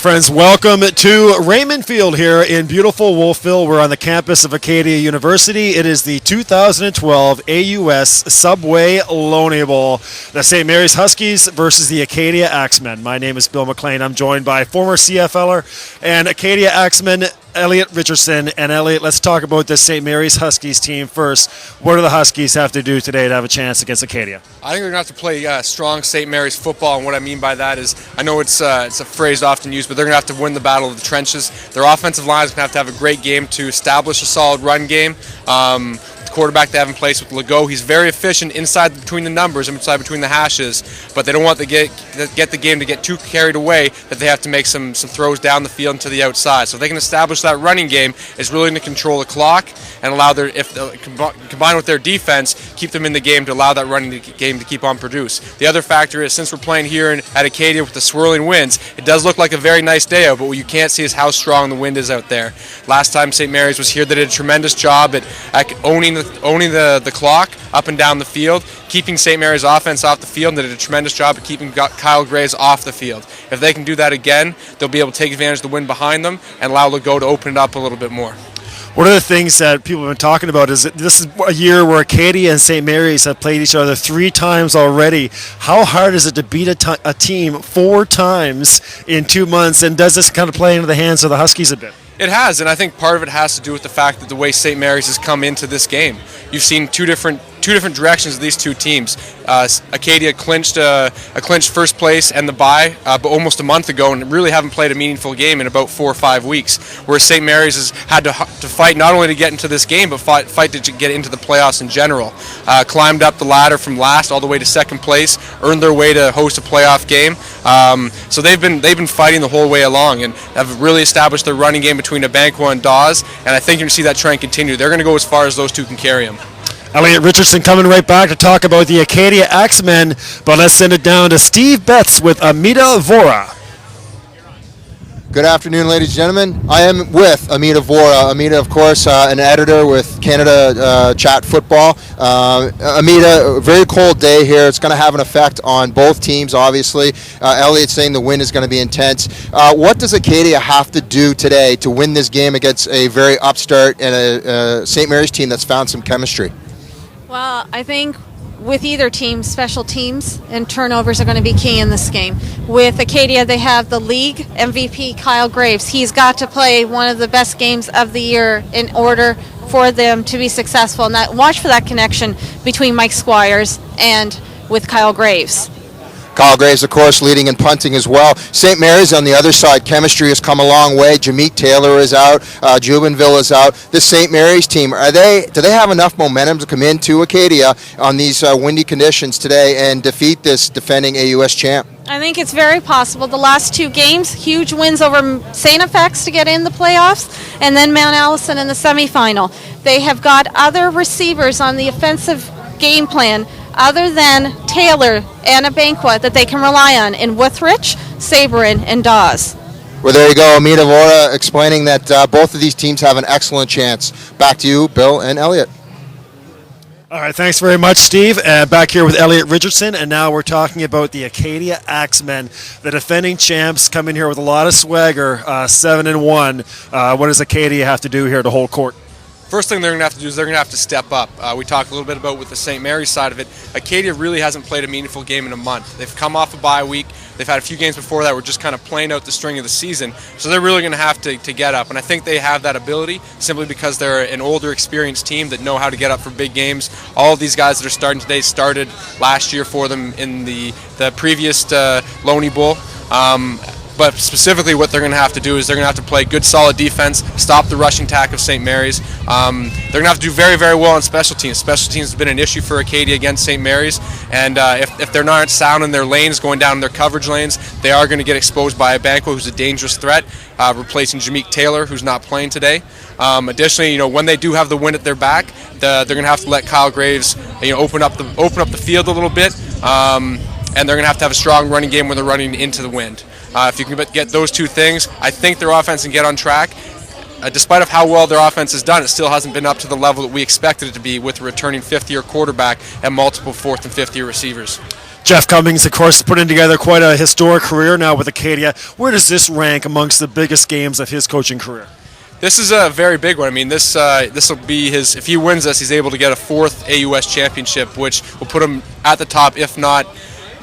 friends, welcome to Raymond Field here in beautiful Wolfville. We're on the campus of Acadia University. It is the 2012 AUS Subway Loney Bowl. The St. Mary's Huskies versus the Acadia Axemen. My name is Bill McLean. I'm joined by former CFLer and Acadia Axemen Elliot Richardson. And Elliot, let's talk about this St. Mary's Huskies team first. What do the Huskies have to do today to have a chance against Acadia? I think they're going to have to play strong St. Mary's football, and what I mean by that is, I know it's a phrase often used, but they're going to have to win the battle of the trenches. Their offensive line is going to have a great game to establish a solid run game. The quarterback they have in place with Legault, he's very efficient inside between the numbers and inside between the hashes, but they don't want to get the game to get too carried away that they have to make some throws down the field and to the outside. So if they can establish that running game, it's really going to control the clock and allow combined with their defense, keep them in the game to allow that running game to keep on produce. The other factor is, since we're playing here at Acadia with the swirling winds, it does look like a very nice day out, but what you can't see is how strong the wind is out there. Last time St. Mary's was here, they did a tremendous job at owning the clock up and down the field, keeping St. Mary's offense off the field, and they did a tremendous job at keeping Kyle Graves off the field. If they can do that again, they'll be able to take advantage of the wind behind them and allow Legault to open it up a little bit more. One of the things that people have been talking about is that this is a year where Acadia and St. Mary's have played each other 3 times already. How hard is it to beat a team 4 times in 2 months, and does this kind of play into the hands of the Huskies a bit? It has, and I think part of it has to do with the fact that the way St. Mary's has come into this game. You've seen two different directions of these two teams. Acadia clinched first place and the bye but almost a month ago, and really haven't played a meaningful game in about 4 or 5 weeks, whereas St. Mary's has had to fight not only to get into this game, but fight to get into the playoffs in general. Climbed up the ladder from last all the way to second place, earned their way to host a playoff game. So they've been fighting the whole way along and have really established their running game between Abanqua and Dawes, and I think you're going to see that trend continue. They're going to go as far as those two can carry them. Elliot Richardson coming right back to talk about the Acadia Axemen, but let's send it down to Steve Betts with Amita Vora. Good afternoon, ladies and gentlemen. I am with Amita Vora. Amita, of course, an editor with Canada Chat Football. Amita, a very cold day here. It's going to have an effect on both teams, obviously. Elliot's saying the wind is going to be intense. What does Acadia have to do today to win this game against a very upstart and a St. Mary's team that's found some chemistry? Well, I think with either team, special teams and turnovers are going to be key in this game. With Acadia, they have the league MVP, Kyle Graves. He's got to play one of the best games of the year in order for them to be successful. And watch for that connection between Mike Squires and with Kyle Graves. Kyle Graves, of course, leading in punting as well. St. Mary's on the other side, chemistry has come a long way. Jameek Taylor is out. Jubenville is out. This St. Mary's team, do they have enough momentum to come into Acadia on these windy conditions today and defeat this defending AUS champ? I think it's very possible. The last 2 games, huge wins over St. FX to get in the playoffs, and then Mount Allison in the semifinal. They have got other receivers on the offensive game plan other than Taylor and Abanqua that they can rely on in Withrich, Sabrin, and Dawes. Well, there you go. Amita Vora explaining that both of these teams have an excellent chance. Back to you, Bill and Elliot. All right, thanks very much, Steve. Back here with Elliot Richardson, and now we're talking about the Acadia Axemen, the defending champs, come in here with a lot of swagger, 7-1. What does Acadia have to do here to hold court? First thing they're going to have to do is they're going to have to step up. We talked a little bit about with the St. Mary's side of it. Acadia really hasn't played a meaningful game in a month. They've come off a bye week. They've had a few games before that were just kind of playing out the string of the season. So they're really going to have to get up. And I think they have that ability simply because they're an older, experienced team that know how to get up for big games. All of these guys that are starting today started last year for them in the previous Loney Bowl. But specifically what they're going to have to do is they're going to have to play good, solid defense, stop the rushing attack of St. Mary's. They're going to have to do very, very well on special teams. Special teams has been an issue for Acadia against St. Mary's, and if they're not sound in their lanes, going down in their coverage lanes, they are going to get exposed by Abanqua, who's a dangerous threat, replacing Jameek Taylor, who's not playing today. Additionally, when they do have the wind at their back, they're going to have to let Kyle Graves, open up the field a little bit, and they're going to have a strong running game when they're running into the wind. If you can get those 2 things, I think their offense can get on track. Despite of how well their offense has done, it still hasn't been up to the level that we expected it to be with a returning 5th-year quarterback and multiple 4th and 5th-year receivers. Jeff Cummings, of course, putting together quite a historic career now with Acadia. Where does this rank amongst the biggest games of his coaching career? This is a very big one. I mean, this will be his. If he wins this, he's able to get a 4th AUS championship, which will put him at the top, if not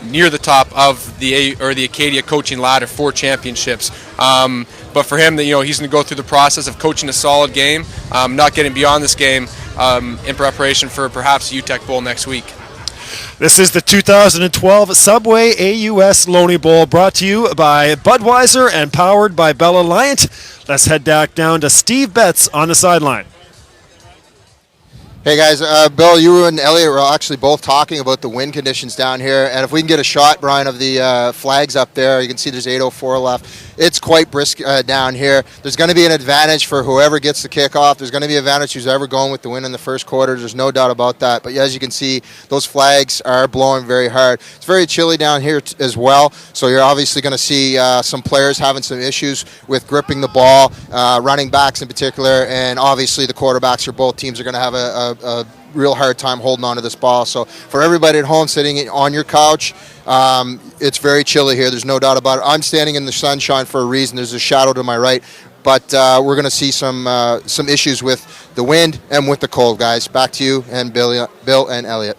near the top of the Acadia coaching ladder, 4 championships. But for him, he's going to go through the process of coaching a solid game, not getting beyond this game in preparation for perhaps the UTEC Bowl next week. This is the 2012 Subway AUS Loney Bowl, brought to you by Budweiser and powered by Bell Alliant. Let's head back down to Steve Betts on the sideline. Hey guys, Bill, you and Elliot were actually both talking about the wind conditions down here, and if we can get a shot, Brian, of the flags up there, you can see there's 8:04 left. It's quite brisk down here. There's going to be an advantage for whoever gets the kickoff. There's going to be an advantage who's ever going with the wind in the first quarter. There's no doubt about that. But as you can see, those flags are blowing very hard. It's very chilly down here as well, so you're obviously going to see some players having some issues with gripping the ball, running backs in particular, and obviously the quarterbacks for both teams are going to have a real hard time holding on to this ball. So for everybody at home sitting on your couch, it's very chilly here. There's no doubt about it. I'm standing in the sunshine for a reason. There's a shadow to my right. But we're going to see some issues with the wind and with the cold, guys. Back to you and Bill and Elliot.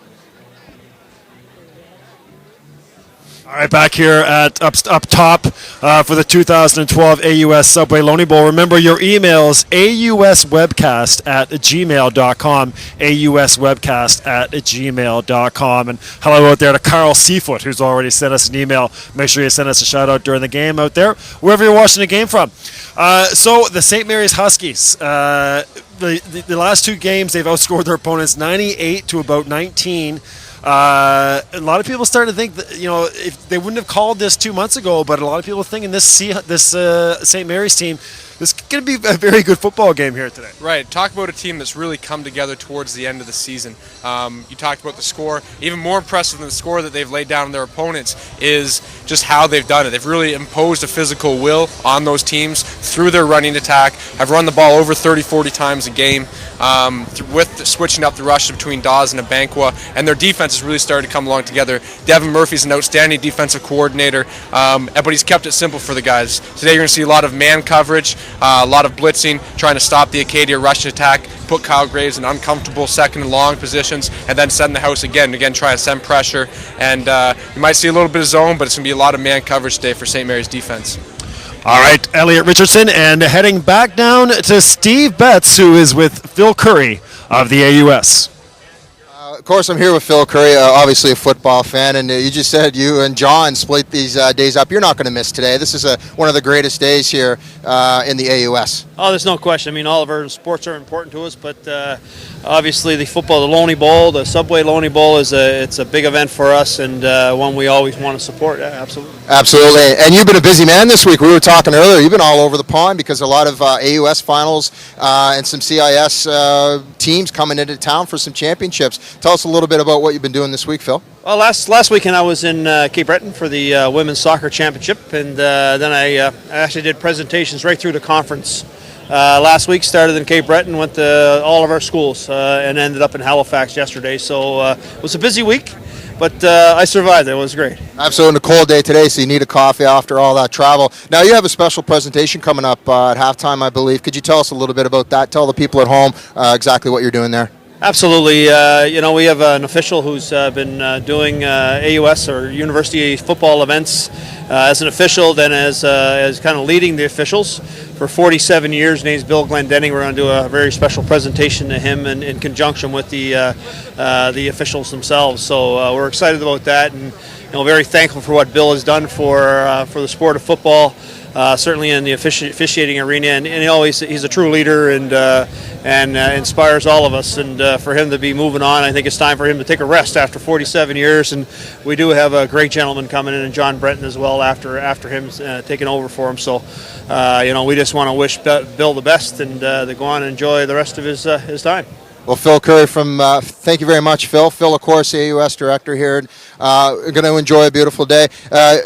All right, back here at up top for the 2012 AUS Subway Loney Bowl. Remember, your emails, auswebcast@gmail.com, auswebcast@gmail.com. And hello out there to Carl Seafoot, who's already sent us an email. Make sure you send us a shout-out during the game out there, wherever you're watching the game from. So the St. Mary's Huskies, the last 2 games, they've outscored their opponents 98 to about 19. A lot of people starting to think that, if they wouldn't have called this 2 months ago, but a lot of people thinking this St. Mary's team, this is going to be a very good football game here today. Right. Talk about a team that's really come together towards the end of the season. You talked about the score. Even more impressive than the score that they've laid down on their opponents is just how they've done it. They've really imposed a physical will on those teams through their running attack. Have run the ball over 30, 40 times a game with switching up the rush between Dawes and Abanqua. And their defense has really started to come along together. Devin Murphy's an outstanding defensive coordinator, but he's kept it simple for the guys. Today you're going to see a lot of man coverage, a lot of blitzing, trying to stop the Acadia rush attack, put Kyle Graves in uncomfortable second and long positions, and then send the house again try to send pressure. And you might see a little bit of zone, but it's going to be a lot of man coverage today for St. Mary's defense. All right, Elliot Richardson, and heading back down to Steve Betts, who is with Phil Curry of the AUS. Of course, I'm here with Phil Curry, obviously a football fan, and you just said you and John split these days up. You're not going to miss today. This is one of the greatest days here in the AUS. Oh, there's no question. I mean, all of our sports are important to us, but obviously the football, the Loney Bowl, the Subway Loney Bowl it's a big event for us, and one we always want to support. Yeah, absolutely. Absolutely. And you've been a busy man this week. We were talking earlier. You've been all over the pond because a lot of AUS finals and some CIS teams coming into town for some championships. Tell us a little bit about what you've been doing this week, Phil. Well, last weekend I was in Cape Breton for the women's soccer championship, and then I actually did presentations right through the conference. Last week started in Cape Breton, went to all of our schools, and ended up in Halifax yesterday. So it was a busy week, but I survived. It was great. Absolutely. A cold day today, so you need a coffee after all that travel. Now you have a special presentation coming up at halftime, I believe. Could you tell us a little bit about that? Tell the people at home exactly what you're doing there. Absolutely. We have an official who's been doing AUS or university football events as an official, then as kind of leading the officials for 47 years. His name's Bill Glendenning. We're going to do a very special presentation to him in conjunction with the officials themselves. So we're excited about that, and very thankful for what Bill has done for the sport of football. Certainly in the officiating arena, and he's a true leader and inspires all of us. And for him to be moving on, I think it's time for him to take a rest after 47 years. And we do have a great gentleman coming in, and John Brenton as well after him taking over for him. So we just want to wish Bill the best and to go on and enjoy the rest of his time. Well, Phil Curry thank you very much, Phil. Phil, of course, AUS director here. Going to enjoy a beautiful day.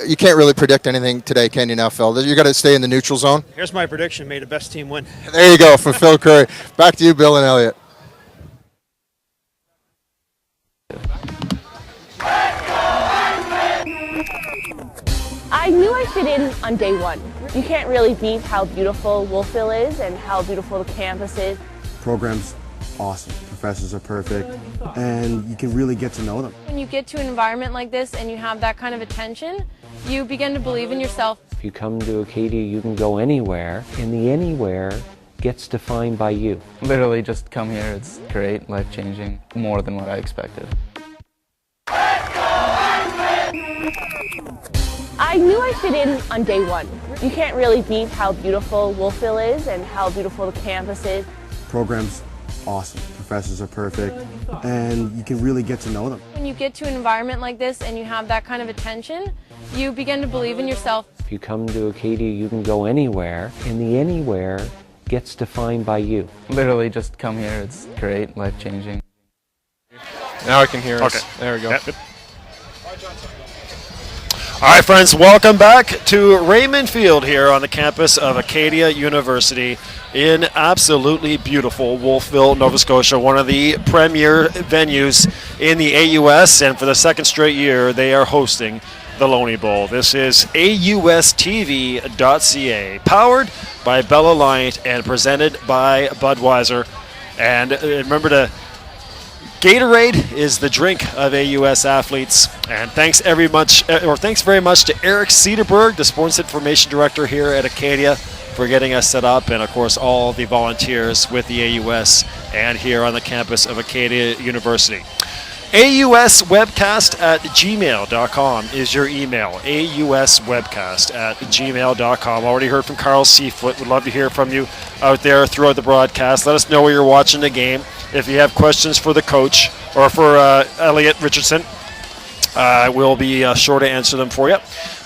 You can't really predict anything today, can you now, Phil? You're going to stay in the neutral zone? Here's my prediction. May the best team win. There you go, from Phil Curry. Back to you, Bill and Elliot. Let's go, I knew I fit in on day one. You can't really beat how beautiful Wolfville is and how beautiful the campus is. Program's awesome. Professors are perfect, and you can really get to know them. When you get to an environment like this and you have that kind of attention, you begin to believe in yourself. If you come to Acadia, you can go anywhere, and the anywhere gets defined by you. Literally just come here, it's great, life-changing, more than what I expected. I knew I fit in on day one. You can't really beat how beautiful Wolfville is and how beautiful the campus is. Program's awesome. Professors are perfect, and you can really get to know them. When you get to an environment like this and you have that kind of attention, you begin to believe in yourself. If you come to Acadia, you can go anywhere, and the anywhere gets defined by you. Literally just come here, it's great, life-changing. Now I can hear us. Okay. There we go. Yep. All right, friends, welcome back to Raymond Field here on the campus of Acadia University in absolutely beautiful Wolfville, Nova Scotia, one of the premier venues in the AUS, and for the second straight year, they are hosting the Loney Bowl. This is AUSTV.ca, powered by Bell Alliant and presented by Budweiser. And remember to Gatorade is the drink of AUS athletes, and thanks very much to Eric Cederberg, the sports information director here at Acadia, for getting us set up, and of course all the volunteers with the AUS and here on the campus of Acadia University. AUSwebcast@gmail.com is your email. AUSwebcast@gmail.com. Already heard from Carl Seafoot. Would love to hear from you out there throughout the broadcast. Let us know where you're watching the game. If you have questions for the coach or for Elliot Richardson, we'll be sure to answer them for you.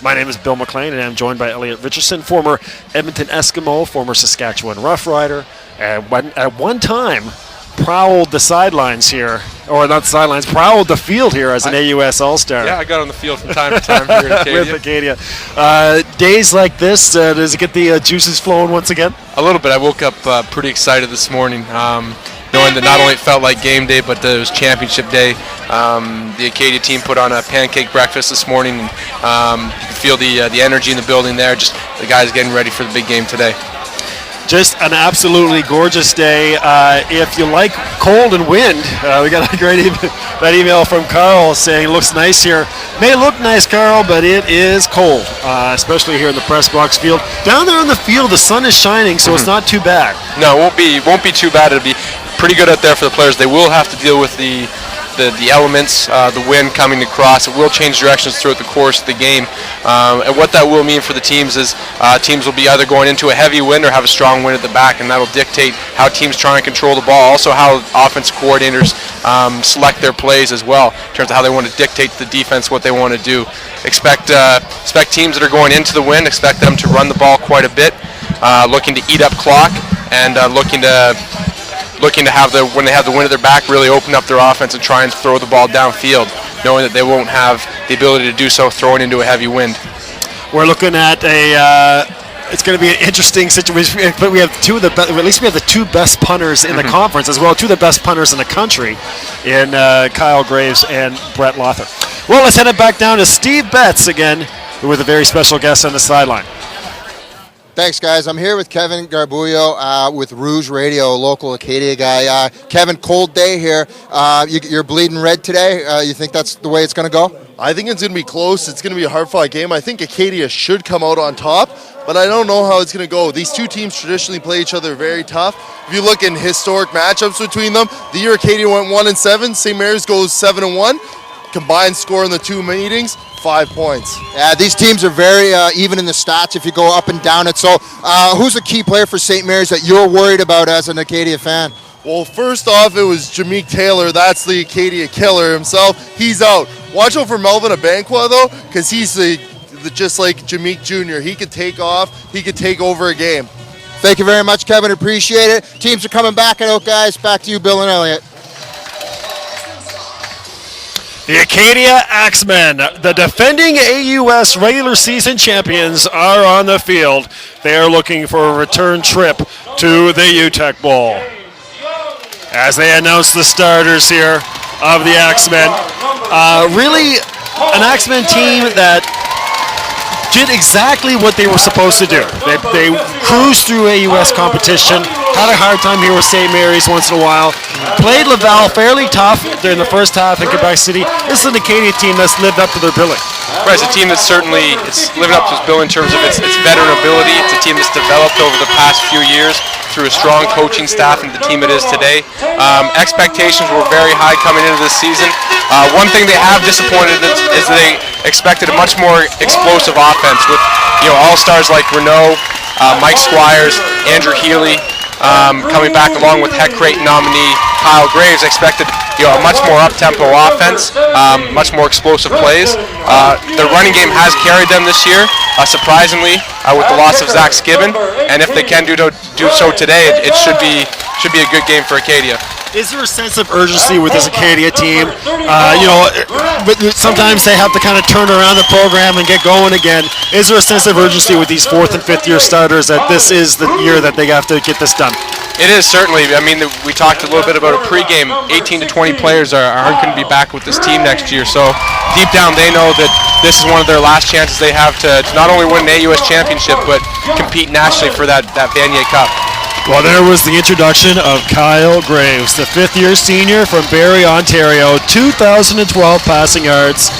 My name is Bill McLean, and I'm joined by Elliot Richardson, former Edmonton Eskimo, former Saskatchewan Rough Rider, and at one time prowled the sidelines here, or not the sidelines, prowled the field here as an AUS All-Star. Yeah, I got on the field from time to time here at Acadia. With Acadia. Days like this, does it get the juices flowing once again? A little bit. I woke up pretty excited this morning, knowing that not only it felt like game day, but it was championship day. The Acadia team put on a pancake breakfast this morning, and you can feel the energy in the building there. Just the guys getting ready for the big game today. Just an absolutely gorgeous day. If you like cold and wind, we got a great that email from Carl saying looks nice here. May look nice, Carl, but it is cold, especially here in the press box field. Down there on the field, the sun is shining, so it's not too bad. No, it won't be too bad. It'll be pretty good out there for the players. They will have to deal with the elements, the wind coming across. It will change directions throughout the course of the game. And what that will mean for the teams is teams will be either going into a heavy wind or have a strong wind at the back, and that'll dictate how teams try and control the ball. Also how offense coordinators select their plays as well, in terms of how they want to dictate to the defense what they want to do. Expect teams that are going into the wind, expect them to run the ball quite a bit, looking to eat up clock, and looking to have when they have the wind at their back, really open up their offense and try and throw the ball downfield, knowing that they won't have the ability to do so throwing into a heavy wind. We're looking at it's going to be an interesting situation, but we have at least we have the two best punters in the conference, as well, two of the best punters in the country, in Kyle Graves and Brett Lother. Well, let's head it back down to Steve Betts again, with a very special guest on the sideline. Thanks, guys. I'm here with Kevin Garbullo with Rouge Radio, local Acadia guy. Kevin, cold day here. You're bleeding red today. You think that's the way it's going to go? I think it's going to be close. It's going to be a hard-fought game. I think Acadia should come out on top, but I don't know how it's going to go. These two teams traditionally play each other very tough. If you look in historic matchups between them, the year Acadia went 1-7, St. Mary's goes 7-1. Combined score in the two meetings, 5 points. Yeah, these teams are very even in the stats if you go up and down it. So who's a key player for St. Mary's that you're worried about as an Acadia fan? Well, first off, it was Jameek Taylor. That's the Acadia killer himself. He's out. Watch out for Melvin Abanqua, though, because he's just like Jameek Jr. He could take off. He could take over a game. Thank you very much, Kevin. Appreciate it. Teams are coming back out, guys. Back to you, Bill and Elliot. The Acadia Axemen, the defending AUS regular season champions, are on the field. They are looking for a return trip to the UTEC Bowl. As they announce the starters here of the Axemen, really an Axemen team that did exactly what they were supposed to do. They cruised through AUS competition, had a hard time here with St. Mary's once in a while, played Laval fairly tough during the first half in Quebec City. This is an Acadia team that's lived up to their billing. Right, it's a team that's certainly living up to its bill in terms of its veteran ability. It's a team that's developed over the past few years through a strong coaching staff and the team it is today. Expectations were very high coming into this season. One thing they have disappointed is they expected a much more explosive offense with all-stars like Renault, Mike Squires, Andrew Healy, coming back along with Heck Creighton nominee Kyle Graves. Expected a much more up-tempo offense, much more explosive plays. Their running game has carried them this year, surprisingly, with the loss of Zach Skibbon, and if they can do so today, it should be a good game for Acadia. Is there a sense of urgency with this Acadia team? But sometimes they have to kind of turn around the program and get going again. Is there a sense of urgency with these 4th and 5th year starters that this is the year that they have to get this done? It is, certainly. I mean, we talked a little bit about a pregame. 18 to 20 players aren't going to be back with this team next year. So deep down, they know that this is one of their last chances they have to not only win an AUS championship, but compete nationally for that Vanier Cup. Well, there was the introduction of Kyle Graves, the 5th-year senior from Barrie, Ontario, 2012 passing yards.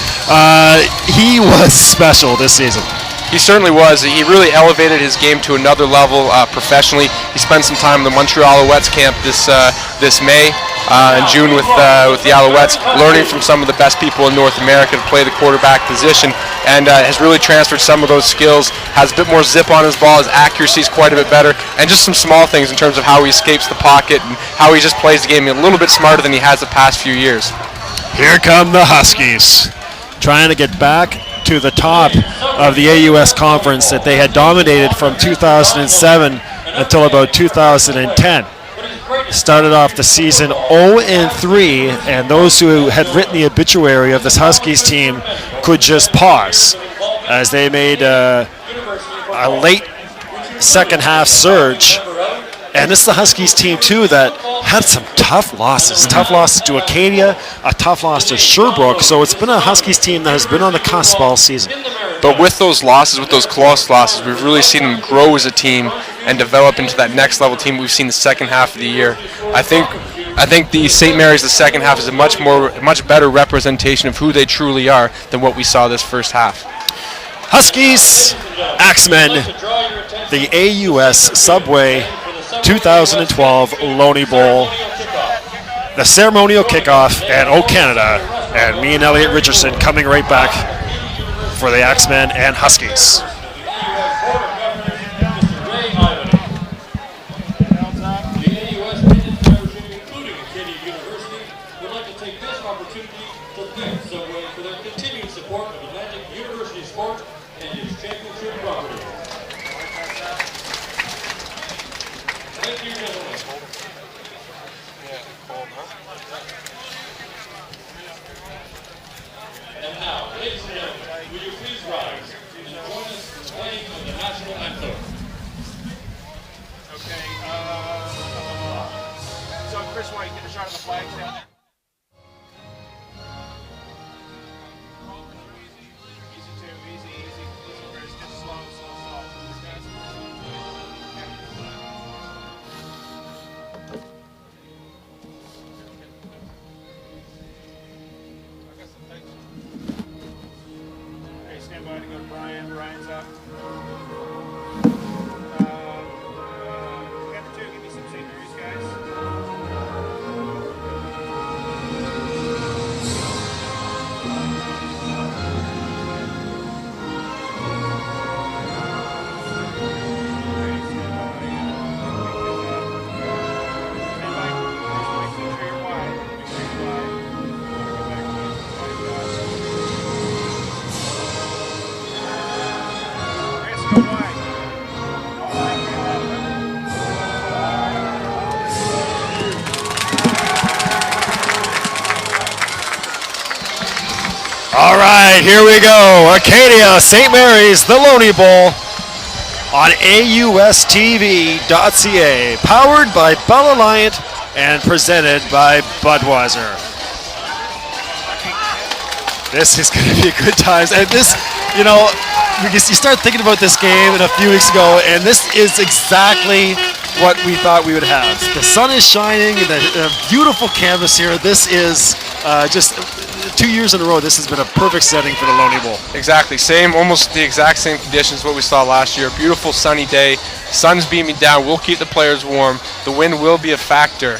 He was special this season. He certainly was. He really elevated his game to another level professionally. He spent some time in the Montreal Alouettes camp this May and June with the Alouettes, learning from some of the best people in North America to play the quarterback position, and has really transferred some of those skills, has a bit more zip on his ball, his accuracy is quite a bit better, and just some small things in terms of how he escapes the pocket and how he just plays the game a little bit smarter than he has the past few years. Here come the Huskies, trying to get back to the top of the AUS conference that they had dominated from 2007 until about 2010. Started off the season 0-3, and those who had written the obituary of this Huskies team could just pause as they made a late second half surge. And this is the Huskies team, too, that had some tough losses. Tough losses to Acadia, a tough loss to Sherbrooke. So it's been a Huskies team that has been on the cusp all season. But with those losses, with those close losses, we've really seen them grow as a team and develop into that next level team we've seen the second half of the year. I think the St. Mary's the second half is a much better representation of who they truly are than what we saw this first half. Huskies, Axemen, the AUS Subway 2012 Loney Bowl, the ceremonial kickoff, and O Canada, and me and Elliot Richardson coming right back for the Axemen and Huskies. All right, here we go. Acadia, St. Mary's, the Loney Bowl on AUSTV.ca, powered by Bell Alliant and presented by Budweiser. This is going to be a good time. And this, because you start thinking about this game a few weeks ago, and this is exactly what we thought we would have. The sun is shining, the beautiful canvas here. This is just 2 years in a row. This has been a perfect setting for the Loney Bowl. Exactly, almost the exact same conditions what we saw last year. Beautiful sunny day, sun's beaming down. We'll keep the players warm. The wind will be a factor,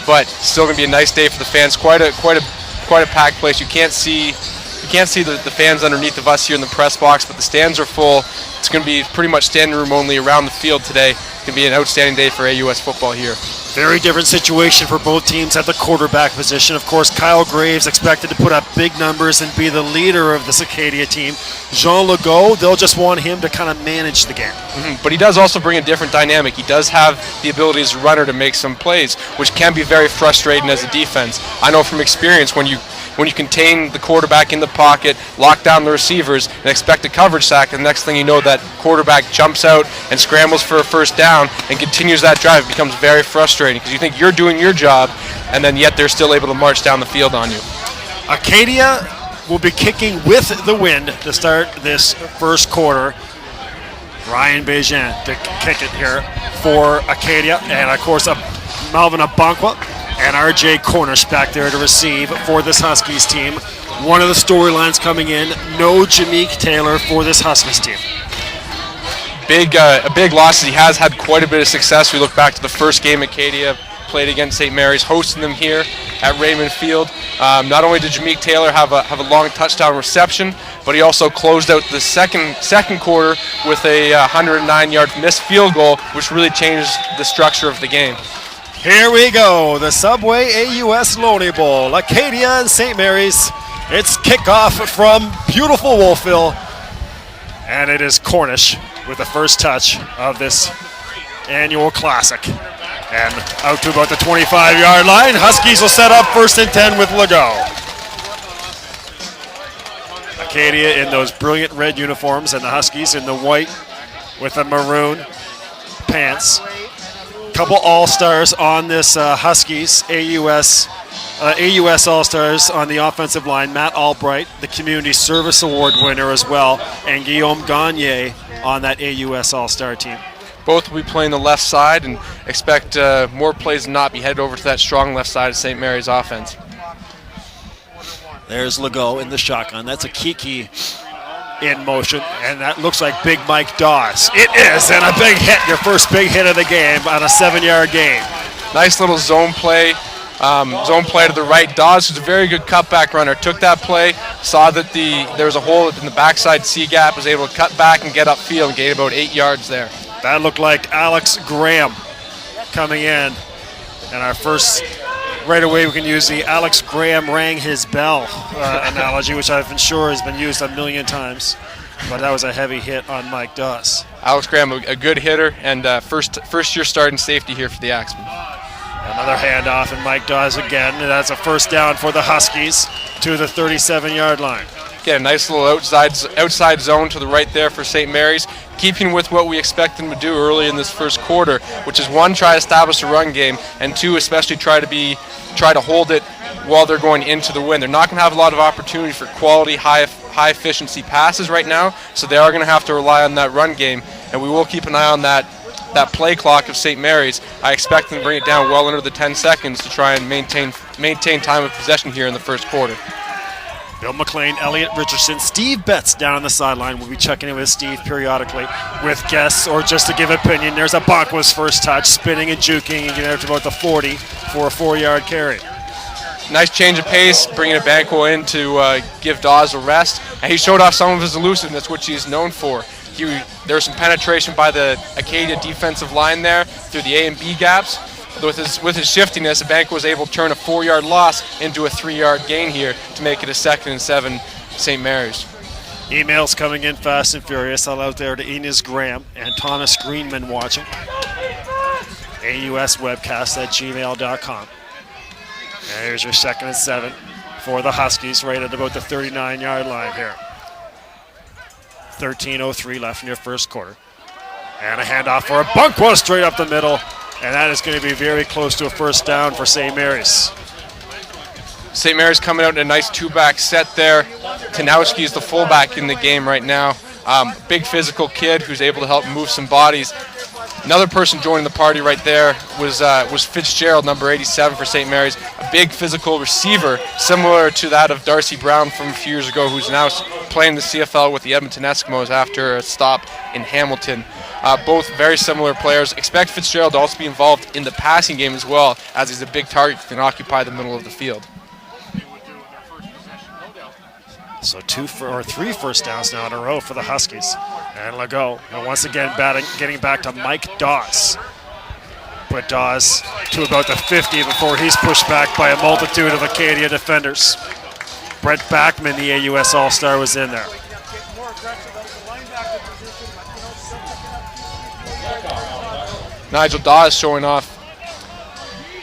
but still going to be a nice day for the fans. Quite a packed place. You can't see the fans underneath of us here in the press box, but the stands are full. It's going to be pretty much standing room only around the field today. It's going to be an outstanding day for AUS football here. Very different situation for both teams at the quarterback position. Of course, Kyle Graves expected to put up big numbers and be the leader of this Acadia team. Jean Legault, they'll just want him to kind of manage the game. But he does also bring a different dynamic. He does have the ability as a runner to make some plays, which can be very frustrating as a defense. I know from experience when you contain the quarterback in the pocket, lock down the receivers, and expect a coverage sack, and the next thing you know, that quarterback jumps out and scrambles for a first down and continues that drive. It becomes very frustrating because you think you're doing your job, and then yet they're still able to march down the field on you. Acadia will be kicking with the wind to start this first quarter. Ryan Bejean to kick it here for Acadia, and of course Melvin Abanqua and RJ Cornish back there to receive for this Huskies team. One of the storylines coming in, no Jameek Taylor for this Huskies team. A big loss. He has had quite a bit of success. We look back to the first game Acadia played against St. Mary's, hosting them here at Raymond Field. Not only did Jameek Taylor have a long touchdown reception, but he also closed out the second quarter with a 109-yard missed field goal, which really changed the structure of the game. Here we go, the Subway AUS Loney Bowl, Acadia and St. Mary's. It's kickoff from beautiful Wolfville, and it is Cornish with the first touch of this annual classic. And out to about the 25-yard line, Huskies will set up 1st and 10 with Legault. Acadia in those brilliant red uniforms, and the Huskies in the white with the maroon pants. Couple All-Stars on this Huskies, AUS All-Stars on the offensive line. Matt Albright, the Community Service Award winner as well, and Guillaume Gagne on that AUS All-Star team. Both will be playing the left side and expect more plays than not be headed over to that strong left side of St. Mary's offense. There's Legault in the shotgun. That's a Kiki in motion, and that looks like Big Mike Dawes. It is, and a big hit, your first big hit of the game on a 7-yard gain. Nice little zone play to the right. Dawes, who's a very good cutback runner, took that play, saw that there was a hole in the backside C gap, was able to cut back and get upfield and gain about 8 yards there. That looked like Alex Graham coming in, and our first, right away we can use the Alex Graham rang his bell analogy, which I've been sure has been used a million times, but that was a heavy hit on Mike Dawes. Alex Graham, a good hitter, and first year starting safety here for the Axemen. Another handoff, and Mike Dawes again, and that's a first down for the Huskies to the 37-yard line. Again, a nice little outside zone to the right there for St. Mary's, keeping with what we expect them to do early in this first quarter, which is 1, try to establish a run game, and 2, especially try to hold it while they're going into the wind. They're not going to have a lot of opportunity for quality, high efficiency passes right now, so they are going to have to rely on that run game, and we will keep an eye on that play clock of St. Mary's. I expect them to bring it down well under the 10 seconds to try and maintain time of possession here in the first quarter. Bill McLean, Elliot Richardson, Steve Betts down on the sideline. We'll be checking in with Steve periodically with guests or just to give opinion. There's Abanqua's first touch, spinning and juking and getting out to about the 40 for a 4-yard carry. Nice change of pace, bringing Abanqua in to give Dawes a rest. And he showed off some of his elusiveness, which he's known for. There was some penetration by the Acadia defensive line there through the A and B gaps. With his shiftiness, Abanqua was able to turn a 4-yard loss into a 3-yard gain here to make it a 2nd and 7 St. Mary's. Emails coming in fast and furious. I'll out there to Inez Graham and Thomas Greenman watching. AUSwebcast@gmail.com. And here's your 2nd and 7 for the Huskies right at about the 39-yard line here. 13:03 left in your first quarter. And a handoff for Abanqua straight up the middle. And that is going to be very close to a first down for St. Mary's. St. Mary's coming out in a nice two-back set there. Tanowski is the fullback in the game right now. Big physical kid who's able to help move some bodies. Another person joining the party right there was Fitzgerald, number 87 for St. Mary's, a big physical receiver, similar to that of Darcy Brown from a few years ago, who's now playing the CFL with the Edmonton Eskimos after a stop in Hamilton. Both very similar players. Expect Fitzgerald to also be involved in the passing game as well, as he's a big target that can occupy the middle of the field. So 3 first downs now in a row for the Huskies. And Legault, and once again getting back to Mike Dawes. Put Dawes to about the 50 before he's pushed back by a multitude of Acadia defenders. Brett Backman, the AUS All-Star, was in there. Nigel Dawes showing off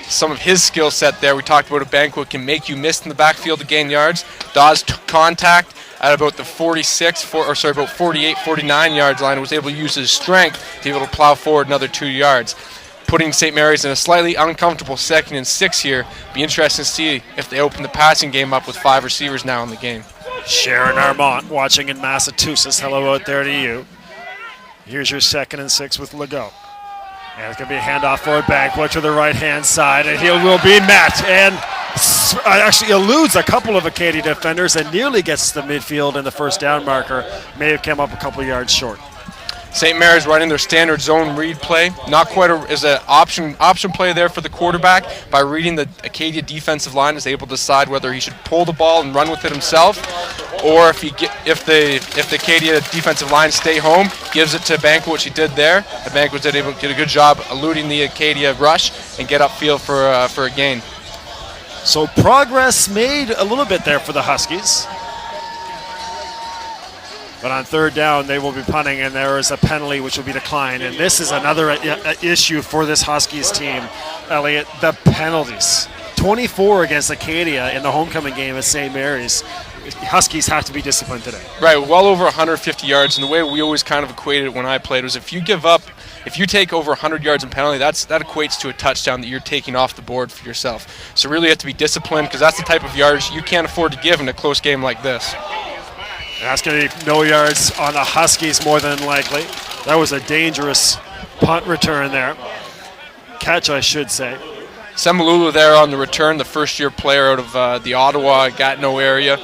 some of his skill set there. We talked about a Banquet can make you miss in the backfield to gain yards. Dawes took contact at about the 48, 49 yards line and was able to use his strength to be able to plow forward another 2 yards, putting St. Mary's in a slightly uncomfortable 2nd and 6 here. Be interesting to see if they open the passing game up with 5 receivers now in the game. Sharon Armont watching in Massachusetts. Hello out there to you. Here's your 2nd and 6 with Legault. And it's going to be a handoff for a Banquet to the right-hand side, and he will be met and actually eludes a couple of Acadia defenders and nearly gets to the midfield, and the first down marker may have come up a couple yards short. St. Mary's running their standard zone read play. Not quite as an option play there for the quarterback. By reading the Acadia defensive line, is able to decide whether he should pull the ball and run with it himself, or if the Acadia defensive line stay home, gives it to Banquet, which he did there. And Banquet did able to get a good job eluding the Acadia rush and get upfield for a gain. So progress made a little bit there for the Huskies. But on 3rd down, they will be punting, and there is a penalty which will be declined. And this is another issue for this Huskies team, Elliot, the penalties. 24 against Acadia in the homecoming game at St. Mary's. Huskies have to be disciplined today. Right, well over 150 yards. And the way we always kind of equated it when I played was if you take over 100 yards in penalty, that equates to a touchdown that you're taking off the board for yourself. So really you have to be disciplined, because that's the type of yards you can't afford to give in a close game like this. And that's going to be no yards on the Huskies more than likely. That was a dangerous punt return there. Catch, I should say. Semilulu there on the return, the first-year player out of the Ottawa-Gatineau area.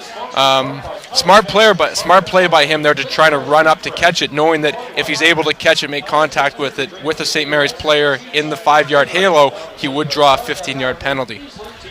Smart play by him there to try to run up to catch it, knowing that if he's able to catch it, make contact with it, with a St. Mary's player in the 5-yard halo, he would draw a 15-yard penalty.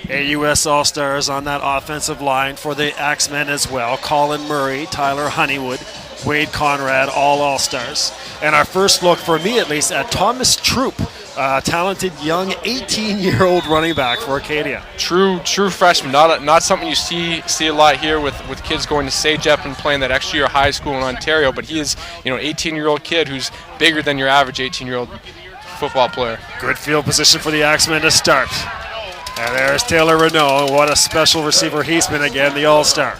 AUS All-Stars on that offensive line for the Axemen as well. Colin Murray, Tyler Honeywood, Wade Conrad, all All-Stars. And our first look, for me at least, at Thomas Troop, talented young 18-year-old running back for Acadia. True freshman. Not something you see a lot here with kids going to Sajep and playing that extra year of high school in Ontario. But he is, an 18-year-old kid who's bigger than your average 18-year-old football player. Good field position for the Axemen to start. And there's Taylor Renault. What a special receiver he's been again, the All-Star.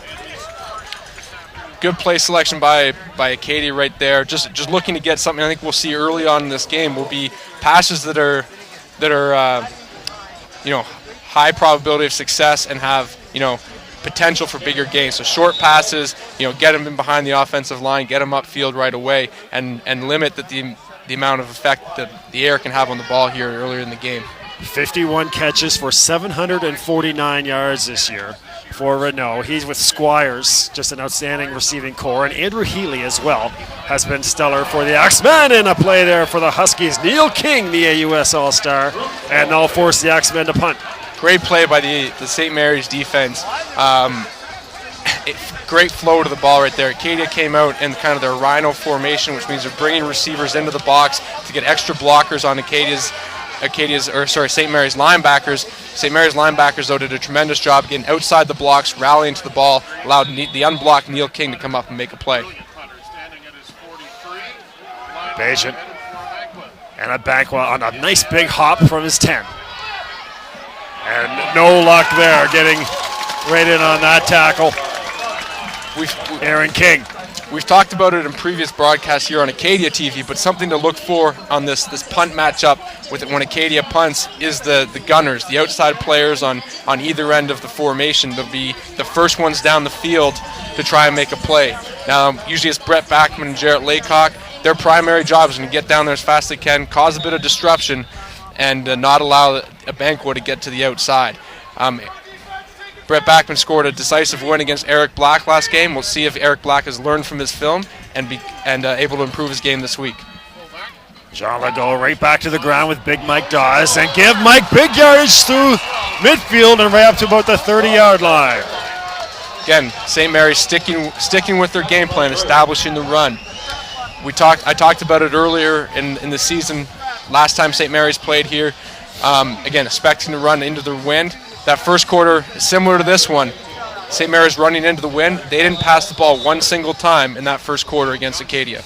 Good play selection by Acadia right there. Just looking to get something I think we'll see early on in this game will be passes that are high probability of success and have potential for bigger gains. So short passes, get them in behind the offensive line, get them upfield right away, and limit the amount of effect that the air can have on the ball here earlier in the game. 51 catches for 749 yards this year for Renault. He's with Squires, just an outstanding receiving core. And Andrew Healy as well has been stellar for the Axemen. In a play there for the Huskies. Neil King, the AUS All-Star, and they'll force the Axemen to punt. Great play by the St. Mary's defense. Great flow to the ball right there. Acadia came out in kind of their rhino formation, which means they're bringing receivers into the box to get extra blockers on St. Mary's linebackers. St. Mary's linebackers, though, did a tremendous job getting outside the blocks, rallying to the ball, allowed the unblocked Neil King to come up and make a play. Bajan and a Banquet on a nice big hop from his 10. And no luck there, getting right in on that tackle. Aaron King. We've talked about it in previous broadcasts here on Acadia TV, but something to look for on this punt matchup when Acadia punts is the gunners, the outside players on either end of the formation. They'll be the first ones down the field to try and make a play. Now, usually it's Brett Backman and Jarrett Laycock. Their primary job is to get down there as fast as they can, cause a bit of disruption, and not allow Abanqua to get to the outside. Brett Backman scored a decisive win against Eric Black last game. We'll see if Eric Black has learned from his film and able to improve his game this week. John Legault right back to the ground with Big Mike Dawes, and give Mike big yardage through midfield and right up to about the 30-yard line. Again, St. Mary's sticking with their game plan, establishing the run. I talked about it earlier in the season. Last time St. Mary's played here, again, expecting to run into the wind. That first quarter is similar to this one. St. Mary's running into the wind. They didn't pass the ball one single time in that first quarter against Acadia.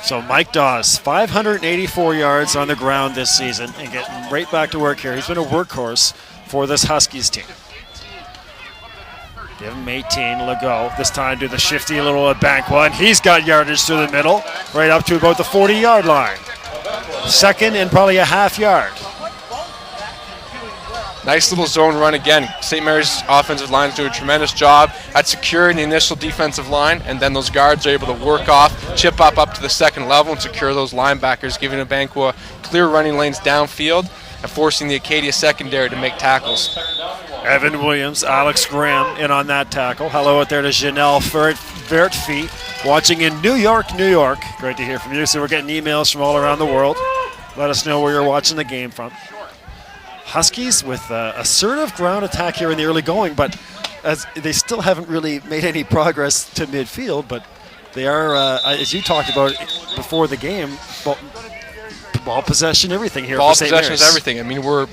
So Mike Dawes, 584 yards on the ground this season and getting right back to work here. He's been a workhorse for this Huskies team. Give him 18, Legault. This time do the shifty little Abanqua, and he's got yardage through the middle, right up to about the 40-yard line. Second and probably a half yard. Nice little zone run again. St. Mary's offensive line is doing a tremendous job at securing the initial defensive line, and then those guards are able to work off, chip up to the second level, and secure those linebackers, giving Abanqua clear running lanes downfield and forcing the Acadia secondary to make tackles. Evan Williams, Alex Graham in on that tackle. Hello out there to Janelle Vertfee, watching in New York, New York. Great to hear from you. So we're getting emails from all around the world. Let us know where you're watching the game from. Huskies with assertive ground attack here in the early going, but as they still haven't really made any progress to midfield, but they are, as you talked about before the game, ball possession, everything here. Ball for St. possession Mary's. is everything. I mean, we're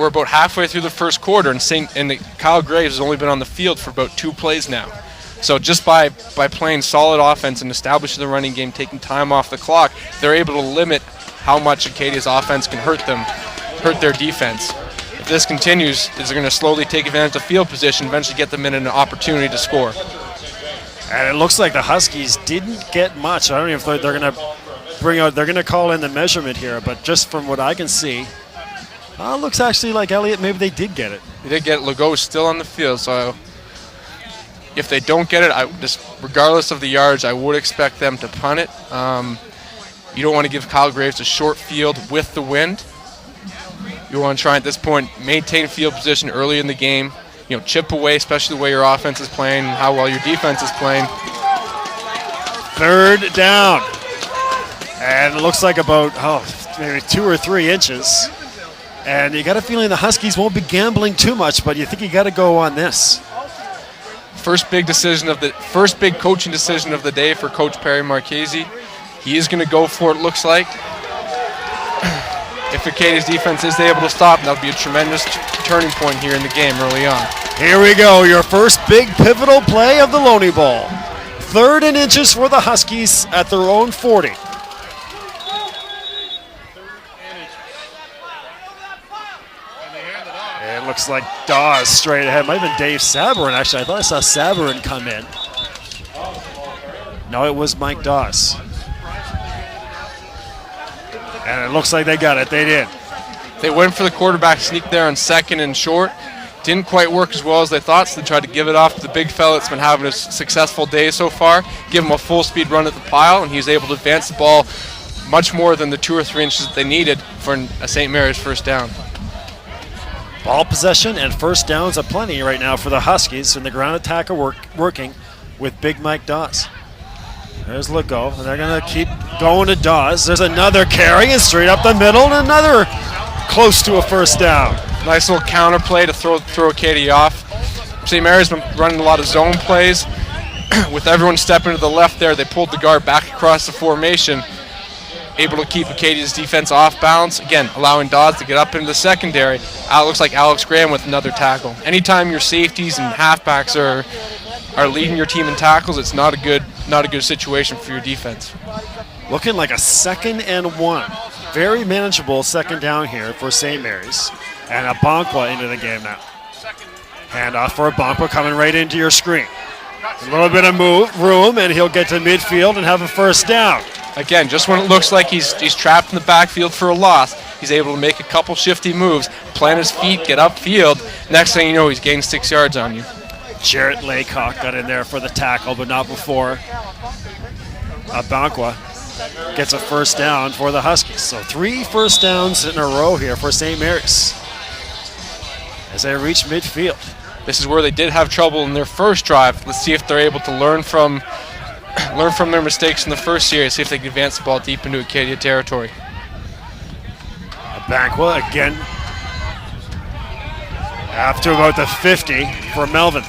about halfway through the first quarter, and Kyle Graves has only been on the field for about 2 plays now. So just by playing solid offense and establishing the running game, taking time off the clock, they're able to limit how much Acadia's offense can hurt their defense. If this continues, they're going to slowly take advantage of field position, eventually get them in an opportunity to score. And it looks like the Huskies didn't get much. I don't know if they're going to they're going to call in the measurement here, but just from what I can see, it looks actually like Elliott, maybe they did get it. They did get it. Legault still on the field, so if they don't get it, regardless of the yards, I would expect them to punt it. You don't want to give Kyle Graves a short field with the wind. You want to try at this point maintain field position early in the game. Chip away, especially the way your offense is playing, how well your defense is playing. Third down. And it looks like about, maybe 2 or 3 inches. And you got a feeling the Huskies won't be gambling too much, but you think you got to go on this. First big coaching decision of the day for Coach Perry Marchese. He is going to go for it, looks like. If Acadia's defense is able to stop, that'll be a tremendous turning point here in the game early on. Here we go, your first big pivotal play of the Loney Bowl. 3rd and inches for the Huskies at their own 40. It looks like Dawes straight ahead. Might have been Dave Sabarin, actually. I thought I saw Sabarin come in. No, it was Mike Dawes. And it looks like they got it. They did. They went for the quarterback sneak there on 2nd and short. Didn't quite work as well as they thought, so they tried to give it off to the big fella that's been having a successful day so far. Give him a full-speed run at the pile, and he was able to advance the ball much more than the 2 or 3 inches that they needed for a St. Mary's first down. Ball possession and first downs aplenty right now for the Huskies, and the ground attack are working with Big Mike Dawes. There's Legault, and they're going to keep going to Dawes. There's another carry, and straight up the middle, and another close to a first down. Nice little counter play to throw Acadia off. St. Mary's been running a lot of zone plays. With everyone stepping to the left there, they pulled the guard back across the formation, able to keep Acadia's defense off balance. Again, allowing Dawes to get up into the secondary. It looks like Alex Graham with another tackle. Anytime your safeties and halfbacks are leading your team in tackles, it's not a good situation for your defense. Looking like a 2nd and 1. Very manageable 2nd down here for St. Mary's. And Abanqua into the game now. Handoff for Abanqua coming right into your screen. A little bit of room, and he'll get to midfield and have a first down. Again, just when it looks like he's trapped in the backfield for a loss, he's able to make a couple shifty moves, plant his feet, get upfield. Next thing you know, he's gained 6 yards on you. Jarrett Laycock got in there for the tackle, but not before. Abankwa gets a first down for the Huskies. So 3 first downs in a row here for St. Mary's as they reach midfield. This is where they did have trouble in their first drive. Let's see if they're able to learn from their mistakes in the first series, see if they can advance the ball deep into Acadia territory. Abankwa again after about the 50 for Melvin.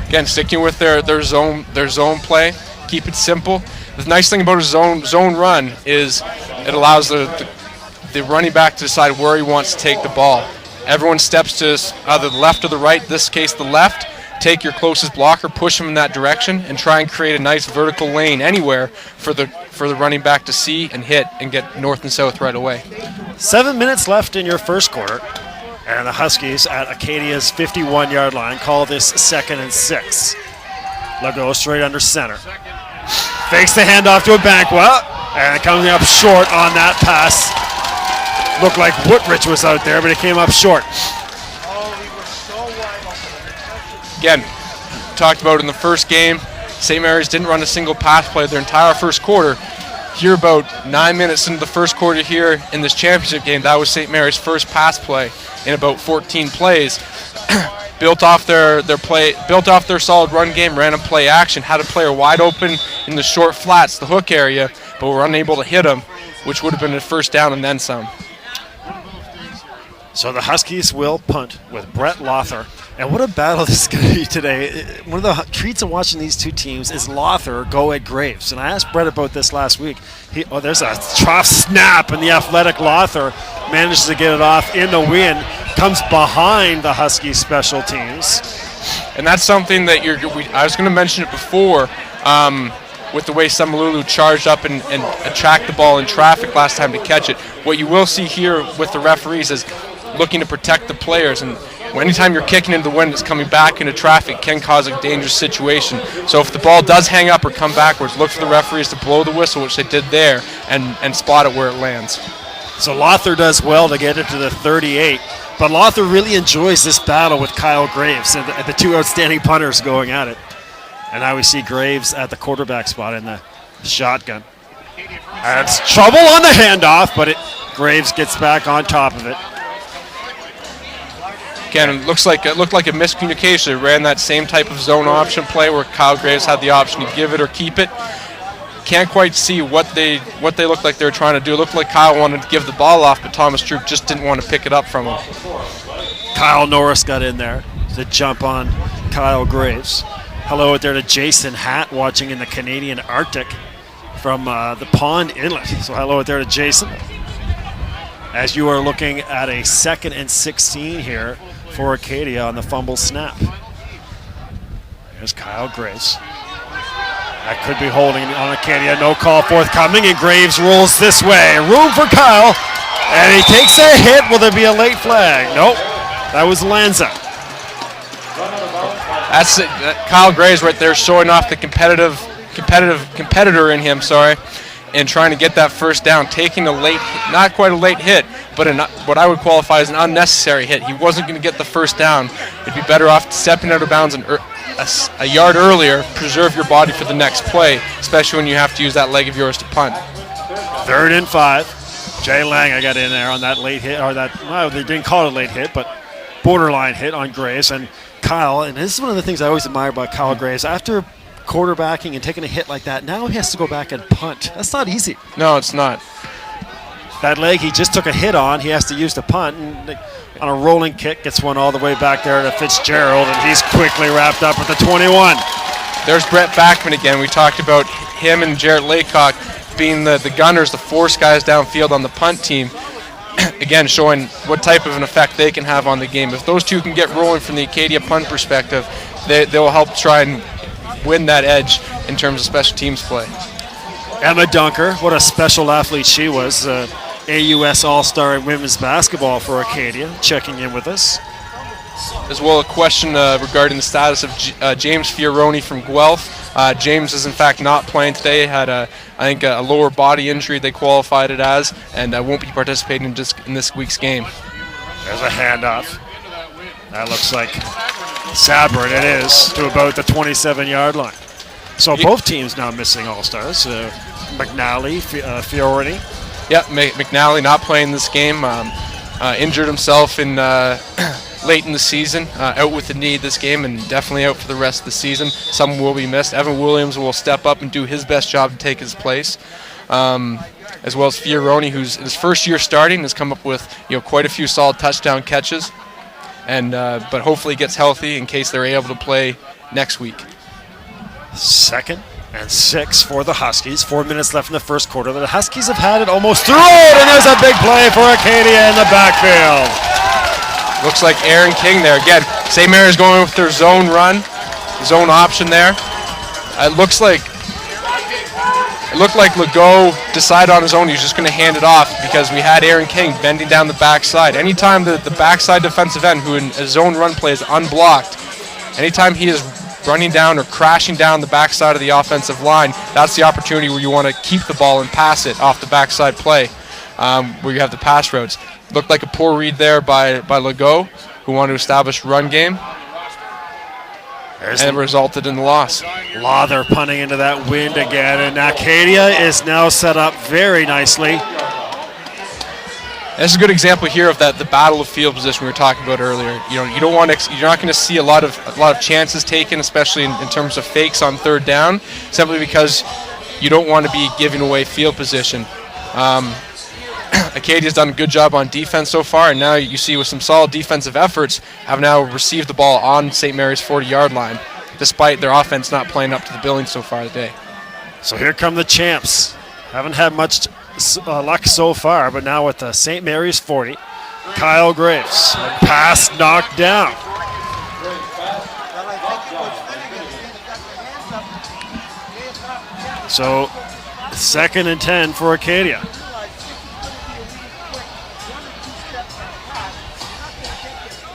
Again, sticking with their zone play, keep it simple. The nice thing about a zone run is it allows the running back to decide where he wants to take the ball. Everyone steps to either the left or the right, in this case the left. Take your closest blocker, push him in that direction, and try and create a nice vertical lane anywhere for the running back to see and hit and get north and south right away. 7 minutes left in your first quarter, and the Huskies at Acadia's 51-yard line call this 2nd and 6. Legault straight under center. Fakes the handoff to Abankwa, and coming up short on that pass. Looked like Woodrich was out there, but it came up short. Again, talked about in the first game, St. Mary's didn't run a single pass play their entire first quarter. Here, about 9 minutes into the first quarter here in this championship game, that was St. Mary's first pass play in about 14 plays. built off their solid run game, ran a play action, had a player wide open in the short flats, the hook area, but were unable to hit him, which would have been a first down and then some. So the Huskies will punt with Brett Lothar. And what a battle this is going to be today. One of the treats of watching these two teams is Lothar go at Graves. And I asked Brett about this last week. There's a trough snap, and the athletic Lothar manages to get it off in the wind, comes behind the Huskies special teams. And that's something that I was going to mention it before, with the way Samalulu charged up and attacked the ball in traffic last time to catch it. What you will see here with the referees is looking to protect the players, and anytime you're kicking into the wind, it's coming back into traffic can cause a dangerous situation. So if the ball does hang up or come backwards, look for the referees to blow the whistle, which they did there, and spot it where it lands. So Lothar does well to get it to the 38, but Lothar really enjoys this battle with Kyle Graves and the two outstanding punters going at it. And now we see Graves at the quarterback spot in the shotgun. That's trouble on the handoff, but Graves gets back on top of it. Again, it looked like a miscommunication. They ran that same type of zone option play where Kyle Graves had the option to give it or keep it. Can't quite see what they looked like they were trying to do. It looked like Kyle wanted to give the ball off, but Thomas Troop just didn't want to pick it up from him. Kyle Norris got in there to jump on Kyle Graves. Hello out there to Jason Hatt watching in the Canadian Arctic from the Pond Inlet. So hello out there to Jason. As you are looking at a 2nd and 16 here for Acadia on the fumble snap. There's Kyle Graves. That could be holding on Acadia. No call forthcoming, and Graves rolls this way. Room for Kyle, and he takes a hit. Will there be a late flag? Nope. That was Lanza. That's it. Kyle Graves right there showing off the competitor in him, and trying to get that first down, taking a late, not quite a late hit, but what I would qualify as an unnecessary hit. He wasn't going to get the first down. It'd be better off stepping out of bounds a yard earlier, preserve your body for the next play, especially when you have to use that leg of yours to punt. 3rd and 5. Jay Lang got in there on that late hit, they didn't call it a late hit, but borderline hit on Graves. And Kyle, and this is one of the things I always admire about Kyle Graves, after quarterbacking and taking a hit like that, now he has to go back and punt. That's not easy. No, it's not. That leg he just took a hit on, he has to use to punt, and on a rolling kick gets one all the way back there to Fitzgerald, and he's quickly wrapped up at the 21. There's Brett Backman again. We talked about him and Jarrett Laycock being the gunners, the force guys downfield on the punt team. Again, showing what type of an effect they can have on the game. If those two can get rolling from the Acadia punt perspective, they will help try and win that edge in terms of special teams play. Emma Dunker, what a special athlete she was. AUS All-Star in women's basketball for Acadia, checking in with us. as well a question regarding the status of James Fioroni from Guelph. James is in fact not playing today. Had I think a lower body injury they qualified it as, and won't be participating in this week's game. There's a handoff. That looks like Sabrin. It is to about the 27-yard line. So both teams now missing all-stars. McNally, Fioroni. Yep, McNally not playing this game. Injured himself in late in the season, out with the knee this game, and definitely out for the rest of the season. Some will be missed. Evan Williams will step up and do his best job to take his place, as well as Fioroni, who's in his first year starting, has come up with quite a few solid touchdown catches, and but hopefully gets healthy in case they're able to play next week. 2nd and 6 for the Huskies. 4 minutes left in the first quarter. The Huskies have had it almost through it, and there's a big play for Acadia in the backfield. Looks like Aaron King there. Again, St. Mary's going with their zone run, zone option there. It looked like Legault decided on his own he was just going to hand it off because we had Aaron King bending down the backside. Anytime the backside defensive end, who in a zone run play is unblocked, anytime he is running down or crashing down the backside of the offensive line, that's the opportunity where you want to keep the ball and pass it off the backside play, where you have the pass routes. Looked like a poor read there by Legault, who wanted to establish run game, and it resulted in the loss. Law, punting into that wind again, and Acadia is now set up very nicely. This is a good example here of the battle of field position we were talking about earlier. You're not going to see a lot of chances taken, especially in terms of fakes on third down, simply because you don't want to be giving away field position. Acadia's done a good job on defense so far, and now you see with some solid defensive efforts have now received the ball on St. Mary's 40-yard line, despite their offense not playing up to the billing so far today. So here come the champs. Haven't had much luck so far, but now with the St. Mary's 40, Kyle Graves, pass knocked down. So 2nd and 10 for Acadia.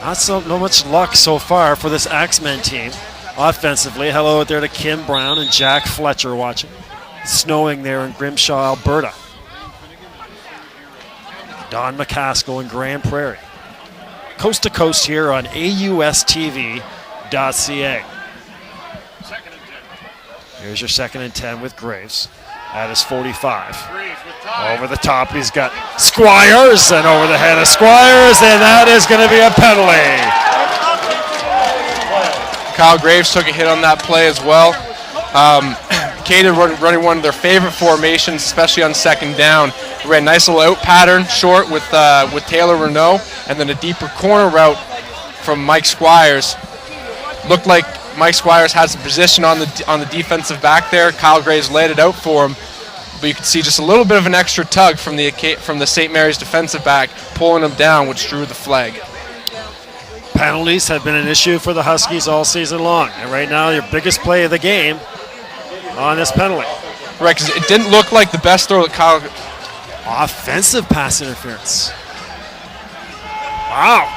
Not much luck so far for this Axemen team offensively. Hello out there to Kim Brown and Jack Fletcher watching. It's snowing there in Grimshaw, Alberta. Don McCaskill in Grand Prairie. Coast to coast here on AUSTV.ca. Here's your 2nd and 10 with Graves at his 45. Over the top, he's got Squires, and over the head of Squires, and that is going to be a penalty. Kyle Graves took a hit on that play as well. Acadia running one of their favorite formations, especially on 2nd down. We ran a nice little out pattern, short with Taylor Renault, and then a deeper corner route from Mike Squires. Looked like Mike Squires had some position on the defensive back there. Kyle Graves laid it out for him, but you could see just a little bit of an extra tug from the St. Mary's defensive back, pulling him down, which drew the flag. Penalties have been an issue for the Huskies all season long, and right now your biggest play of the game on this penalty. Right, because it didn't look like the best throw that Kyle... Offensive pass interference. Wow.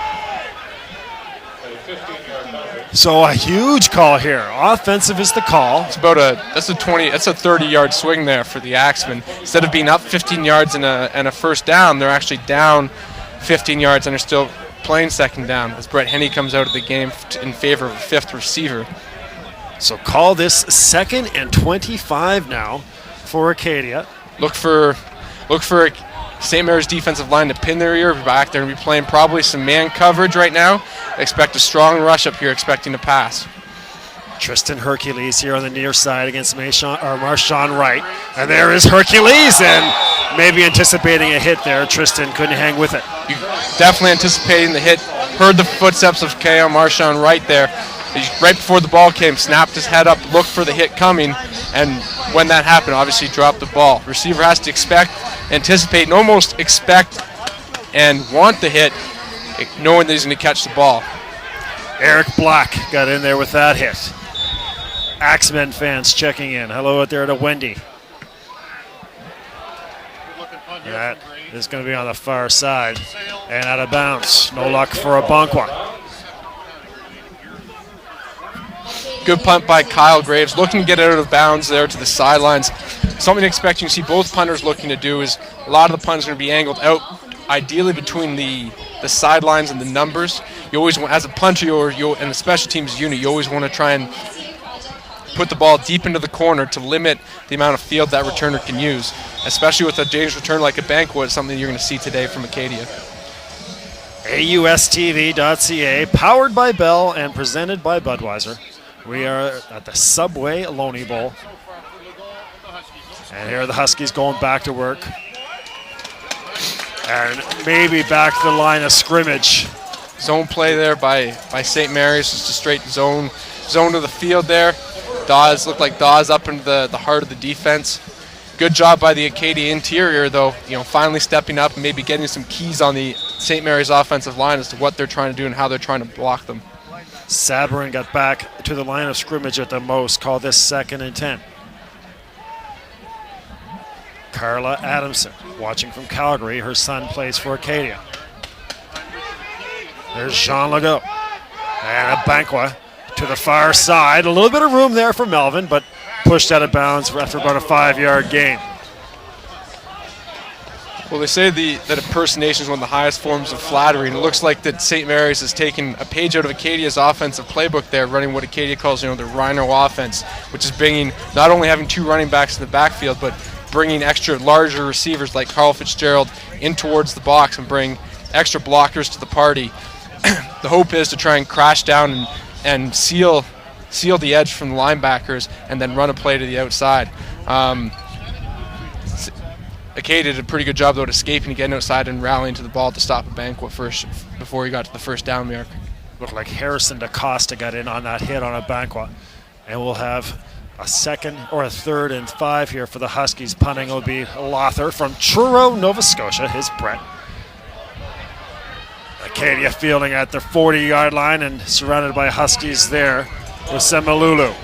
So a huge call here. Offensive is the call. It's about that's a 30-yard swing there for the Axemen. Instead of being up 15 yards and a first down, they're actually down 15 yards and are still playing 2nd down as Brett Henney comes out of the game in favor of a 5th receiver. So call this 2nd and 25 now for Acadia. Look for St. Mary's defensive line to pin their ear back. They're going to be playing probably some man coverage right now. Expect a strong rush up here, expecting to pass. Tristan Hercules here on the near side against Marshawn Wright. And there is Hercules, and maybe anticipating a hit there. Tristan couldn't hang with it. Definitely anticipating the hit. Heard the footsteps of KO Marshawn Wright there. Right before the ball came, snapped his head up, looked for the hit coming, and when that happened, obviously dropped the ball. Receiver has to anticipate, and almost expect and want the hit, knowing that he's going to catch the ball. Eric Black got in there with that hit. Axemen fans checking in. Hello out there to Wendy. That is going to be on the far side and out of bounds. No luck for a bunk one. Good punt by Kyle Graves, looking to get out of bounds there to the sidelines. Something expecting to see both punters looking to do is a lot of the punts are going to be angled out, ideally between the sidelines and the numbers. You always want, as a punter or in a special teams unit, you always want to try and put the ball deep into the corner to limit the amount of field that returner can use, especially with a dangerous return like a banquet, something you're going to see today from Acadia. AUSTV.ca, powered by Bell and presented by Budweiser. We are at the Subway Loney Bowl. And here are the Huskies going back to work. And maybe back to the line of scrimmage. Zone play there by St. Mary's, just a straight zone to the field there. Dawes looked like Dawes up into the heart of the defense. Good job by the Acadia interior, though, finally stepping up and maybe getting some keys on the St. Mary's offensive line as to what they're trying to do and how they're trying to block them. Sabourin got back to the line of scrimmage at the most. Call this 2nd and 10. Carla Adamson, watching from Calgary. Her son plays for Acadia. There's Jean Legault. And a Banqua to the far side. A little bit of room there for Melvin, but pushed out of bounds after about a 5-yard gain. Well, they say that impersonation is one of the highest forms of flattery, and it looks like that St. Mary's has taken a page out of Acadia's offensive playbook there, running what Acadia calls, the Rhino offense, which is bringing, not only having 2 running backs in the backfield, but bringing extra larger receivers like Carl Fitzgerald in towards the box and bring extra blockers to the party. The hope is to try and crash down and seal the edge from the linebackers and then run a play to the outside. Acadia did a pretty good job, though, at escaping and getting outside and rallying to the ball to stop a banquet first before he got to the first down mark. Looked like Harrison DaCosta got in on that hit on a banquet. And we'll have a 2nd or a 3rd and 5 here for the Huskies. Punting will be Lothar from Truro, Nova Scotia. His Brett. Acadia fielding at their 40-yard line and surrounded by Huskies there with Semalulu.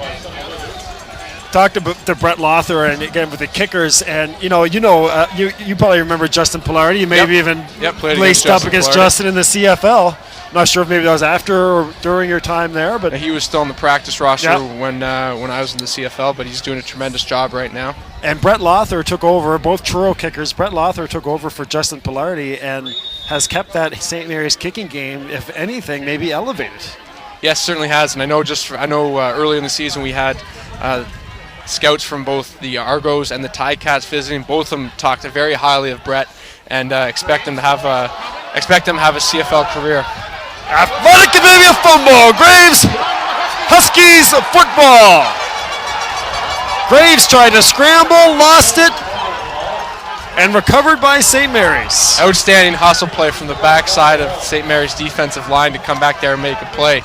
Talked about the Brett Lothar and again with the kickers, and you probably remember Justin Pillardi. You maybe even laced up against Justin in the CFL. Not sure if maybe that was after or during your time there, but he was still in the practice roster when I was in the CFL. But he's doing a tremendous job right now. And Brett Lothar took over, both Truro kickers. Brett Lothar took over for Justin Pillardi and has kept that St. Mary's kicking game, if anything, maybe elevated. Yes, certainly has. And I know early in the season we had scouts from both the Argos and the Ticats visiting. Both of them talked very highly of Brett and expect him to have a CFL career. Athletic Acadia fumble. Graves, Huskies football. Graves tried to scramble, lost it, and recovered by St. Mary's. Outstanding hustle play from the backside of St. Mary's defensive line to come back there and make a play.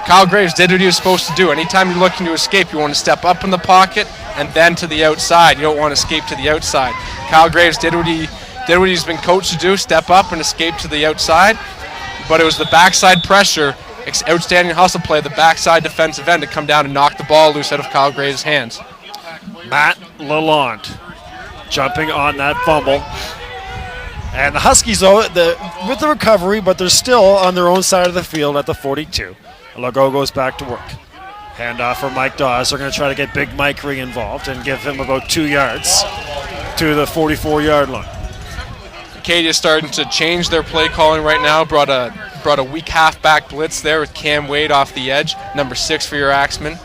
Kyle Graves did what he was supposed to do. Anytime you're looking to escape, you want to step up in the pocket and then to the outside. You don't want to escape to the outside. Kyle Graves did what he's been coached to do, step up and escape to the outside. But it was the backside pressure, outstanding hustle play, the backside defensive end to come down and knock the ball loose out of Kyle Graves' hands. Matt Lalonde jumping on that fumble. And the Huskies, though, with the recovery, but they're still on their own side of the field at the 42. Legault goes back to work. Handoff for Mike Dawes. They're going to try to get Big Mike re-involved and give him about 2 yards to the 44-yard line. Acadia starting to change their play calling right now. Brought a weak halfback blitz there with Cam Wade off the edge. Number 6 for your Axemen.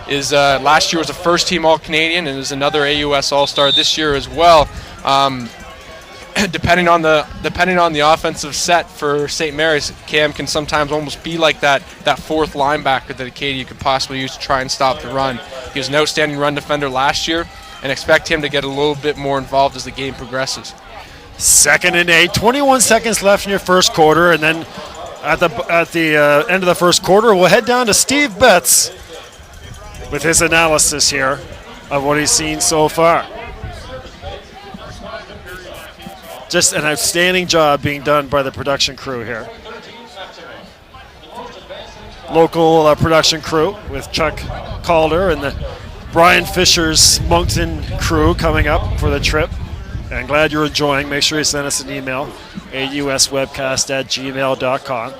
Last year was a first-team All-Canadian and is another AUS All-Star this year as well. Depending on the offensive set for St. Mary's, Cam can sometimes almost be like that 4th linebacker that Acadia could possibly use to try and stop the run. He was an outstanding run defender last year, and expect him to get a little bit more involved as the game progresses. 2nd and 8, 21 seconds left in your first quarter, and then at the end of the first quarter, we'll head down to Steve Betts with his analysis here of what he's seen so far. Just an outstanding job being done by the production crew here. Local production crew with Chuck Calder and the Brian Fisher's Moncton crew coming up for the trip. And glad you're enjoying. Make sure you send us an email, auswebcast@gmail.com.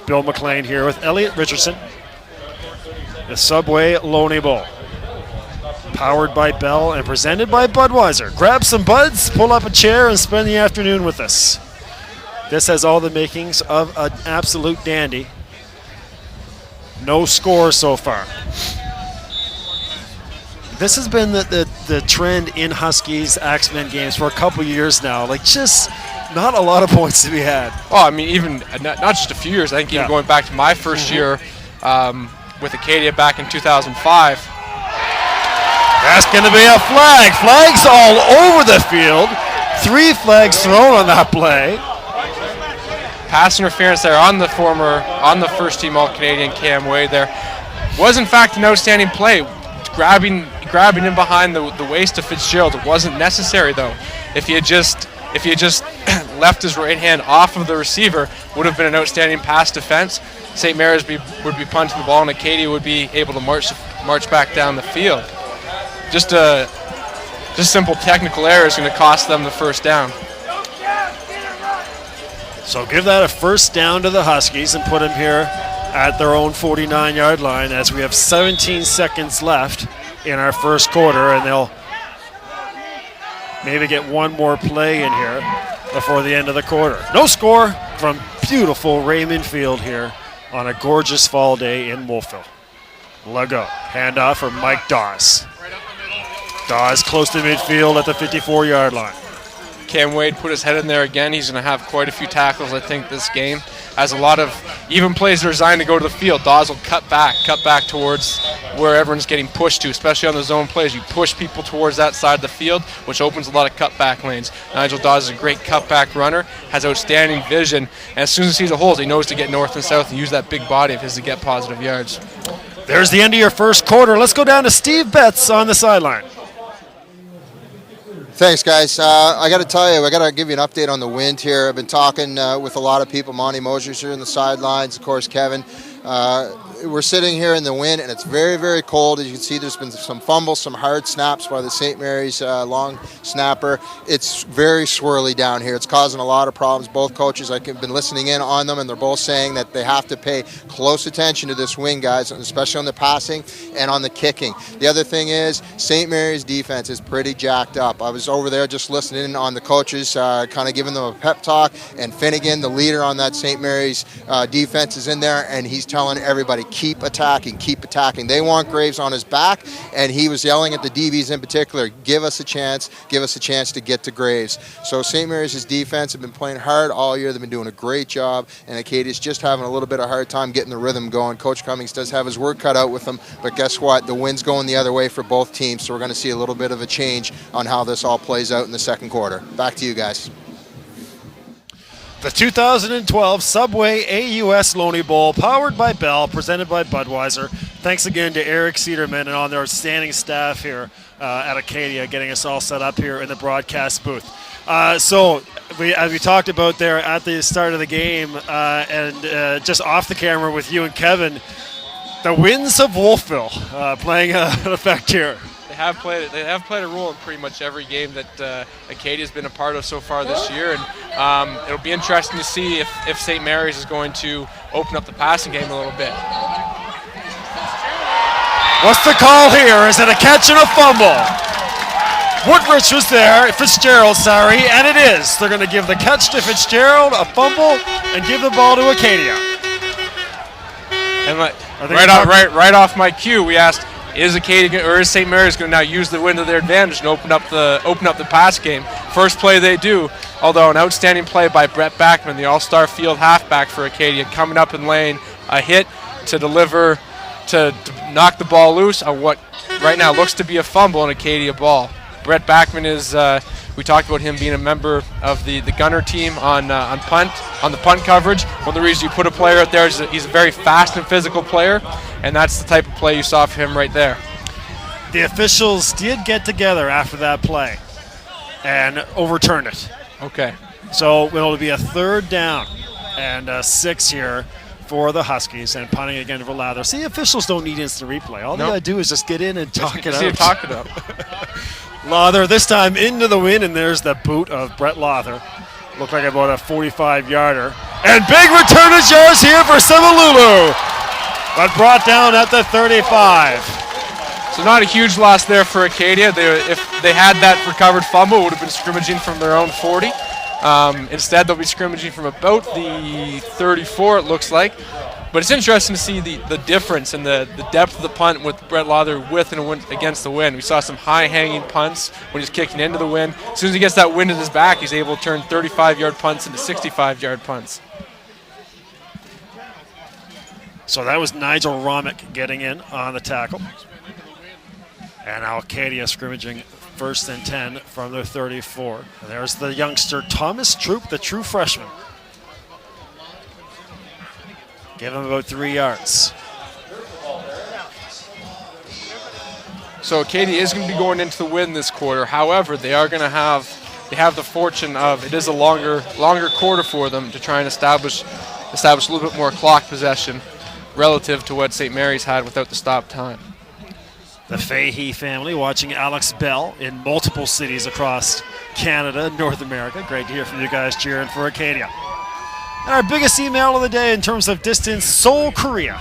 Bill McLean here with Elliot Richardson. the Subway Loney Bowl. Powered by Bell and presented by Budweiser. Grab some buds, pull up a chair, and spend the afternoon with us. This has all the makings of an absolute dandy. No score so far. This has been the trend in Huskies Axemen games for a couple years now. Like, just not a lot of points to be had. Oh, I mean, even not just a few years. I think even going back to my first year with Acadia back in 2005. That's going to be a flag. Flags all over the field. 3 flags thrown on that play. Pass interference there on the first team All-Canadian Cam Wade there. Was in fact an outstanding play. Grabbing him behind the waist of Fitzgerald. It wasn't necessary though. If he had just left his right hand off of the receiver, would have been an outstanding pass defense. St. Mary's would be punting the ball, and Acadia would be able to march back down the field. Just simple technical error is going to cost them the first down. So give that a first down to the Huskies and put them here at their own 49-yard line as we have 17 seconds left in our first quarter, and they'll maybe get one more play in here before the end of the quarter. No score from beautiful Raymond Field here on a gorgeous fall day in Wolfville. Lego. Handoff for Mike Dawes. Dawes close to midfield at the 54-yard line. Cam Wade put his head in there again. He's going to have quite a few tackles, I think, this game. As a lot of even plays are designed to go to the field, Dawes will cut back towards where everyone's getting pushed to, especially on the zone plays. You push people towards that side of the field, which opens a lot of cutback lanes. Nigel Dawes is a great cutback runner, has outstanding vision, and as soon as he sees the holes, he knows to get north and south and use that big body of his to get positive yards. There's the end of your first quarter. Let's go down to Steve Betts on the sideline. Thanks, guys. I got to tell you, I got to give you an update on the wind here. I've been talking with a lot of people. Monty Mosier's here in the sidelines, of course, Kevin. We're sitting here in the wind, and it's very, very cold. As you can see, there's been some fumbles, some hard snaps by the St. Mary's long snapper. It's very swirly down here. It's causing a lot of problems. Both coaches, I've been listening in on them, and they're both saying that they have to pay close attention to this wind, guys, especially on the passing and on the kicking. The other thing is St. Mary's defense is pretty jacked up. I was over there just listening in on the coaches, kind of giving them a pep talk, and Finnegan, the leader on that St. Mary's defense, is in there, and he's telling everybody, keep attacking, keep attacking. They want Graves on his back, and he was yelling at the DBs in particular, give us a chance to get to Graves. So St. Mary's' defense have been playing hard all year. They've been doing a great job, and Acadia's just having a little bit of a hard time getting the rhythm going. Coach Cummings does have his work cut out with them, but guess what? The wind's going the other way for both teams, so we're going to see a little bit of a change on how this all plays out in the second quarter. Back to you guys. The 2012 Subway AUS Loney Bowl, powered by Bell, presented by Budweiser. Thanks again to Eric Cederman and on their outstanding staff here at Acadia, getting us all set up here in the broadcast booth. So, as we talked about there at the start of the game, and just off the camera with you and Kevin, the winds of Wolfville playing an effect here. They have played a role in pretty much every game that Acadia's been a part of so far this year, and it'll be interesting to see if St. Mary's is going to open up the passing game a little bit. What's the call here? Is it a catch and a fumble? Woodrich was there, Fitzgerald, and it is. They're going to give the catch to Fitzgerald, a fumble, and give the ball to Acadia. And right off my cue, we asked, is Acadia or is St. Mary's going to now use the wind to their advantage and open up the pass game? First play they do, although an outstanding play by Brett Backman, the all-star field halfback for Acadia, coming up and laying a hit to deliver to knock the ball loose on what right now looks to be a fumble, an Acadia ball. Brett Backman is we talked about him being a member of the gunner team on the punt coverage. One of the reasons you put a player out there is that he's a very fast and physical player, and that's the type of play you saw from him right there. The officials did get together after that play and overturn it. Okay. So it'll be a third down and 6 here for the Huskies, and punting again for Lather. See, officials don't need instant replay. All they got to do is just get in and talk it out. Talk it out. Lather this time into the wind, and there's the boot of Brett Lather. Looked like about a 45-yarder. And big return is yours here for Semalulu. but brought down at the 35. So not a huge loss there for Acadia. If they had that recovered fumble, it would have been scrimmaging from their own 40. Instead, they'll be scrimmaging from about the 34, it looks like. But it's interesting to see the difference in the depth of the punt with Brett Lauder with and against the wind. We saw some high-hanging punts when he's kicking into the wind. As soon as he gets that wind in his back, he's able to turn 35-yard punts into 65-yard punts. So that was Nigel Romick getting in on the tackle. And now Acadia scrimmaging 1st and 10 from their 34. And there's the youngster Thomas Troop, the true freshman. Give him about 3 yards. So Acadia is going to be going into the wind this quarter. However, they have the fortune of it is a longer quarter for them to try and establish a little bit more clock possession relative to what St. Mary's had without the stop time. The Fahey family watching Alex Bell in multiple cities across Canada and North America. Great to hear from you guys cheering for Acadia. And our biggest email of the day in terms of distance, Seoul, Korea.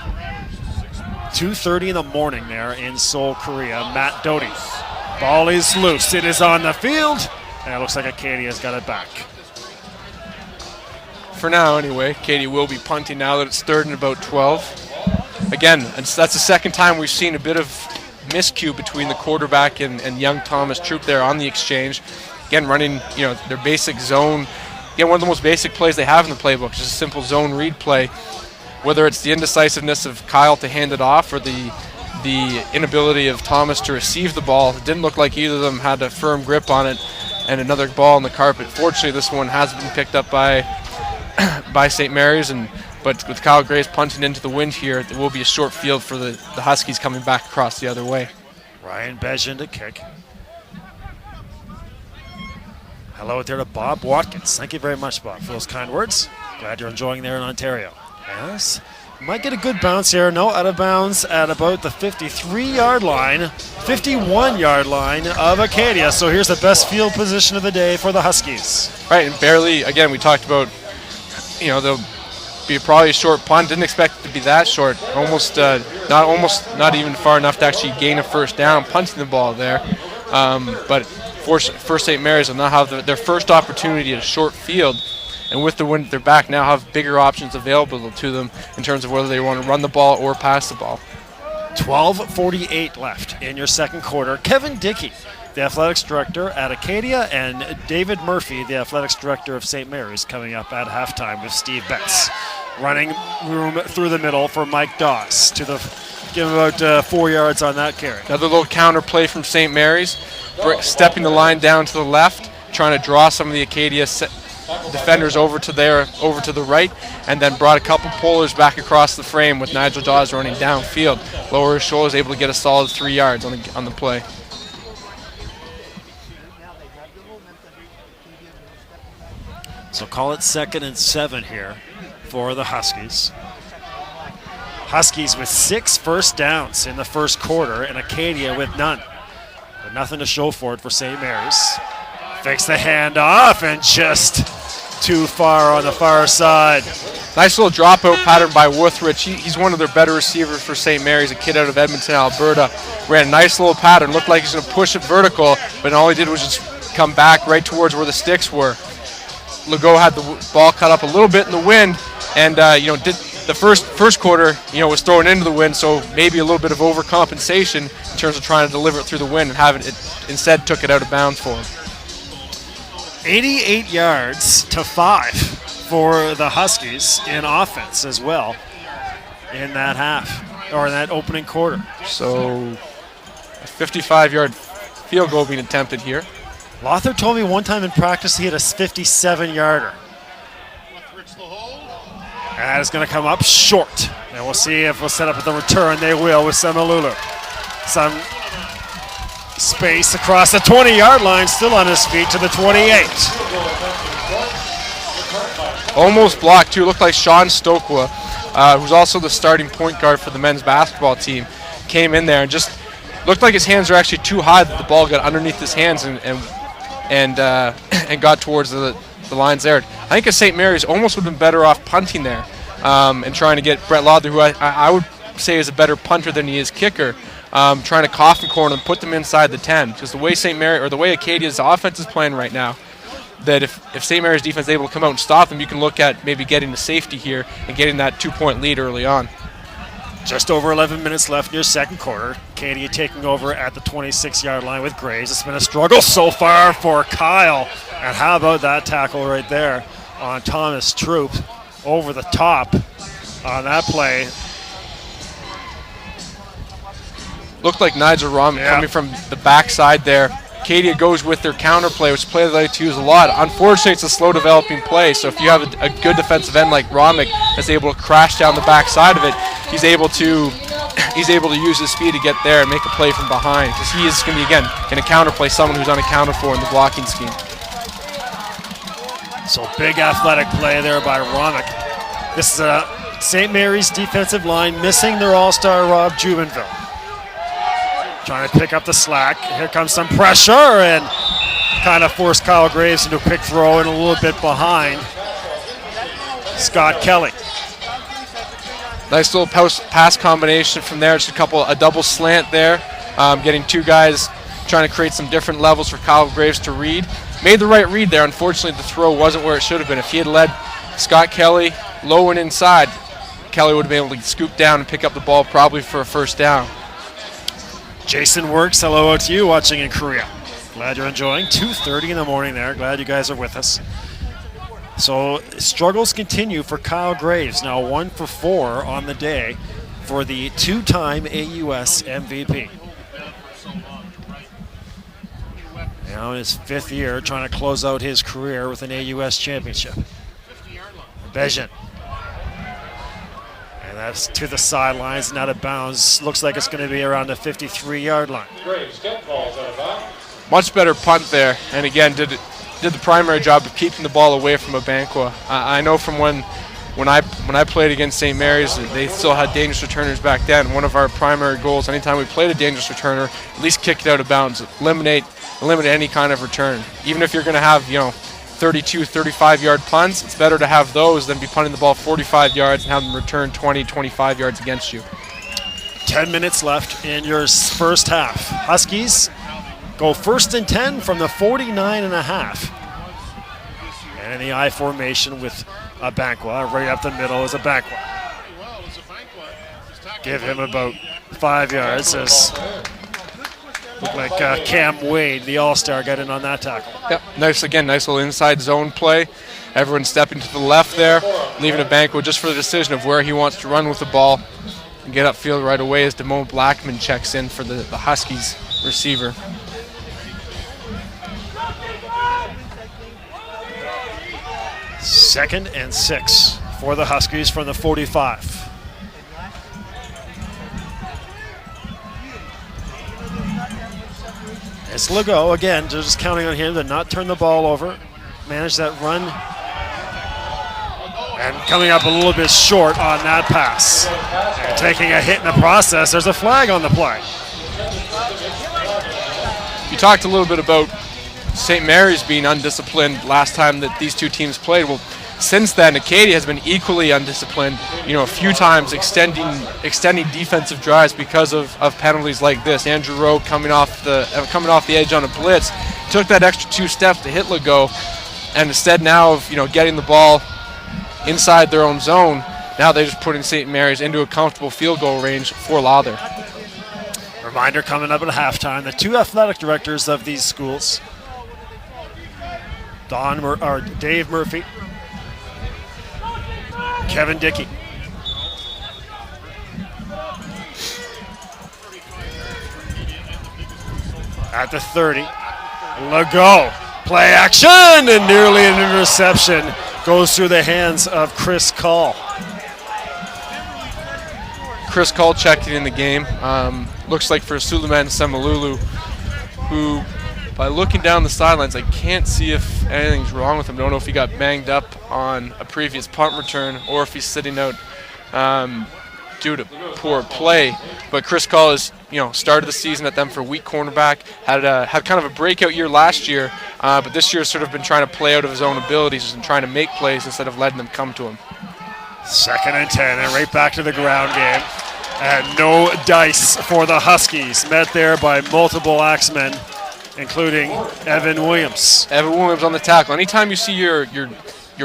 2:30 in the morning there in Seoul, Korea. Matt Doty. Ball is loose. It is on the field. And it looks like Acadia's got it back. For now, anyway, Acadia will be punting now that it's 3rd and about 12. Again, that's the second time we've seen a bit of miscue between the quarterback and young Thomas Troop there on the exchange. Again, running their basic zone. Again, one of the most basic plays they have in the playbook is just a simple zone read play. Whether it's the indecisiveness of Kyle to hand it off or the inability of Thomas to receive the ball, it didn't look like either of them had a firm grip on it and another ball on the carpet. Fortunately, this one has been picked up by St. Mary's, but with Kyle Graves punting into the wind here, it will be a short field for the Huskies coming back across the other way. Ryan Bejan to kick. Hello there to Bob Watkins. Thank you very much, Bob, for those kind words. Glad you're enjoying there in Ontario. Yes, might get a good bounce here. No, out of bounds at about the 53-yard line, 51-yard line of Acadia. So here's the best field position of the day for the Huskies. Right, and barely, again, we talked about, they'll be probably a short punt. Didn't expect it to be that short. Not even far enough to actually gain a first down, punting the ball there. But for St. Mary's, will now have their first opportunity at a short field. And with the wind at their back, now have bigger options available to them in terms of whether they want to run the ball or pass the ball. 12:48 left in your second quarter. Kevin Dickey, the athletics director at Acadia, and David Murphy, the athletics director of St. Mary's, coming up at halftime with Steve Betts. Running room through the middle for Mike Doss to give him about 4 yards on that carry. Another little counter play from St. Mary's, stepping the line down to the left, trying to draw some of the Acadia defenders over to the right, and then brought a couple pullers back across the frame with Nigel Dawes running downfield. Lower his shoulders, able to get a solid 3 yards on the play. So call it 2nd and 7 here for the Huskies. Huskies with 6 first downs in the first quarter, and Acadia with none. But nothing to show for it for St. Mary's. Fakes the handoff and just too far on the far side. Nice little dropout pattern by Wuthrich. He's one of their better receivers for St. Mary's, a kid out of Edmonton, Alberta. Ran a nice little pattern. Looked like he's going to push it vertical, but all he did was just come back right towards where the sticks were. Legault had the ball cut up a little bit in the wind, and did the first quarter, was thrown into the wind, so maybe a little bit of overcompensation in terms of trying to deliver it through the wind, and instead took it out of bounds for him. 88 yards to 5 for the Huskies in offense as well in that half, or in that opening quarter. So a 55-yard field goal being attempted here. Lothar told me one time in practice he had a 57-yarder. That is going to come up short. And we'll see if we'll set up the return. They will with Semalulu. Some space across the 20-yard line, still on his feet to the 28. Almost blocked, too. Looked like Sean Stokwa, who's also the starting point guard for the men's basketball team, came in there and just looked like his hands were actually too high that the ball got underneath his hands and got towards the lines there. I think St. Mary's almost would have been better off punting there and trying to get Brett Lauder, who I would say is a better punter than he is kicker, trying to coffin corner them, put them inside the 10. Because the way the way Acadia's offense is playing right now, that if St. Mary's defense is able to come out and stop them, you can look at maybe getting the safety here and getting that 2-point lead early on. Just over 11 minutes left in your second quarter. Acadia taking over at the 26-yard line with Graves. It's been a struggle so far for Kyle. And how about that tackle right there on Thomas Troop over the top on that play. Looked like Nigel Rom coming from the backside there. Acadia goes with their counter play, which is a play they like to use a lot. Unfortunately, it's a slow developing play, so if you have a good defensive end like Romick that's able to crash down the backside of it, he's able to use his speed to get there and make a play from behind, because he is going to be, again, in a counter play, someone who's unaccounted for in the blocking scheme. So big athletic play there by Romick. This is St. Mary's defensive line missing their all-star Rob Jubenville. Trying to pick up the slack. Here comes some pressure and kind of forced Kyle Graves into a quick throw and a little bit behind Scott Kelly. Nice little pass combination from there. Just a double slant there. Getting two guys trying to create some different levels for Kyle Graves to read. Made the right read there. Unfortunately, the throw wasn't where it should have been. If he had led Scott Kelly low and inside, Kelly would have been able to scoop down and pick up the ball probably for a first down. Jason Works, hello out to you watching in Korea. Glad you're enjoying. 2:30 in the morning there. Glad you guys are with us. So struggles continue for Kyle Graves. Now 1 for 4 on the day for the two-time AUS MVP. Now in his 5th year, trying to close out his career with an AUS championship. Bejan. And that's to the sidelines and out of bounds. Looks like it's going to be around the 53-yard line. Much better punt there, and again did the primary job of keeping the ball away from Abanqua. I know from when I played against St. Mary's, they still had dangerous returners back then. One of our primary goals, anytime we played a dangerous returner, at least kick it out of bounds, eliminate any kind of return. Even if you're going to have 32, 35-yard punts, it's better to have those than be punting the ball 45 yards and have them return 20, 25 yards against you. 10 minutes left in your first half. Huskies go 1st and 10 from the 49.5. And in the I formation with Abanqua, right up the middle is Abanqua. Give him about 5 yards as look like Cam Wade, the all-star, got in on that tackle. Yep, nice little inside zone play. Everyone stepping to the left there, leaving Abanqua just for the decision of where he wants to run with the ball and get upfield right away as Damone Blackman checks in for the Huskies receiver. Second and 6 for the Huskies from the 45. It's Legault again, they're just counting on him to not turn the ball over, manage that run, and coming up a little bit short on that pass. And taking a hit in the process, there's a flag on the play. You talked a little bit about St. Mary's being undisciplined last time that these two teams played. Well, since then, Acadia has been equally undisciplined, a few times extending defensive drives because of penalties like this. Andrew Rowe coming off the edge on a blitz, took that extra 2 steps to hit Legault, and instead now of getting the ball inside their own zone, now they're just putting St. Mary's into a comfortable field goal range for Lawther. Reminder coming up at halftime, the two athletic directors of these schools, Dave Murphy, Kevin Dickey. At the 30, Legault, play action, and nearly an interception goes through the hands of Chris Call. Chris Call checking in the game. Looks like for Suleiman Semalulu, who, by looking down the sidelines, I can't see if anything's wrong with him. Don't know if he got banged up on a previous punt return or if he's sitting out due to poor play. But Chris Call has, started the season at them for weak cornerback. Had kind of a breakout year last year, but this year sort of been trying to play out of his own abilities and trying to make plays instead of letting them come to him. 2nd and 10, and right back to the ground game. And no dice for the Huskies. Met there by multiple Axemen, including Evan Williams. Evan Williams on the tackle. Anytime you see your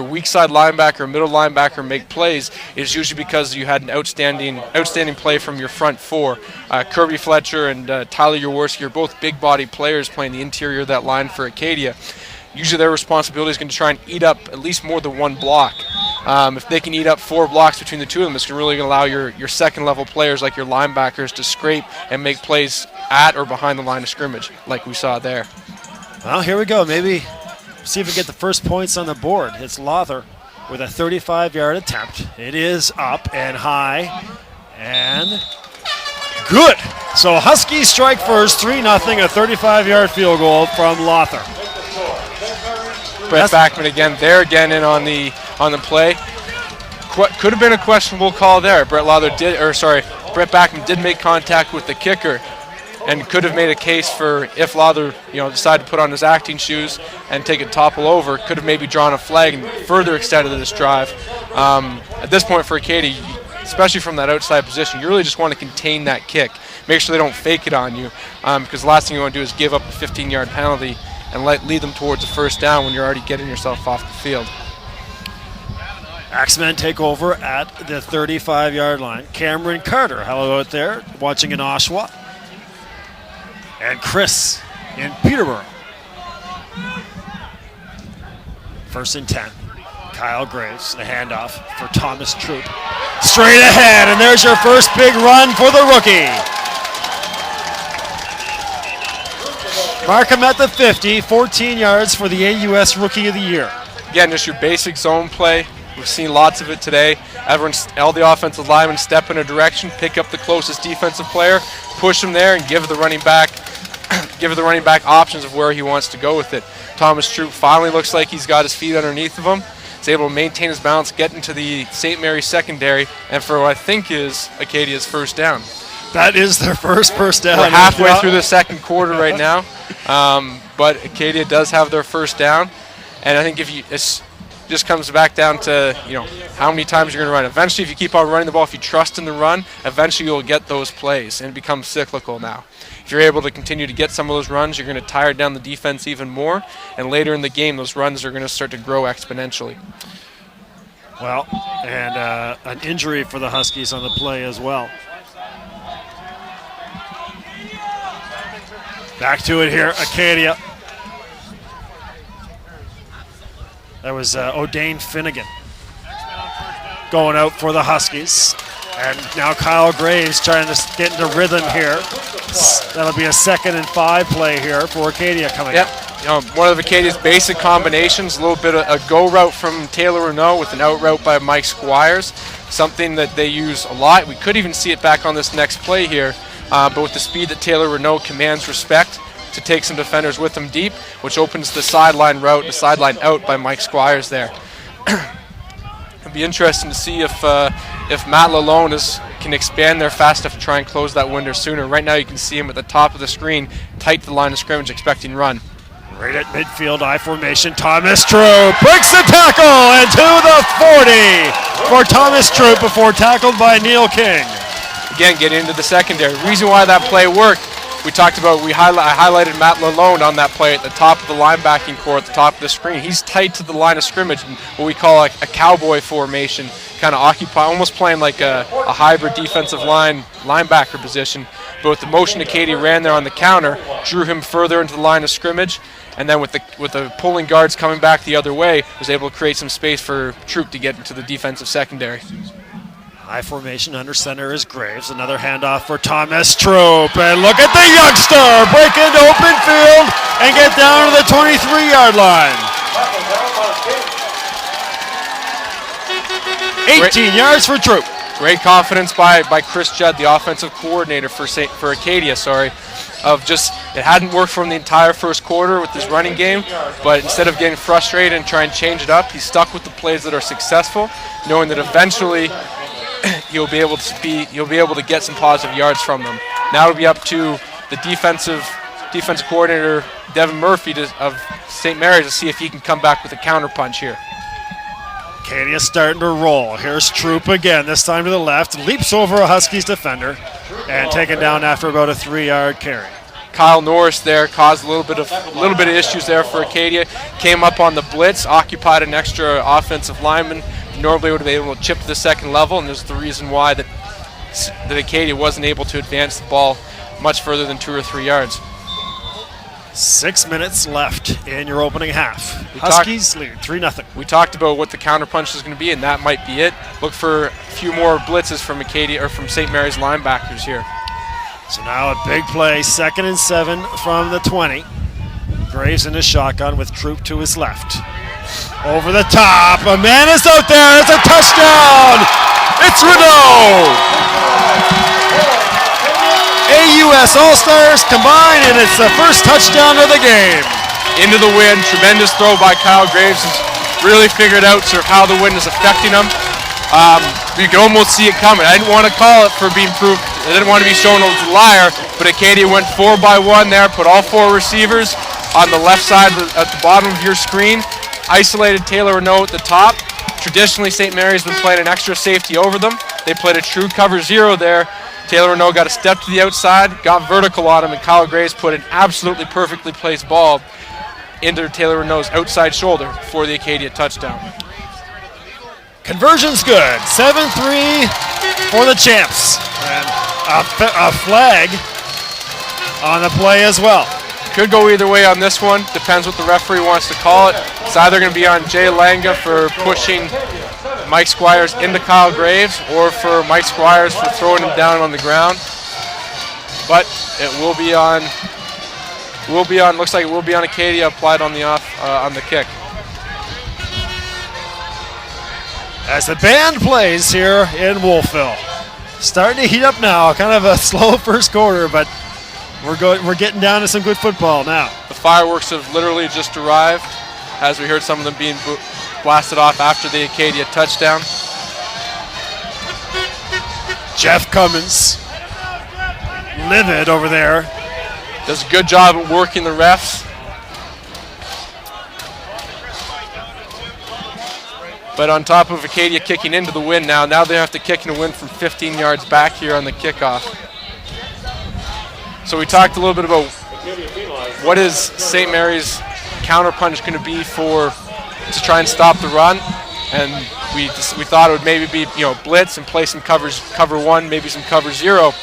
weak side linebacker, middle linebacker make plays, it's usually because you had an outstanding play from your front four. Kirby Fletcher and Tyler Jaworski are both big body players playing the interior of that line for Acadia. Usually their responsibility is going to try and eat up at least more than one block. If they can eat up 4 blocks between the two of them, it's really going to allow your second level players like your linebackers to scrape and make plays at or behind the line of scrimmage like we saw there. Well, here we go. Maybe see if we get the first points on the board. It's Lother with a 35-yard attempt. It is up and high and good. So Huskies strike first, 3-0, a 35-yard field goal from Lother. Brett Backman again in on the play. Could have been a questionable call there. Brett Backman did make contact with the kicker, and could have made a case for if Lother, decided to put on his acting shoes and take it topple over, could have maybe drawn a flag and further extended this drive. At this point for Acadia, especially from that outside position, you really just want to contain that kick. Make sure they don't fake it on you, because the last thing you want to do is give up a 15-yard penalty and lead them towards a first down when you're already getting yourself off the field. Axemen take over at the 35-yard line. Cameron Carter, hello out there, watching in Oshawa. And Chris in Peterborough. 1st and 10. Kyle Graves, the handoff for Thomas Troop. Straight ahead, and there's your first big run for the rookie. Mark him at the 50, 14 yards for the AUS Rookie of the Year. Again, just your basic zone play. We've seen lots of it today. All the offensive linemen step in a direction, pick up the closest defensive player, push him there, and give the running back options of where he wants to go with it. Thomas Troop finally looks like he's got his feet underneath of him. He's able to maintain his balance, get into the St. Mary's secondary, and for what I think is Acadia's first down. That is their first down. We're halfway through the second quarter right now, but Acadia does have their first down, and I think it just comes back down to how many times you're going to run. Eventually, if you keep on running the ball, if you trust in the run, eventually you'll get those plays, and it becomes cyclical now. If you're able to continue to get some of those runs, you're going to tire down the defense even more, and later in the game, those runs are going to start to grow exponentially. Well, and an injury for the Huskies on the play as well. Back to it here, Acadia. That was O'Dane Finnegan going out for the Huskies. And now Kyle Graves trying to get into rhythm here. That'll be a 2nd and 5 play here for Acadia coming up. One of Acadia's basic combinations, a little bit of a go route from Taylor Renault with an out route by Mike Squires, something that they use a lot. We could even see it back on this next play here, but with the speed that Taylor Renault commands respect to take some defenders with him deep, which opens the sideline route, the sideline out by Mike Squires there. It'll be interesting to see if Matt Lalone can expand there fast enough to try and close that window sooner. Right now you can see him at the top of the screen, tight to the line of scrimmage, expecting run. Right at midfield, I formation, Thomas Troop breaks the tackle and to the 40 for Thomas Troop before tackled by Neil King. Again, get into the secondary. The reason why that play worked, I highlighted Matt Lalone on that play at the top of the linebacking core, at the top of the screen. He's tight to the line of scrimmage in what we call a cowboy formation, kind of almost playing like a hybrid defensive linebacker position. But with the motion Acadia ran there on the counter, drew him further into the line of scrimmage, and then with the pulling guards coming back the other way, was able to create some space for Troop to get into the defensive secondary. High formation under center is Graves. Another handoff for Thomas Troop. And look at the youngster break into open field and get down to the 23-yard line. 18 yards for Troop. Great confidence by Chris Judd, the offensive coordinator for Acadia, it hadn't worked for him the entire first quarter with his running game, but instead of getting frustrated and trying to change it up, he stuck with the plays that are successful, knowing that eventually you'll be able to get some positive yards from them. Now it'll be up to the defensive coordinator, Devin Murphy of St. Mary's, to see if he can come back with a counterpunch here. Acadia starting to roll. Here's Troop again, this time to the left. Leaps over a Huskies defender and taken down after about a 3-yard carry. Kyle Norris there caused a little bit of issues there for Acadia. Came up on the blitz, occupied an extra offensive lineman. Normally would have been able to chip to the second level, and there's the reason why that Acadia wasn't able to advance the ball much further than 2 or 3 yards. 6 minutes left in your opening half. Huskies lead 3-0. We talked about what the counterpunch is going to be, and that might be it. Look for a few more blitzes from Acadia or from St. Mary's linebackers here. So now a big play, 2nd and 7 from the 20. Graves in his shotgun with Troop to his left. Over the top, a man is out there, it's a touchdown! It's Renaud! AUS All-Stars combine, and it's the first touchdown of the game. Into the wind, tremendous throw by Kyle Graves. Has really figured out sort of how the wind is affecting him. You can almost see it coming. I didn't want to call it for being proved. I didn't want to be shown as a liar, but Acadia went 4-by-1 there, put all 4 receivers on the left side at the bottom of your screen, isolated Taylor Renaud at the top. Traditionally, St. Mary's has been playing an extra safety over them. They played a true cover 0 there. Taylor Renaud got a step to the outside, got vertical on him, and Kyle Graves put an absolutely perfectly placed ball into Taylor Renaud's outside shoulder for the Acadia touchdown. Conversion's good. 7-3 for the champs. And a flag on the play as well. Could go either way on this one. Depends what the referee wants to call it. It's either going to be on Jay Langa for pushing Mike Squires into Kyle Graves, or for Mike Squires for throwing him down on the ground. But it will be on. Looks like it will be on Acadia, applied on the kick. As the band plays here in Wolfville, starting to heat up now. Kind of a slow first quarter, but we're getting down to some good football now. The fireworks have literally just arrived, as we heard some of them being blasted off after the Acadia touchdown. Jeff Cummins, livid over there. Does a good job at working the refs. But on top of Acadia kicking into the wind now they have to kick in a wind from 15 yards back here on the kickoff. So we talked a little bit about what is St. Mary's counterpunch going to be to try and stop the run, and we thought it would maybe be blitz and play some cover 1, maybe some cover 0.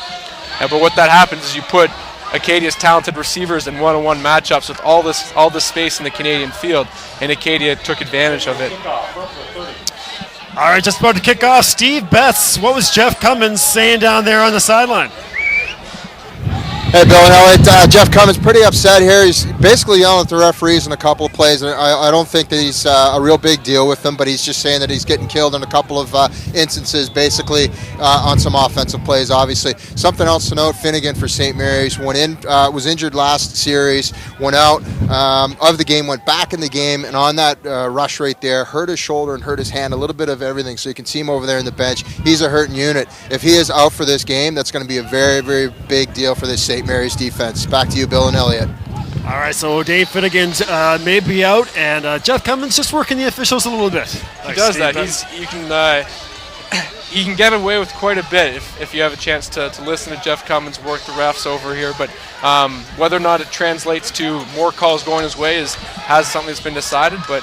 But what that happens is you put Acadia's talented receivers in one-on-one matchups with all this space in the Canadian field, and Acadia took advantage of it. All right, just about to kick off. Steve Betts, what was Jeff Cummins saying down there on the sideline? Hey, Bill and Elliot. Jeff Cummins pretty upset here. He's basically yelling at the referees in a couple of plays. I don't think that he's a real big deal with them, but he's just saying that he's getting killed in a couple of instances, basically on some offensive plays, obviously. Something else to note, Finnegan for St. Mary's was injured last series, went out of the game, went back in the game, and on that rush right there, hurt his shoulder and hurt his hand, a little bit of everything, so you can see him over there in the bench. He's a hurting unit. If he is out for this game, that's going to be a very, very big deal for this St. Mary's defense. Back to you, Bill and Elliot. All right, so Dave Finnegan may be out, and Jeff Cummins just working the officials a little bit. He does that. He can get away with quite a bit if you have a chance to listen to Jeff Cummins work the refs over here. But whether or not it translates to more calls going his way has something that's been decided. But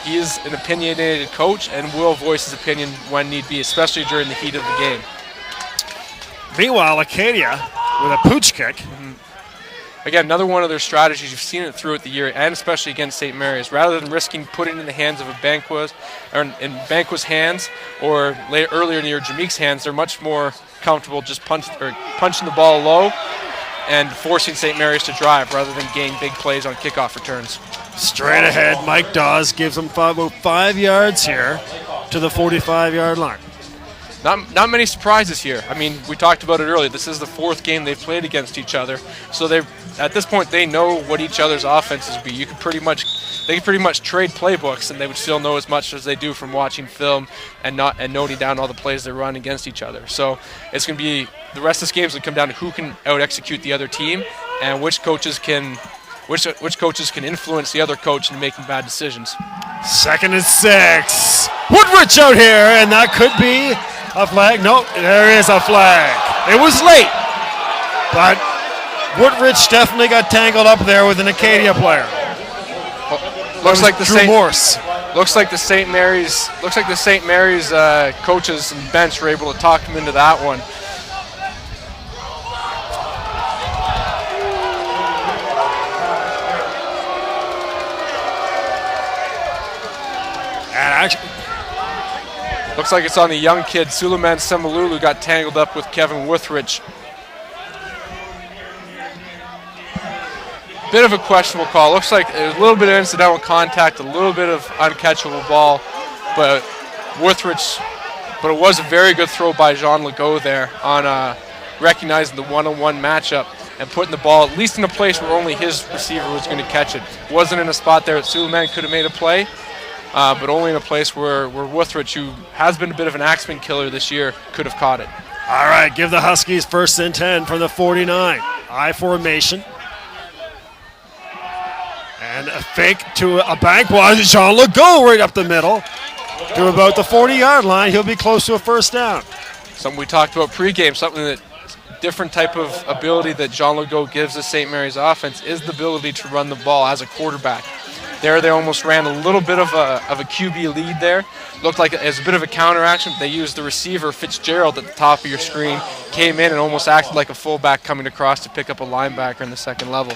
he is an opinionated coach and will voice his opinion when need be, especially during the heat of the game. Meanwhile, Acadia with a pooch kick. Again, another one of their strategies. You've seen it throughout the year, and especially against St. Mary's. Rather than risking putting it in the hands of a Banqua's, or in Banqua's hands, or earlier in the year, Jameek's hands, they're much more comfortable just punching the ball low and forcing St. Mary's to drive rather than gain big plays on kickoff returns. Straight ahead, Mike Dawes gives them about 5 yards here to the 45-yard line. Not many surprises here. I mean, we talked about it earlier. This is the 4th game they've played against each other, so at this point they know what each other's offenses be. They could pretty much trade playbooks, and they would still know as much as they do from watching film and noting down all the plays they run against each other. So it's going to be the rest of this game is going to come down to who can out execute the other team and which coaches can influence the other coach into making bad decisions. 2nd and 6. Woodrich out here, and that could be a flag. Nope, there is a flag. It was late, but Woodrich definitely got tangled up there with an Acadia player. Looks like the Drew Morse. Looks like the St. Mary's coaches and bench were able to talk him into that one. And actually, looks like it's on the young kid, Suleiman Semalulu, got tangled up with Kevin Withrich. Bit of a questionable call. Looks like a little bit of incidental contact, a little bit of uncatchable ball, but it was a very good throw by Jean Legault there on recognizing the one-on-one matchup and putting the ball at least in a place where only his receiver was going to catch it. Wasn't in a spot there that Suleiman could have made a play, but only in a place where Withrich, who has been a bit of an Axemen killer this year, could have caught it. all right, give the Huskies 1st and 10 from the 49. I formation. And a fake to a bank one. Jean Legault right up the middle to about the 40-yard line. He'll be close to a first down. Something we talked about pregame, something that different type of ability that Jean Legault gives the St. Mary's offense is the ability to run the ball as a quarterback. There they almost ran a little bit of a QB lead there. Looked like as a bit of a counter action. They used the receiver, Fitzgerald, at the top of your screen, came in and almost acted like a fullback coming across to pick up a linebacker in the second level.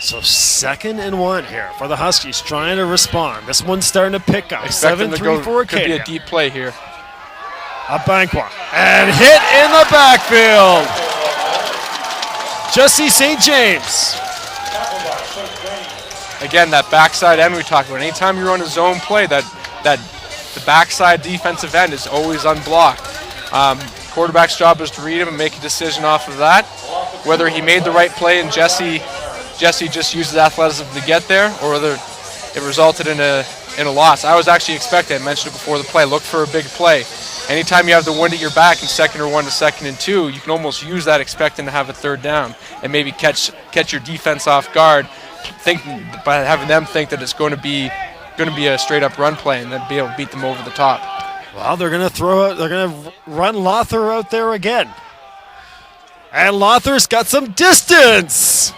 So 2nd and 1 here for the Huskies, trying to respond. This one's starting to pick up. 7-3 for Could be Acadia. a deep play here. Abankwa. And hit in the backfield. Jesse St. James. Again, that backside end we talked about. Anytime you run a zone play, that the backside defensive end is always unblocked. Quarterback's job is to read him and make a decision off of that. Whether he made the right play and Jesse just used his athleticism to get there, or whether it resulted in a loss. I was actually expecting, I mentioned it before the play, look for a big play. Anytime you have the wind at your back in 2nd or 1 to 2nd and 2, you can almost use that expecting to have a 3rd down and maybe catch your defense off guard, by having them think that it's going to be a straight up run play and then be able to beat them over the top. Well, they're going to run Lothar out there again. And Lothar's got some distance.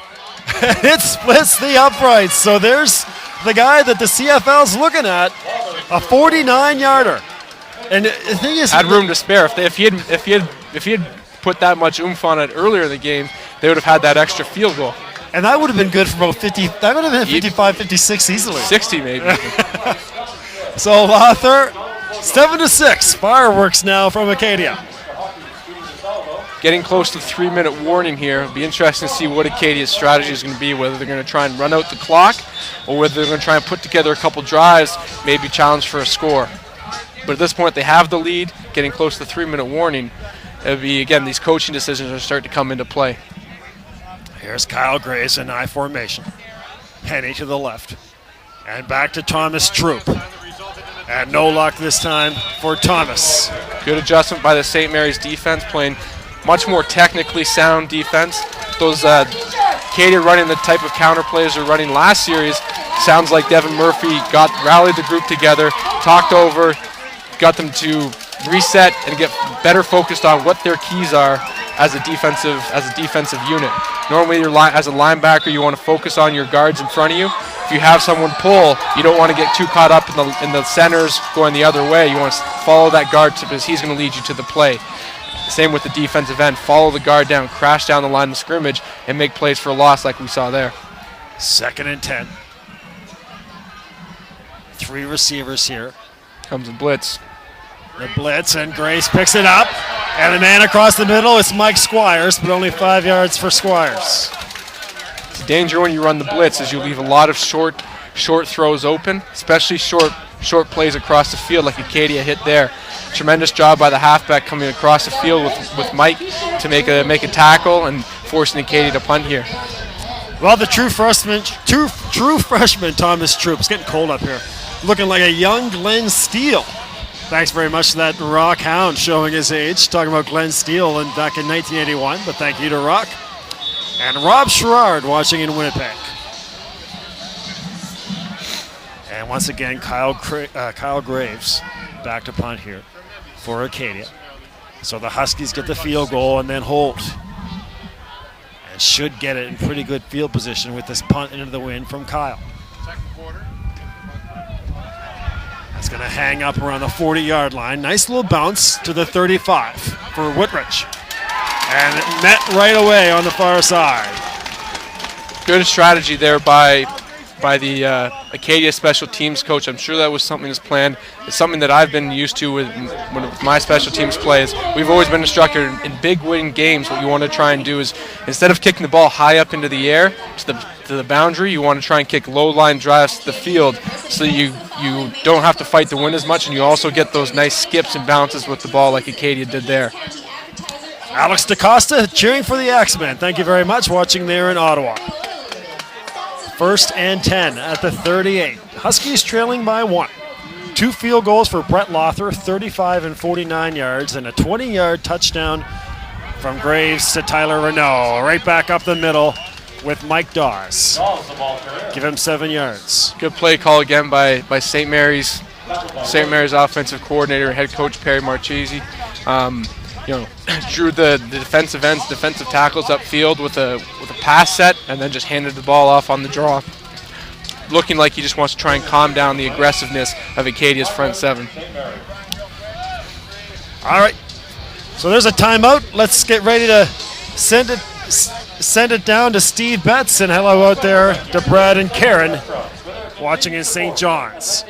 It splits the uprights. So there's the guy that the CFL's looking at, a 49-yarder. And the thing is, had room to spare. If he had put that much oomph on it earlier in the game, they would have had that extra field goal. And that would have been good for about 50. That would have been 55, 56 easily. 60 maybe. So Lothar, 7-6. Fireworks now from Acadia. Getting close to the 3-minute warning here. It'll be interesting to see what Acadia's strategy is going to be, whether they're going to try and run out the clock or whether they're going to try and put together a couple drives, maybe challenge for a score. But at this point, they have the lead, getting close to the 3-minute warning. It'll be, again, these coaching decisions are starting to come into play. Here's Kyle Grace in I formation. Penny to the left. And back to Thomas Troop. And no luck this time for Thomas. Good adjustment by the St. Mary's defense, playing much more technically sound defense. Those Acadia running the type of counter plays they're running last series. Sounds like Devin Murphy rallied the group together, talked over, got them to reset and get better focused on what their keys are as a defensive unit. Normally, as a linebacker, you want to focus on your guards in front of you. If you have someone pull, you don't want to get too caught up in the centers going the other way. You want to follow that guard because he's going to lead you to the play. Same with the defensive end. Follow the guard down, crash down the line of scrimmage, and make plays for a loss like we saw there. 2nd and 10. 3 receivers here. Comes a blitz. The blitz, and Grace picks it up. And the man across the middle is Mike Squires, but only 5 yards for Squires. The danger when you run the blitz is you leave a lot of short throws open, especially short plays across the field like Acadia hit there. Tremendous job by the halfback coming across the field with Mike to make a tackle and forcing Acadia to punt here. Well, the true freshman Thomas Troop's getting cold up here, looking like a young Glenn Steele. Thanks very much to that Rock Hound showing his age, talking about Glenn Steele back in 1981, but thank you to Rock. And Rob Sherrard watching in Winnipeg. And once again, Kyle Graves back to punt here for Acadia. So the Huskies get the field goal and then hold. And should get it in pretty good field position with this punt into the wind from Kyle. That's going to hang up around the 40-yard line. Nice little bounce to the 35 for Woodridge. And it met right away on the far side. Good strategy there by the Acadia special teams coach. I'm sure that was something that's planned. It's something that I've been used to with my special teams plays. We've always been instructed in big win games. What you want to try and do is, instead of kicking the ball high up into the air to the boundary, you want to try and kick low line drives to the field so that you don't have to fight the wind as much, and you also get those nice skips and bounces with the ball like Acadia did there. Alex DaCosta cheering for the Axemen. Thank you very much. Watching there in Ottawa. 1st and 10 at the 38. Huskies trailing by 1. 2 field goals for Brett Lothar, 35 and 49 yards, and a 20-yard touchdown from Graves to Tyler Renault. Right back up the middle with Mike Dawes. Give him 7 yards. Good play call again by St. Mary's offensive coordinator, head coach Perry Marchese. Drew the defensive ends, defensive tackles upfield with a pass set, and then just handed the ball off on the draw, looking like he just wants to try and calm down the aggressiveness of Acadia's front seven. All right, so there's a timeout. Let's get ready to send it down to Steve Betts, and hello out there to Brad and Karen watching in St. John's.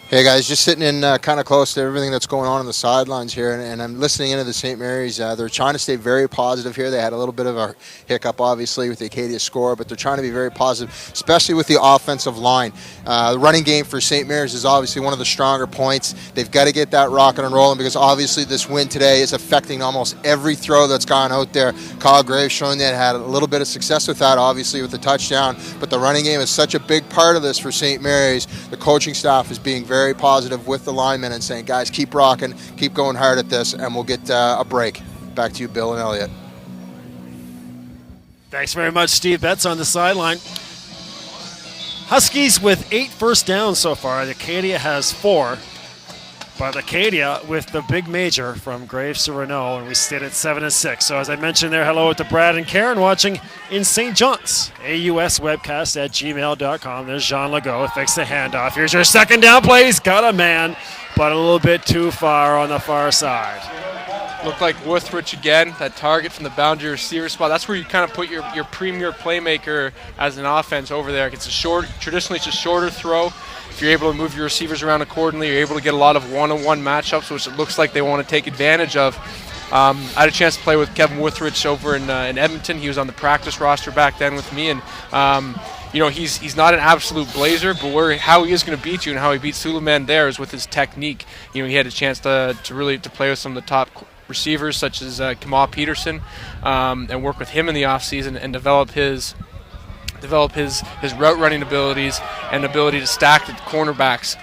Hey guys, just sitting in kind of close to everything that's going on the sidelines here, and I'm listening into the St. Mary's. They're trying to stay very positive here. They had a little bit of a hiccup, obviously, with the Acadia score, but they're trying to be very positive, especially with the offensive line. The running game for St. Mary's is obviously one of the stronger points. They've got to get that rocking and rolling because obviously this win today is affecting almost every throw that's gone out there. Kyle Graves showing that had a little bit of success with that, obviously, with the touchdown, but the running game is such a big part of this for St. Mary's. The coaching staff is being very positive with the linemen and saying, guys, keep rocking, keep going hard at this, and we'll get a break. Back to you, Bill and Elliot. Thanks very much, Steve Betts on the sideline. Huskies with 8 first downs so far. Acadia has 4. But Acadia with the big major from Graves to Renault, and we stayed at 7 and 6. So as I mentioned there, hello to Brad and Karen watching in St. John's. AUSwebcast@gmail.com. There's Jean Legault. Fix the handoff. Here's your second down play. He's got a man, but a little bit too far on the far side. Looked like Wuthridge again, that target from the boundary receiver spot. That's where you kind of put your premier playmaker as an offense over there. Traditionally it's a shorter throw. If you're able to move your receivers around accordingly, you're able to get a lot of one-on-one matchups, which it looks like they want to take advantage of. I had a chance to play with Kevin Wuthridge over in Edmonton. He was on the practice roster back then with me, and he's not an absolute blazer, but how he is going to beat you and how he beat Suleiman there is with his technique. He had a chance to really play with some of the top receivers such as Kamal Peterson and work with him in the offseason and develop his route running abilities and ability to stack the cornerbacks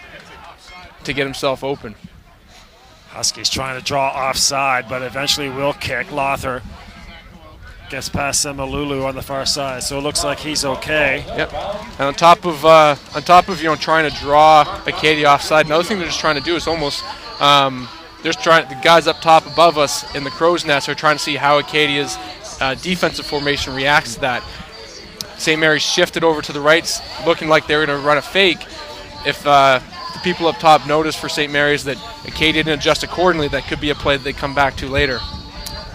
to get himself open. Huskies trying to draw offside, but eventually will kick. Lothar gets past Semalulu on the far side, so it looks like he's okay. Yep. And on top of trying to draw Acadia offside, another thing they're just trying to do is almost the guys up top above us in the crow's nest are trying to see how Acadia's defensive formation reacts to that. St. Mary's shifted over to the right, looking like they were going to run a fake. If the people up top notice for St. Mary's that Acadia didn't adjust accordingly, that could be a play that they come back to later.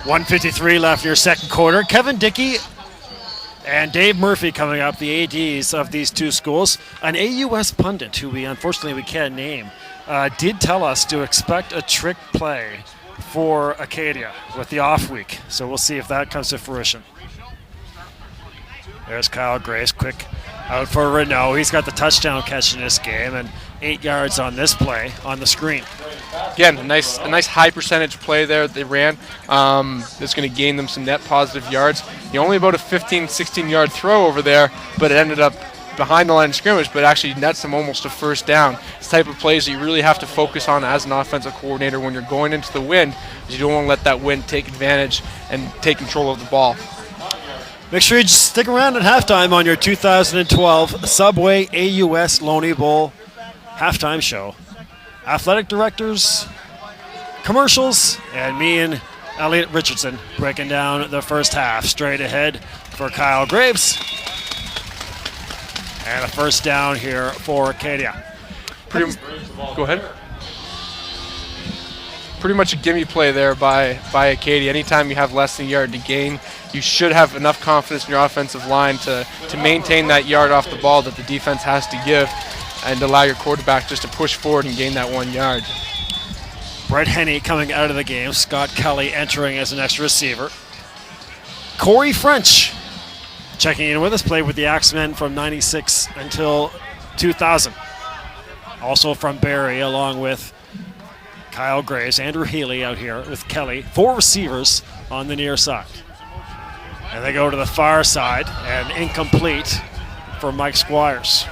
1:53 left in your second quarter. Kevin Dickey and Dave Murphy coming up, the ADs of these two schools. An AUS pundit, who we can't name, did tell us to expect a trick play for Acadia with the off week. So we'll see if that comes to fruition. There's Kyle Grace, quick out for Renault. He's got the touchdown catch in this game and 8 yards on this play on the screen. Again, a nice high percentage play there they ran. That's going to gain them some net positive yards. Only about a 15, 16-yard throw over there, but it ended up behind the line of scrimmage, but actually nets them almost a first down. It's the type of plays that you really have to focus on as an offensive coordinator when you're going into the wind, because you don't want to let that wind take advantage and take control of the ball. Make sure you just stick around at halftime on your 2012 Subway AUS Loney Bowl halftime show. Athletic directors, commercials, and me and Elliot Richardson breaking down the first half. Straight ahead for Kyle Graves. And a first down here for Acadia. Go ahead. Pretty much a gimme play there by Acadia. Anytime you have less than a yard to gain, you should have enough confidence in your offensive line to maintain that yard off the ball that the defense has to give and allow your quarterback just to push forward and gain that 1 yard. Brett Henney coming out of the game. Scott Kelly entering as an extra receiver. Corey French checking in with us. Played with the Axemen from 96 until 2000. Also from Barrie, along with Kyle Graves. Andrew Healy out here with Kelly. 4 receivers on the near side. And they go to the far side, and incomplete for Mike Squires.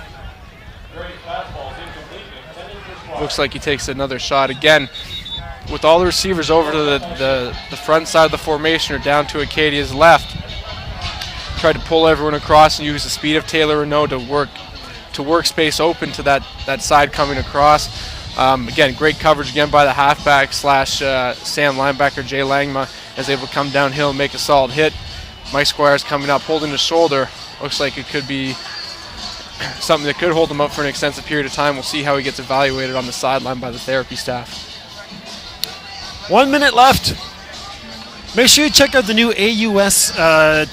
Looks like he takes another shot again. With all the receivers over to the front side of the formation or down to Acadia's left, tried to pull everyone across and use the speed of Taylor Renaud to work space open to that side coming across. Again, great coverage again by the halfback / Sam linebacker Jay Langma is able to come downhill and make a solid hit. Mike Squires coming up, holding his shoulder. Looks like it could be something that could hold him up for an extensive period of time. We'll see how he gets evaluated on the sideline by the therapy staff. 1 minute left. Make sure you check out the new AUS.ca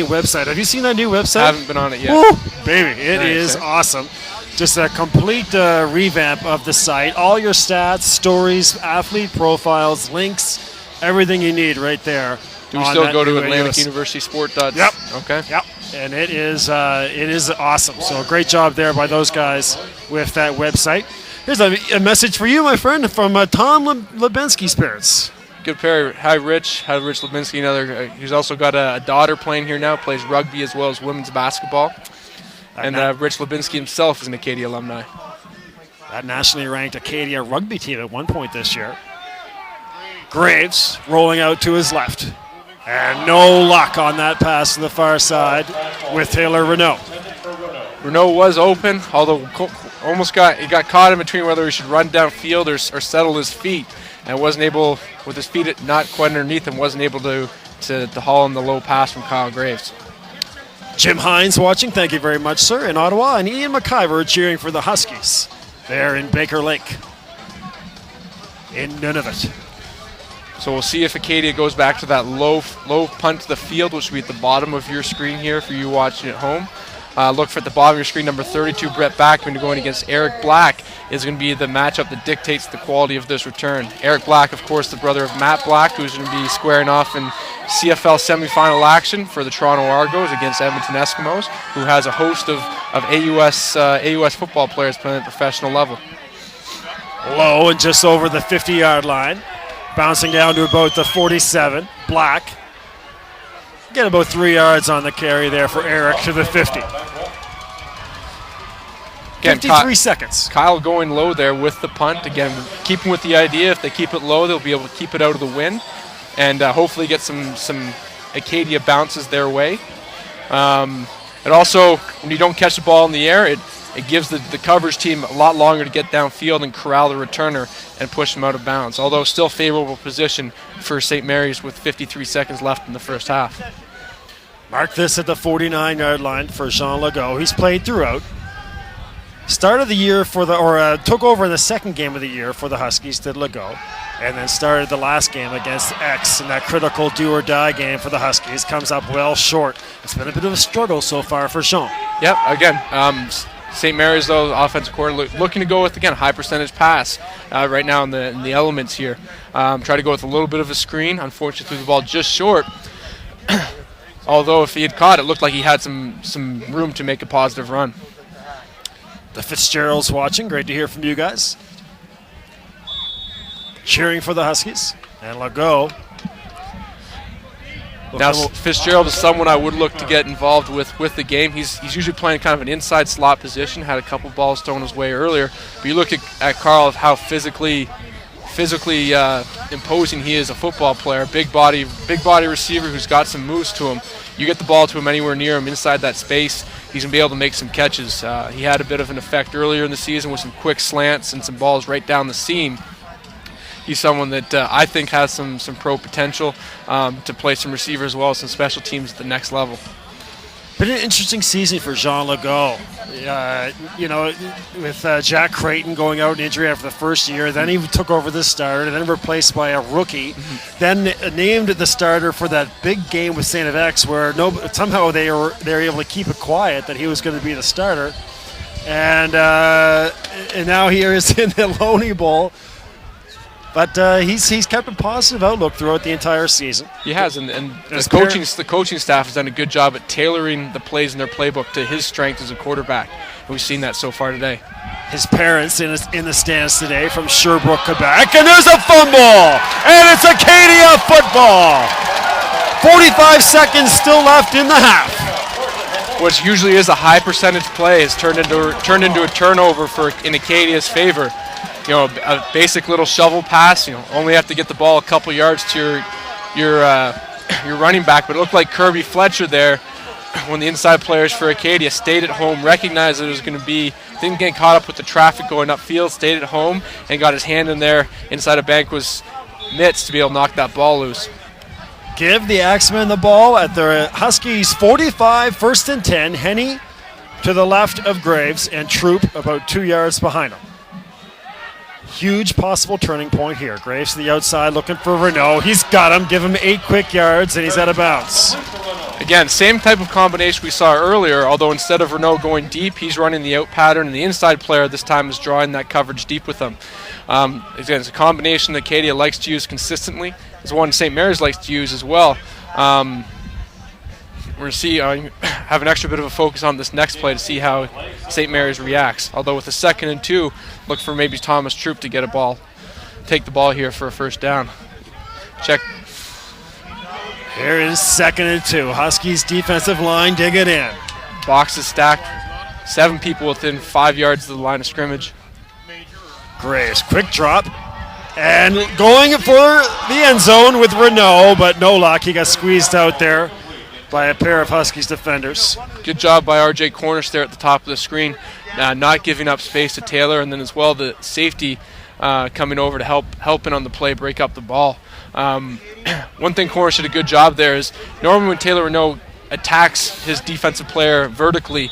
website. Have you seen that new website? I haven't been on it yet. Woo, baby, it Nice, is eh? awesome. Just a complete revamp of the site. All your stats, stories, athlete profiles, links, everything you need right there. Do we still go to AtlanticUniversitySport? Yep. Okay. Yep. And it is awesome. So great job there by those guys with that website. Here's a message for you, my friend, from Tom Lebensky Spirits. Good pair. Hi, Rich. Hi, Rich Lebensky. He's also got a daughter playing here now, plays rugby as well as women's basketball. And Rich Lebensky himself is an Acadia alumni. That nationally ranked Acadia rugby team at one point this year. Graves rolling out to his left. And no luck on that pass to the far side with Taylor Renaud. Renaud was open, although he got caught in between whether he should run downfield or settle his feet, and wasn't able, with his feet not quite underneath him, wasn't able to haul in the low pass from Kyle Graves. Jim Hines watching, thank you very much, sir, in Ottawa, and Ian McIver cheering for the Huskies there in Baker Lake in Nunavut. So we'll see if Acadia goes back to that low punt to the field, which will be at the bottom of your screen here for you watching at home. Look for at the bottom of your screen, number 32, Brett Backman, going against Eric Black, is going to be the matchup that dictates the quality of this return. Eric Black, of course, the brother of Matt Black, who's going to be squaring off in CFL semifinal action for the Toronto Argos against Edmonton Eskimos, who has a host of AUS football players playing at professional level. Low and just over the 50-yard line. Bouncing down to about the 47. Black. Get about 3 yards on the carry there for Eric to the 50. Again, 53 seconds. Kyle going low there with the punt. Again, keeping with the idea, if they keep it low, they'll be able to keep it out of the wind and hopefully get some Acadia bounces their way. And also, when you don't catch the ball in the air, it gives the coverage team a lot longer to get downfield and corral the returner and push them out of bounds. Although still favorable position for St. Mary's with 53 seconds left in the first half. Mark this at the 49-yard line for Jean Legault. He's played throughout. Started the year took over in the second game of the year for the Huskies, did Legault. And then started the last game against X in that critical do-or-die game for the Huskies. Comes up well short. It's been a bit of a struggle so far for Jean. Yep, again, St. Mary's, though, offensive coordinator, looking to go with, again, a high percentage pass right now in the elements here. Try to go with a little bit of a screen. Unfortunately, threw the ball just short. Although if he had caught it, looked like he had some room to make a positive run. The Fitzgeralds watching. Great to hear from you guys. Cheering for the Huskies. And Legault. Now, Fitzgerald is someone I would look to get involved with the game. He's usually playing kind of an inside slot position. Had a couple balls thrown his way earlier. But you look at Carl of how physically physically imposing he is a football player. Big body receiver who's got some moves to him. You get the ball to him anywhere near him inside that space, he's going to be able to make some catches. He had a bit of an effect earlier in the season with some quick slants and some balls right down the seam. He's someone that I think has some pro potential to play some receiver as well as some special teams at the next level. Been an interesting season for Jean Legault. With Jack Creighton going out in injury after the first year, then he took over the start, and then replaced by a rookie, then named the starter for that big game with St. FX, where somehow they were able to keep it quiet that he was going to be the starter, and now he is in the Loney Bowl. But he's kept a positive outlook throughout the entire season. He has, and the coaching staff has done a good job at tailoring the plays in their playbook to his strength as a quarterback. And we've seen that so far today. His parents in the stands today from Sherbrooke, Quebec, and there's a fumble, and it's Acadia football. 45 seconds still left in the half. What usually is a high percentage play has turned into a turnover in Acadia's favor. A basic little shovel pass. Only have to get the ball a couple yards to your running back. But it looked like Kirby Fletcher there, when the inside players for Acadia stayed at home, recognized that it was going to be, didn't get caught up with the traffic going upfield, stayed at home, and got his hand in there inside of Banqua's mitts to be able to knock that ball loose. Give the Axemen the ball at the Huskies 45, 1st and 10. Henny to the left of Graves, and Troop about 2 yards behind him. Huge possible turning point here. Graves to the outside looking for Renault. He's got him. Give him 8 quick yards, and he's out of bounds. Again, same type of combination we saw earlier, although instead of Renault going deep, he's running the out pattern, and the inside player this time is drawing that coverage deep with him. Again, it's a combination that Acadia likes to use consistently. It's one St. Mary's likes to use as well. We're going to see, have an extra bit of a focus on this next play to see how St. Mary's reacts. Although with a 2nd and 2, look for maybe Thomas Troop to take the ball here for a first down. Check. Here is 2nd and 2. Huskies defensive line dig it in. Box is stacked. 7 people within 5 yards of the line of scrimmage. Graves, quick drop. And going for the end zone with Renault, but no luck. He got squeezed out there by a pair of Huskies defenders. Good job by R.J. Cornish there at the top of the screen, not giving up space to Taylor, and then as well the safety coming over to helping on the play, break up the ball. One thing Cornish did a good job there is normally when Taylor Renault attacks his defensive player vertically,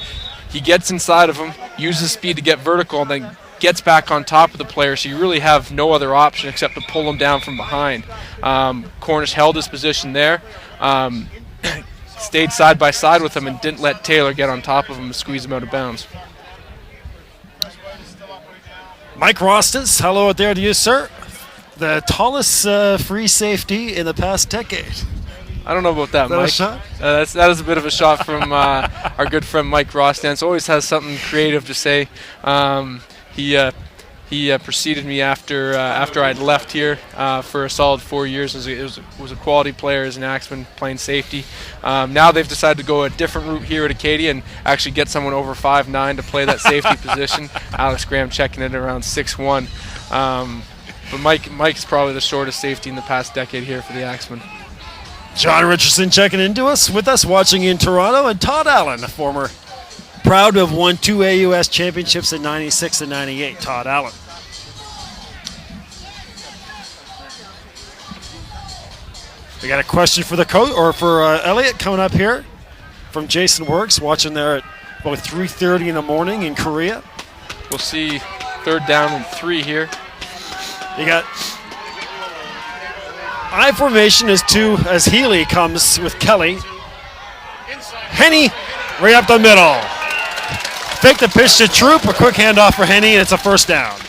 he gets inside of him, uses speed to get vertical, and then gets back on top of the player, so you really have no other option except to pull him down from behind. Cornish held his position there. Stayed side by side with him and didn't let Taylor get on top of him and squeeze him out of bounds. Mike Rostas, hello out there to you, sir. The tallest free safety in the past decade. I don't know about that, Mike. Is that a shot? That is a bit of a shot from our good friend Mike Rostance. Always has something creative to say. He preceded me after I'd left here for a solid 4 years. Was a quality player as an Axemen playing safety. Now they've decided to go a different route here at Acadia and actually get someone over 5'9" to play that safety position. Alex Graham checking in around 6'1". But Mike's probably the shortest safety in the past decade here for the Axemen. John Richardson checking into us with us, watching in Toronto, and Todd Allen, a former proud to have won 2 AUS championships in '96 and '98. Todd Allen. We got a question for the coach or for Elliot coming up here from Jason Works, watching there at about 3:30 in the morning in Korea. We'll see 3rd down and 3 here. You got I formation as Healy comes with Kelly. Henny right up the middle. Fake the pitch to Troop, a quick handoff for Henny, and it's a first down.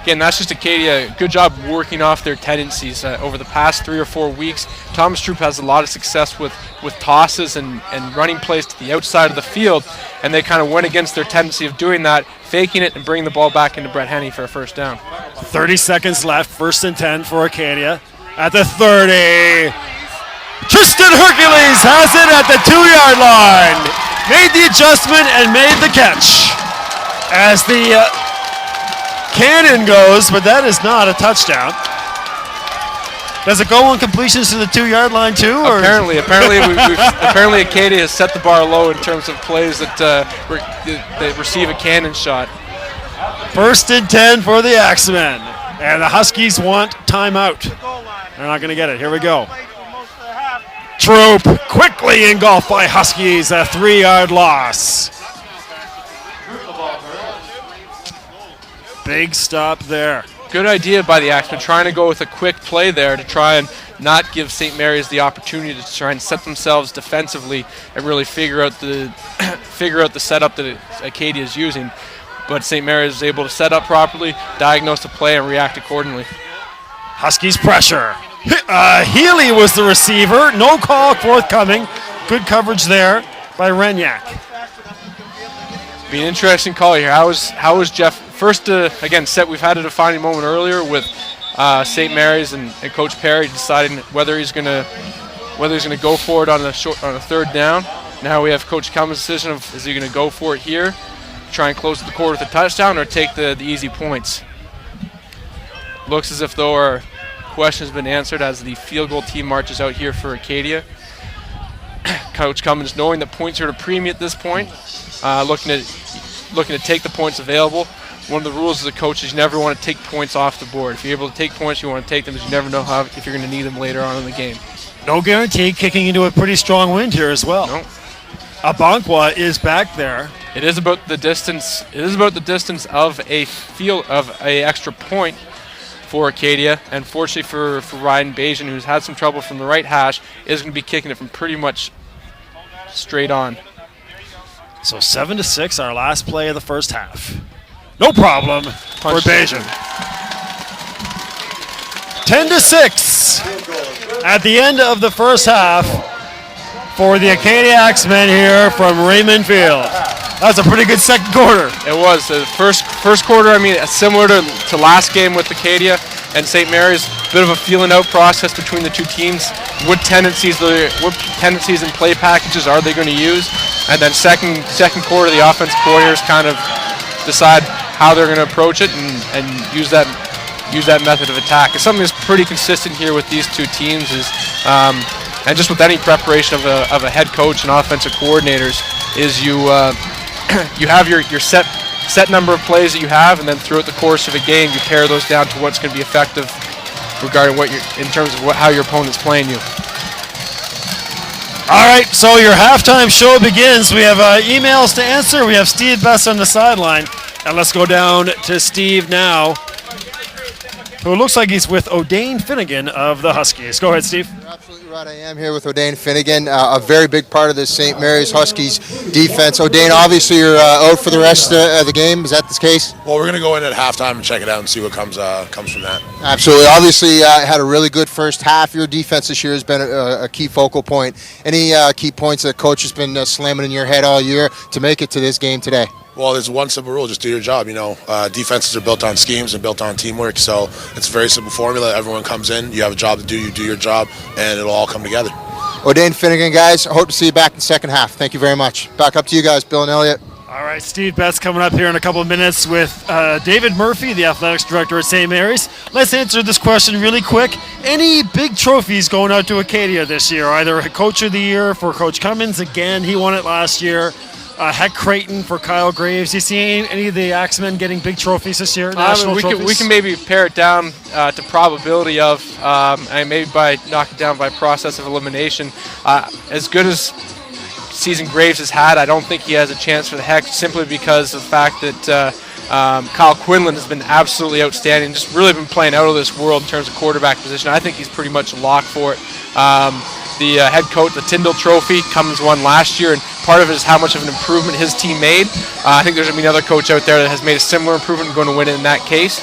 Again, that's just Acadia. Good job working off their tendencies over the past 3 or 4 weeks. Thomas Troop has a lot of success with tosses and running plays to the outside of the field, and they kind of went against their tendency of doing that, faking it and bringing the ball back into Brett Henny for a first down. 30 seconds left, 1st and 10 for Acadia. At the 30, Tristan Hercules has it at the 2-yard line. Made the adjustment and made the catch. As the cannon goes, but that is not a touchdown. Does it go on completions to the 2-yard line too? Or? Apparently, apparently Acadia has set the bar low in terms of plays that receive a cannon shot. 1st and 10 for the Axemen. And the Huskies want timeout. They're not going to get it. Here we go. Troop quickly engulfed by Huskies. A 3-yard loss. Big stop there. Good idea by the Axemen, trying to go with a quick play there to try and not give St. Mary's the opportunity to try and set themselves defensively and really figure out the setup that Acadia is using. But St. Mary's is able to set up properly, diagnose the play, and react accordingly. Huskies pressure. Healy was the receiver. No call forthcoming. Good coverage there by Renyak. Be an interesting call here. How was Jeff? First, again, we've had a defining moment earlier with St. Mary's and Coach Perry deciding whether he's going to go for it on a 3rd down. Now we have Coach Cummins' decision of is he going to go for it here, try and close the quarter with a touchdown, or take the easy points. Looks as if though our question has been answered as the field goal team marches out here for Acadia. Coach Cummins, knowing that points are at a premium at this point, looking to take the points available. One of the rules as a coach is you never want to take points off the board. If you're able to take points, you want to take them, because you never know if you're going to need them later on in the game. No guarantee, kicking into a pretty strong wind here as well. No. Abankwa is back there. It is about the distance. It is about the distance of a extra point for Acadia, and fortunately for Ryan Bajan, who's had some trouble from the right hash, is going to be kicking it from pretty much straight on. So 7-6, our last play of the first half. No problem for Bajan. 10-6 at the end of the first half for the Acadia Axemen here from Raymond Field. That's a pretty good second quarter. It was. The first quarter, I mean, similar to last game with Acadia and St. Mary's, bit of a feeling out process between the two teams. What tendencies and play packages are they going to use? And then second quarter, the offensive coordinators kind of decide how they're going to approach it and use that method of attack. It's something that's pretty consistent here with these two teams and just with any preparation of a head coach and offensive coordinators is you have your set number of plays that you have, and then throughout the course of a game you pare those down to what's going to be effective regarding in terms of how your opponent's playing you. All right, so your halftime show begins. We have emails to answer. We have Steve Best on the sideline. And let's go down to Steve now, who looks like he's with O'Dane Finnegan of the Huskies. Go ahead, Steve. You're absolutely right. I am here with O'Dane Finnegan, a very big part of the St. Mary's Huskies defense. O'Dane, obviously you're out for the rest of the game. Is that the case? Well, we're going to go in at halftime and check it out and see what comes from that. Absolutely. Obviously, had a really good first half. Your defense this year has been a key focal point. Any key points that coach has been slamming in your head all year to make it to this game today? Well, there's one simple rule: just do your job. Defenses are built on schemes and built on teamwork. So it's a very simple formula. Everyone comes in, you have a job to do, you do your job, and it'll all come together. O'Dane Finnegan, guys, I hope to see you back in the second half. Thank you very much. Back up to you guys, Bill and Elliott. All right, Steve Betts coming up here in a couple of minutes with David Murphy, the athletics director at St. Mary's. Let's answer this question really quick. Any big trophies going out to Acadia this year? Either a Coach of the Year for Coach Cummins, again, he won it last year. Heck Creighton for Kyle Graves. You see any of the Axemen getting big trophies this year? National trophies? We can maybe pare it down to probability of, and maybe knock it down by process of elimination. As good as season Graves has had, I don't think he has a chance for the Heck, simply because of the fact that Kyle Quinlan has been absolutely outstanding, just really been playing out of this world in terms of quarterback position. I think he's pretty much a lock for it. The head coach, the Tyndall Trophy, Cummins won last year, and part of it is how much of an improvement his team made. I think there's going to be another coach out there that has made a similar improvement and going to win it in that case.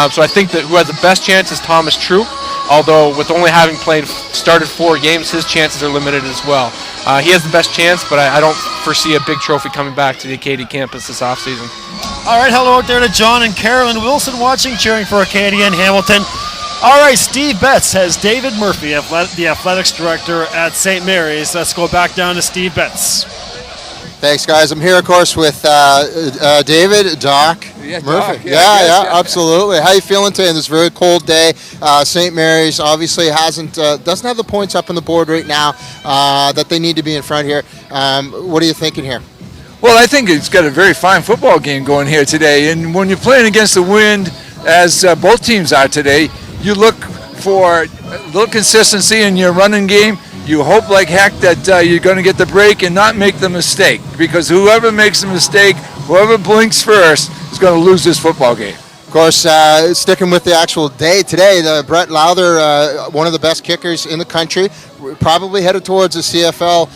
So I think that who has the best chance is Thomas Troop, although with only having started 4 games, his chances are limited as well. He has the best chance, but I don't foresee a big trophy coming back to the Acadia campus this offseason. All right, hello out there to John and Carolyn Wilson watching, cheering for Acadia and Hamilton. All right, Steve Betts has David Murphy, the athletics director at St. Mary's. Let's go back down to Steve Betts. Thanks, guys. I'm here, of course, with David, Doc, Yeah, Murphy. Doc, yeah, Absolutely. How you feeling today on this very cold day? St. Mary's obviously doesn't have the points up on the board right now that they need to be in front here. What are you thinking here? Well, I think it's got a very fine football game going here today. And when you're playing against the wind, as both teams are today, you look for a little consistency in your running game. You hope like heck that you're going to get the break and not make the mistake. Because whoever makes the mistake, whoever blinks first, is going to lose this football game. Of course, sticking with the actual day today, Brett Lowther, one of the best kickers in the country, probably headed towards the CFL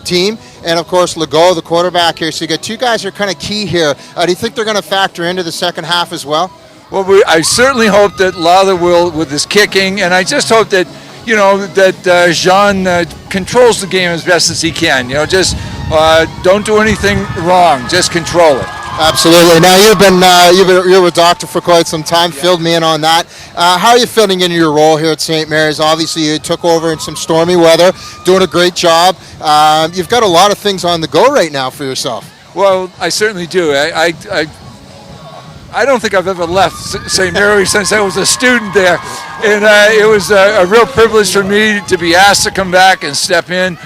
team. And, of course, Legault, the quarterback here. So you got two guys who are kind of key here. Do you think they're going to factor into the second half as well? Well, I certainly hope that Lowther will with his kicking. And I just hope that, that Jean controls the game as best as he can. Just don't do anything wrong. Just control it. Absolutely. Now you're with Doctor for quite some time. Yeah. Filled me in on that. How are you fitting into your role here at St. Mary's? Obviously, you took over in some stormy weather, doing a great job. You've got a lot of things on the go right now for yourself. Well, I certainly do. I don't think I've ever left St. Mary's since I was a student there, and it was a real privilege for me to be asked to come back and step in.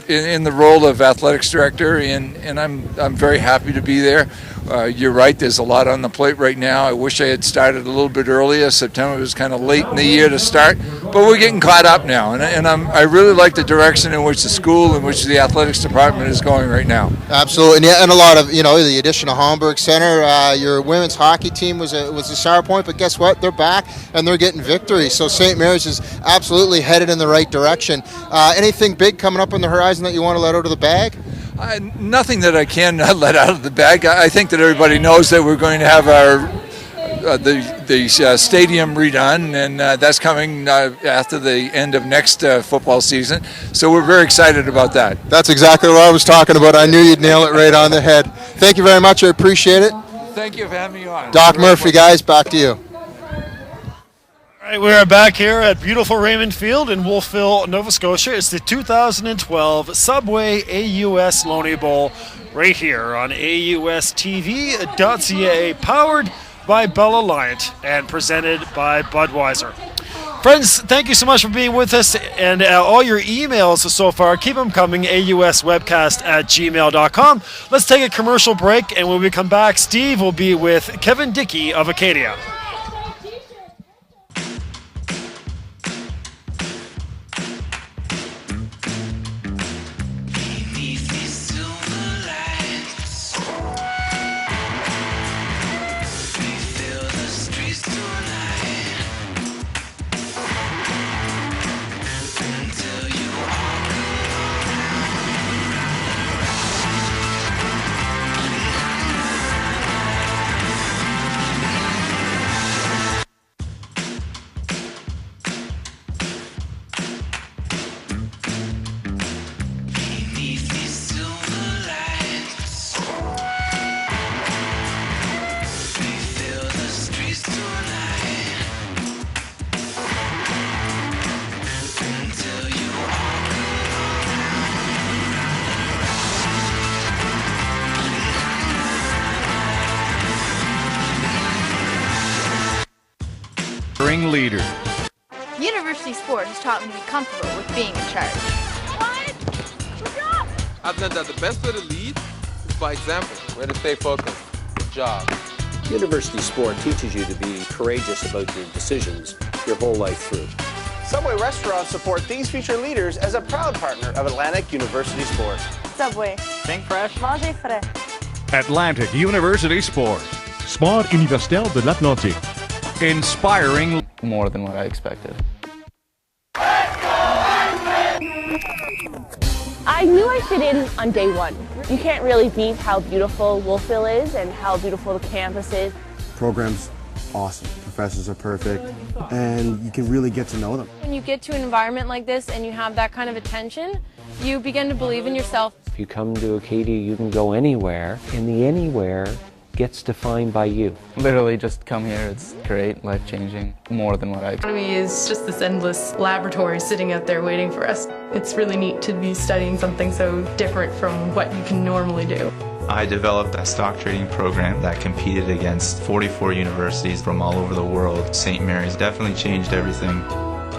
In the role of athletics director, and I'm very happy to be there. You're right, there's a lot on the plate right now. I wish I had started a little bit earlier. September was kind of late in the year to start, but we're getting caught up now, and I really like the direction in which the school, in which the athletics department is going right now. Absolutely, and a lot of, the addition of Homburg Center, your women's hockey team was a sour point, but guess what? They're back, and they're getting victory. So St. Mary's is absolutely headed in the right direction. Anything big coming up on the horizon that you want to let out of the bag? Nothing that I can let out of the bag. I think that everybody knows that we're going to have our the stadium redone, and that's coming after the end of next football season. So we're very excited about that. That's exactly what I was talking about. I knew you'd nail it right on the head. Thank you very much. I appreciate it. Thank you for having me on. Doc Murphy, guys, back to you. All right, we are back here at beautiful Raymond Field in Wolfville, Nova Scotia. It's the 2012 Subway AUS Loney Bowl right here on AUSTV.ca, powered by Bell Alliant and presented by Budweiser. Friends, thank you so much for being with us, and all your emails so far, keep them coming, auswebcast@gmail.com. Let's take a commercial break, and when we come back, Steve will be with Kevin Dickey of Acadia. Leader. University sport has taught me to be comfortable with being in charge. What? I've learned that the best way to lead is by example. Way to stay focused. Good job. University sport teaches you to be courageous about your decisions your whole life through. Subway restaurants support these future leaders as a proud partner of Atlantic University Sport. Subway. Think fresh. Mangez frais. Atlantic University Sport. Sport universitaire de l'Atlantique. Inspiring more than what I expected. I knew I fit in on day one. You can't really beat how beautiful Wolfville is and how beautiful the campus is. Program's awesome. Professors are perfect, and you can really get to know them. When you get to an environment like this and you have that kind of attention, you begin to believe in yourself. If you come to Acadia, you can go anywhere, and the anywhere gets defined by you. Literally just come here, it's great, life-changing, more than what I expected. Astronomy is just this endless laboratory sitting out there waiting for us. It's really neat to be studying something so different from what you can normally do. I developed a stock trading program that competed against 44 universities from all over the world. St. Mary's definitely changed everything.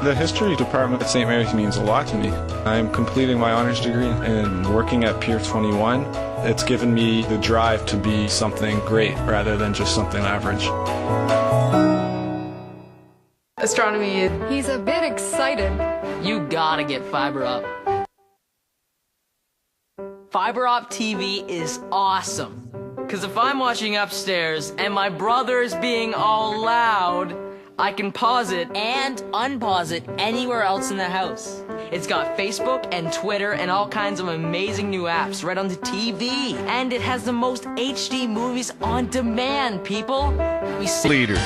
The history department at St. Mary's means a lot to me. I'm completing my honors degree and working at Pier 21. It's given me the drive to be something great rather than just something average. Astronomy. He's a bit excited. You gotta get fiber up. Fiber op TV is awesome. Cause if I'm watching upstairs and my brother's being all loud, I can pause it and unpause it anywhere else in the house. It's got Facebook and Twitter and all kinds of amazing new apps right on the TV. And it has the most HD movies on demand, people. Leader.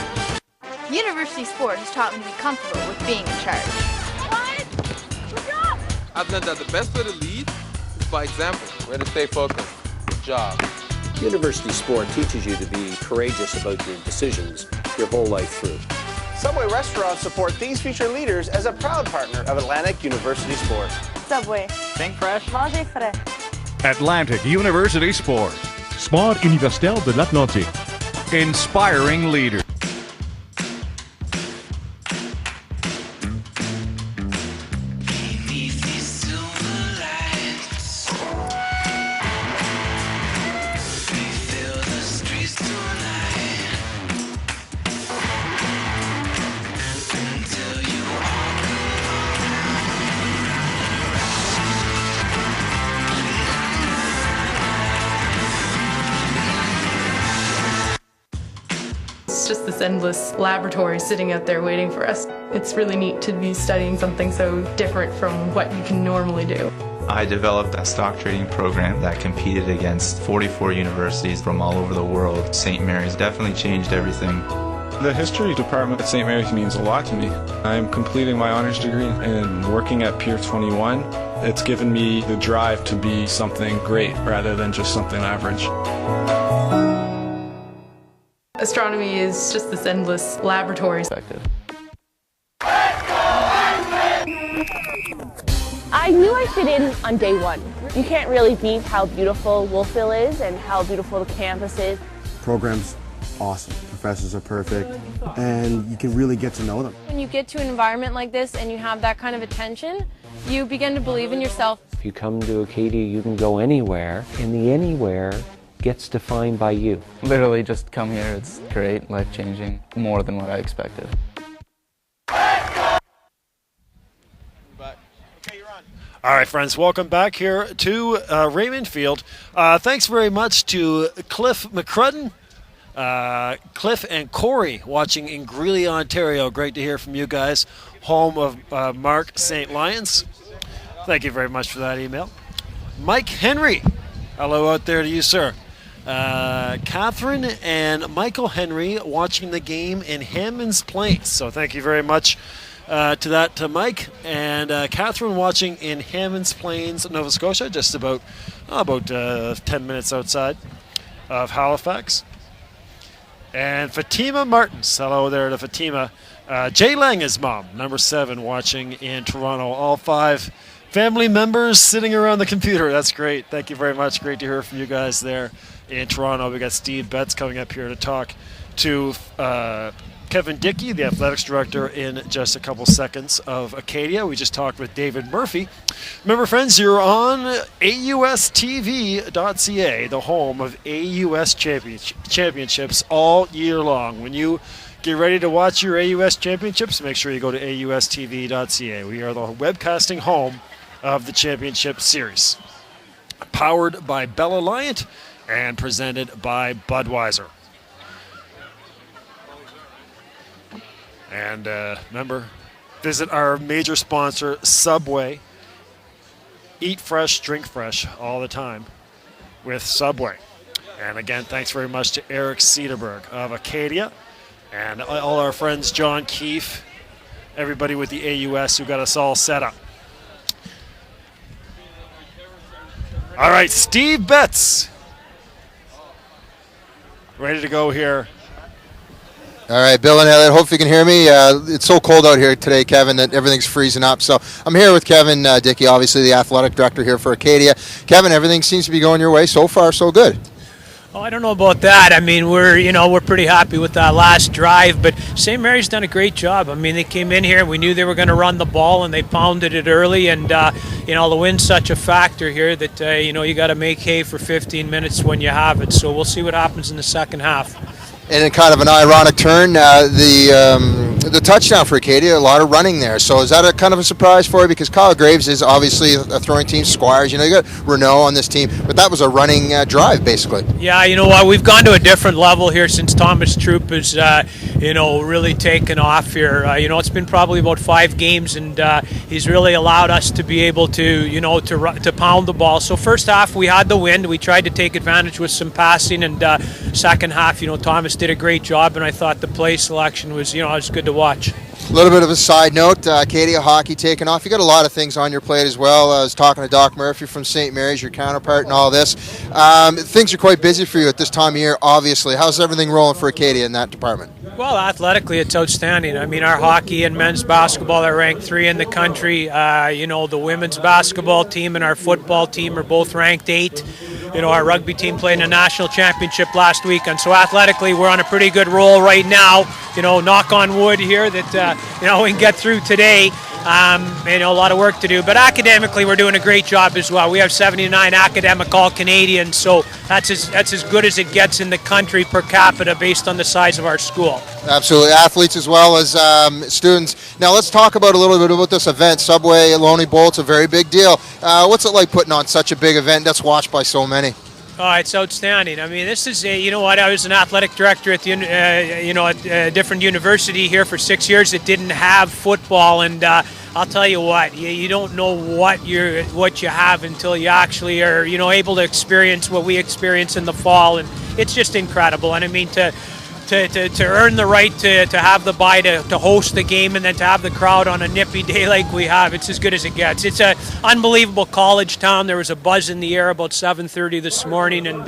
University sport has taught me to be comfortable with being in charge. I've learned that the best way to lead is by example. Way to stay focused. Good job. University sport teaches you to be courageous about your decisions your whole life through. Subway restaurants support these future leaders as a proud partner of Atlantic University Sport. Subway. Think fresh. Mangez frais. Atlantic University Sport. Sport Universitaire de l'Atlantique. Inspiring leaders. It's just this endless laboratory sitting out there waiting for us. It's really neat to be studying something so different from what you can normally do. I developed a stock trading program that competed against 44 universities from all over the world. St. Mary's definitely changed everything. The history department at St. Mary's means a lot to me. I'm completing my honors degree and working at Pier 21. It's given me the drive to be something great rather than just something average. Astronomy is just this endless laboratory. I knew I fit in on day one. You can't really beat how beautiful Wolfville is and how beautiful the campus is. Program's awesome. Professors are perfect, and you can really get to know them. When you get to an environment like this and you have that kind of attention, you begin to believe in yourself. If you come to Acadia, you can go anywhere, and the anywhere gets defined by you. Literally just come here, it's great, life-changing, more than what I expected. All right, friends, welcome back here to Raymond Field. Thanks very much to Cliff McCrudden, Cliff and Corey watching in Greeley, Ontario. Great to hear from you guys, home of Mark St. Lyons. Thank you very much for that email. Mike Henry, hello out there to you, sir. Catherine and Michael Henry watching the game in Hammond's Plains. So thank you very much to Mike and Catherine watching in Hammond's Plains, Nova Scotia, just about 10 minutes outside of Halifax. And Fatima Martins, hello there to Fatima. Jay Lange's mom, number 7, watching in Toronto. All 5 family members sitting around the computer. That's great. Thank you very much. Great to hear from you guys there in Toronto. We got Steve Betts coming up here to talk to Kevin Dickey, the athletics director, in just a couple seconds of Acadia. We just talked with David Murphy. Remember, friends, you're on AUSTV.ca, the home of AUS championships all year long. When you get ready to watch your AUS championships, make sure you go to AUSTV.ca. We are the webcasting home of the championship series. Powered by Bell Alliant and presented by Budweiser. And remember, visit our major sponsor, Subway. Eat fresh, drink fresh all the time with Subway. And again, thanks very much to Eric Cederberg of Acadia and all our friends, John Keefe, everybody with the AUS who got us all set up. All right, Steve Betts. ready to go here. All right, Bill and Elliot, hope you can hear me. It's so cold out here today, Kevin, that everything's freezing up. So I'm here with Kevin Dickey, obviously the athletic director here for Acadia. Kevin, everything seems to be going your way. So far, so good. Oh, I don't know about that. I mean, we're pretty happy with that last drive, but St. Mary's done a great job. I mean, they came in here and we knew they were going to run the ball, and they pounded it early. And the wind's such a factor here that you got to make hay for 15 minutes when you have it. So we'll see what happens in the second half. And in kind of an ironic turn, the touchdown for Acadia, a lot of running there. So is that a kind of a surprise for you? Because Kyle Graves is obviously a throwing team. Squires, you got Renault on this team, but that was a running drive basically. Yeah, you know what? We've gone to a different level here since Thomas Troop has, really taken off here. It's been probably about 5 games, and he's really allowed us to be able to, to pound the ball. So first half we had the wind. We tried to take advantage with some passing, and second half, Thomas did a great job, and I thought the play selection was, was good to watch. A little bit of a side note, Acadia hockey taking off. You got a lot of things on your plate as well. I was talking to Doc Murphy from St. Mary's, your counterpart, and all this. Things are quite busy for you at this time of year, obviously. How's everything rolling for Acadia in that department? Well, athletically, it's outstanding. I mean, our hockey and men's basketball are ranked 3 in the country. The women's basketball team and our football team are both ranked 8. Our rugby team played in a national championship last week, and so athletically, we're on a pretty good roll right now. Knock on wood here that we can get through today. A lot of work to do, but academically, we're doing a great job as well. We have 79 academic All-Canadians, so that's as good as it gets in the country per capita based on the size of our school. Absolutely, athletes as well as students. Now let's talk about a little bit about this event. Subway Loney Bowl, it's a very big deal. What's it like putting on such a big event that's watched by so many? Oh, it's outstanding. I mean, this is I was an athletic director at a different university here for 6 years that didn't have football, and I'll tell you what, you don't know what you have until you actually are able to experience what we experience in the fall, and it's just incredible. And I mean to earn the right to have the bye to host the game, and then to have the crowd on a nippy day like we have, it's as good as it gets. It's an unbelievable college town. There was a buzz in the air about 7:30 this morning, and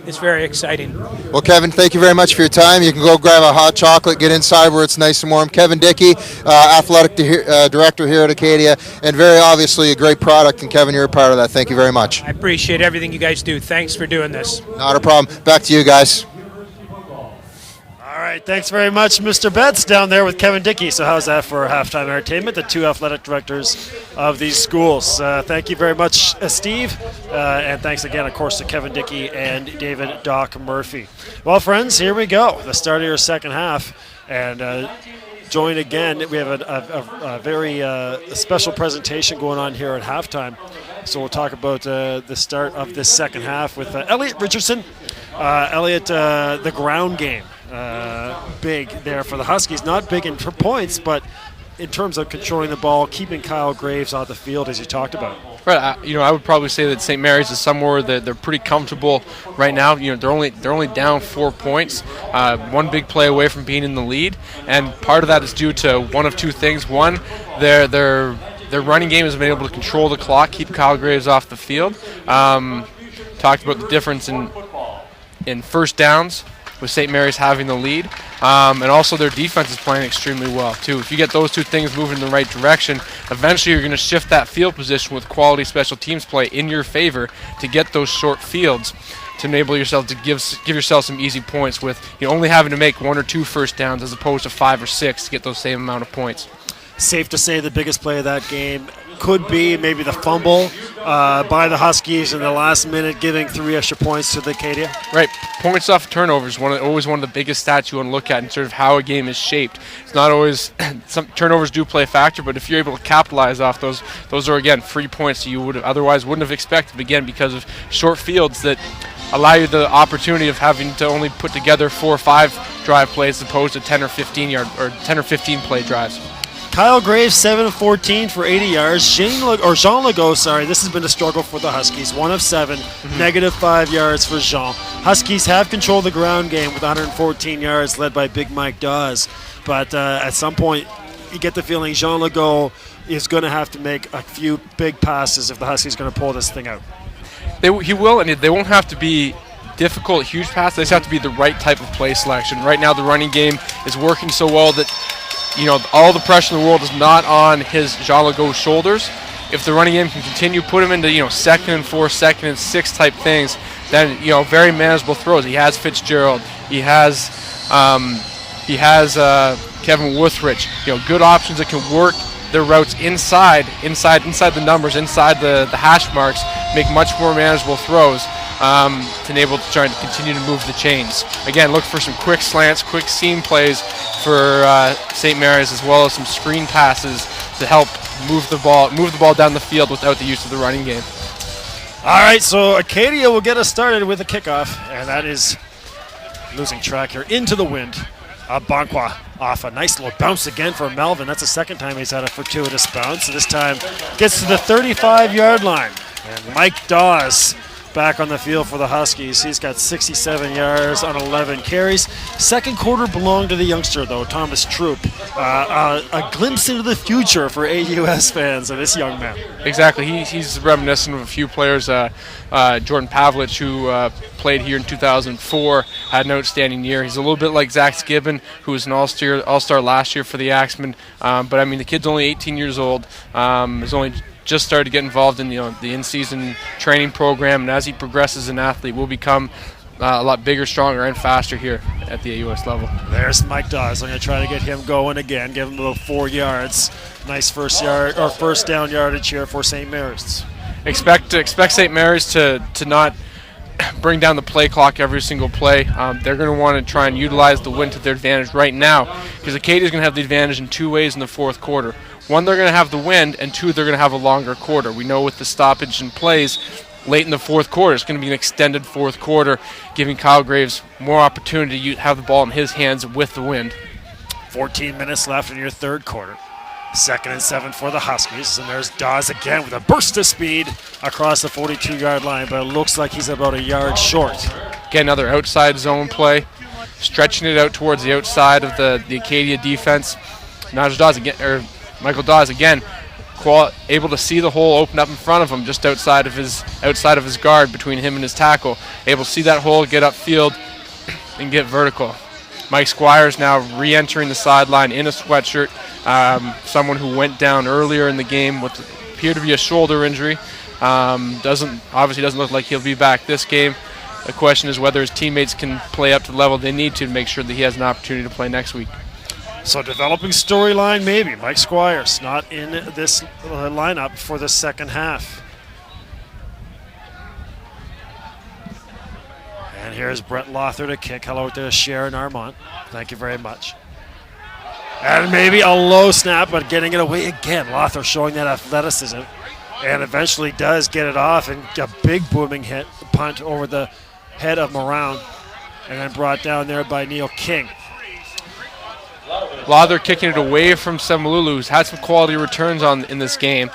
it's very exciting. Well, Kevin, thank you very much for your time. You can go grab a hot chocolate, get inside where it's nice and warm. Kevin Dickey, athletic director here at Acadia, and very obviously a great product, and Kevin, you're a part of that. Thank you very much. I appreciate everything you guys do. Thanks for doing this. Not a problem. Back to you guys. All right, thanks very much, Mr. Betts, down there with Kevin Dickey. So how's that for halftime entertainment? The 2 athletic directors of these schools. Thank you very much, Steve, and thanks again, of course, to Kevin Dickey and David Doc Murphy. Well, friends, here we go, the start of your second half, and join again. We have a very special presentation going on here at halftime. So we'll talk about the start of this second half with Elliot Richardson. Elliot, the ground game. Big there for the Huskies. Not big in points, but in terms of controlling the ball, keeping Kyle Graves on the field, as you talked about. Right. I would probably say that St. Mary's is somewhere that they're pretty comfortable right now. They're only down 4 points, one big play away from being in the lead, and part of that is due to one of 2 things. One, their running game has been able to control the clock, keep Kyle Graves off the field. Talked about the difference in first downs with St. Mary's having the lead, and also their defense is playing extremely well too. If you get those 2 things moving in the right direction, eventually you're going to shift that field position with quality special teams play in your favor to get those short fields to enable yourself to give yourself some easy points with only having to make 1 or 2 first downs as opposed to 5 or 6 to get those same amount of points. Safe to say the biggest play of that game could be maybe the fumble by the Huskies in the last minute, giving 3 extra points to the Acadia. Right. Points off turnovers, always one of the biggest stats you want to look at in sort of how a game is shaped. It's not always some turnovers do play a factor, but if you're able to capitalize off those are again free points that you wouldn't have expected, again because of short fields that allow you the opportunity of having to only put together 4 or 5 drive plays as opposed to 10 or 15 play drives. Kyle Graves, 7-14 for 80 yards. Jean Legault, this has been a struggle for the Huskies. 1 of 7, negative 5 yards for Jean. Huskies have controlled the ground game with 114 yards, led by Big Mike Dawes. But at some point, you get the feeling Jean Legault is going to have to make a few big passes if the Huskies are going to pull this thing out. He will, and they won't have to be difficult, huge pass. They just have to be the right type of play selection. Right now, the running game is working so well that, all the pressure in the world is not on his Jean Legault's shoulders. If the running game can continue, put him into, 2nd and 4, 2nd and 6 type things, then, very manageable throws. He has Fitzgerald. He has Kevin Woothridge. Good options that can work their routes inside the numbers, inside the hash marks, make much more manageable throws to enable to try to continue to move the chains. Again, look for some quick slants, quick seam plays for St. Mary's, as well as some screen passes to help move the ball down the field without the use of the running game. All right, so Acadia will get us started with a kickoff, and that is losing track here into the wind. Bankwa off a nice little bounce again for Melvin. That's the second time he's had a fortuitous bounce. This time gets to the 35-yard line. And Mike Dawes back on the field for the Huskies. He's got 67 yards on 11 carries. Second quarter belonged to the youngster, though, Thomas Troop. A glimpse into the future for AUS fans of this young man. Exactly. He's reminiscent of a few players. Jordan Pavlich, who played here in 2004, had an outstanding year. He's a little bit like Zach Skibbon, who was an all-star last year for the Axemen. But, the kid's only 18 years old. He's only just started to get involved in the in-season training program, and as he progresses as an athlete, will become a lot bigger, stronger, and faster here at the AUS level. There's Mike Dawes. I'm going to try to get him going again, give him about 4 yards. Nice first down yardage here for St. Mary's. Expect St. Mary's to not bring down the play clock every single play. They're going to want to try and utilize the wind to their advantage right now, because Acadia's going to have the advantage in 2 ways in the fourth quarter. One, they're going to have the wind, and 2, they're going to have a longer quarter. We know with the stoppage in plays late in the fourth quarter, it's going to be an extended fourth quarter, giving Kyle Graves more opportunity to have the ball in his hands with the wind. 14 minutes left in your third quarter. 2nd and 7 for the Huskies, and there's Dawes again with a burst of speed across the 42-yard line, but it looks like he's about a yard short. Again, another outside zone play, stretching it out towards the outside of the Acadia defense. Michael Dawes again, able to see the hole open up in front of him, just outside of his guard, between him and his tackle. Able to see that hole, get upfield, and get vertical. Mike Squires now re-entering the sideline in a sweatshirt. Someone who went down earlier in the game with appeared to be a shoulder injury. Doesn't look like he'll be back this game. The question is whether his teammates can play up to the level they need to make sure that he has an opportunity to play next week. So developing storyline maybe. Mike Squires not in this lineup for the second half. And here's Brett Lothar to kick. Hello to Sharon Armand. Thank you very much. And maybe a low snap, but getting it away again. Lothar showing that athleticism. And eventually does get it off, and a big booming punt over the head of Moran. And then brought down there by Neil King. Lothar kicking it away from Semululu, who's had some quality returns in this game.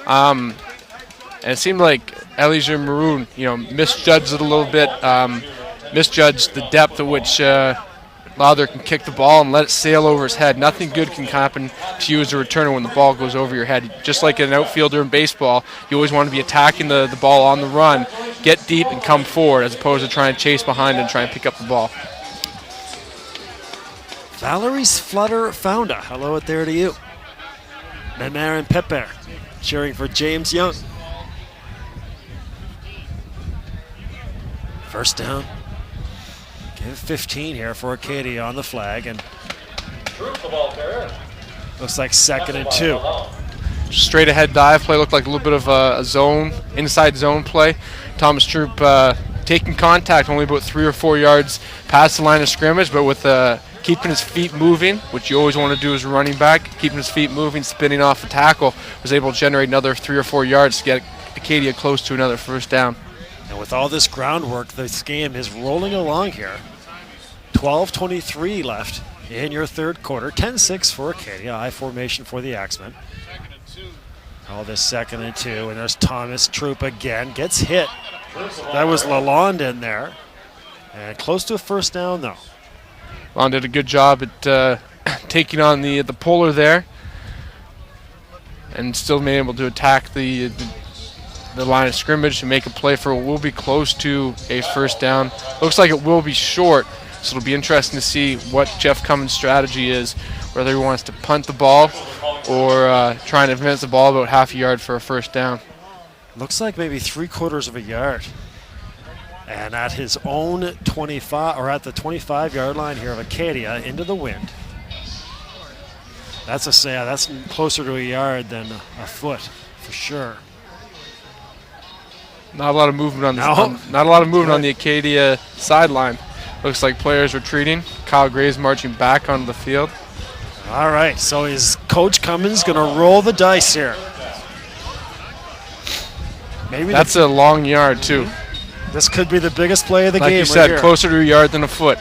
And it seemed like Elijah Maroon, misjudged it a little bit, misjudged the depth at which Lothar can kick the ball and let it sail over his head. Nothing good can happen to you as a returner when the ball goes over your head. Just like an outfielder in baseball, you always want to be attacking the ball on the run, get deep and come forward, as opposed to trying to chase behind and try and pick up the ball. Valerie's Flutter Founda. Hello out there to you. Memar and Pepper cheering for James Young. First down. Give 15 here for Acadia on the flag, and looks like 2nd and 2. Straight ahead dive play, looked like a little bit of a inside zone play. Thomas Troop taking contact only about 3 or 4 yards past the line of scrimmage, but with keeping his feet moving, which you always want to do as a running back, keeping his feet moving, spinning off the tackle, was able to generate another 3 or 4 yards to get Acadia close to another first down. And with all this groundwork, this game is rolling along here. 12:23 left in your third quarter. 10-6 for Acadia. I formation for the Axemen. All this 2nd and 2, and there's Thomas Troop again. Gets hit. That was Lalonde in there. And close to a first down, though. Lalonde did a good job at taking on the puller there, and still being able to attack the the line of scrimmage and make a play for what will be close to a first down. Looks like it will be short, so it'll be interesting to see what Jeff Cummins' strategy is, whether he wants to punt the ball or try and advance the ball about half a yard for a first down. Looks like maybe 3/4 of a yard. And at his own 25, or at the 25-yard line here of Acadia, into the wind. That's closer to a yard than a foot, for sure. Not a lot of movement on not a lot of movement on the Acadia sideline. Looks like players retreating. Kyle Graves marching back onto the field. All right, so is Coach Cummins going to roll the dice here? Maybe that's a long yard too. This could be the biggest play of the game. Like you said, closer to a yard than a foot.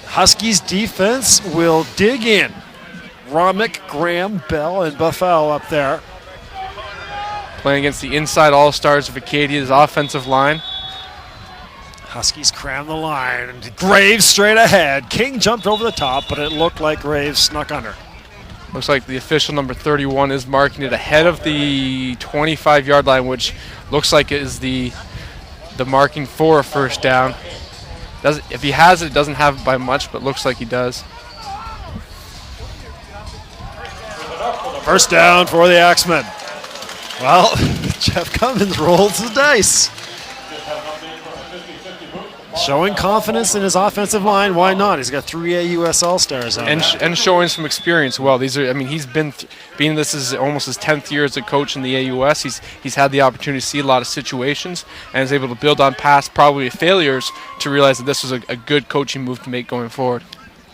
Huskies defense will dig in. Romick, Graham, Bell, and Buffalo up there. Playing against the inside all-stars of Acadia's offensive line. Huskies cram the line. Graves straight ahead. King jumped over the top, but it looked like Graves snuck under. Looks like the official number 31 is marking it ahead of the 25-yard line, which looks like it is the marking for a first down. If he has it, it doesn't have it by much, but looks like he does. First down for the Axemen. Well, Jeff Cummins rolls the dice. Showing confidence in his offensive line. Why not? He's got 3 AUS All-Stars on and showing some experience. Well, these are. I mean, he's been being this is almost his 10th year as a coach in the AUS. He's had the opportunity to see a lot of situations and is able to build on past probably failures to realize that this was a good coaching move to make going forward.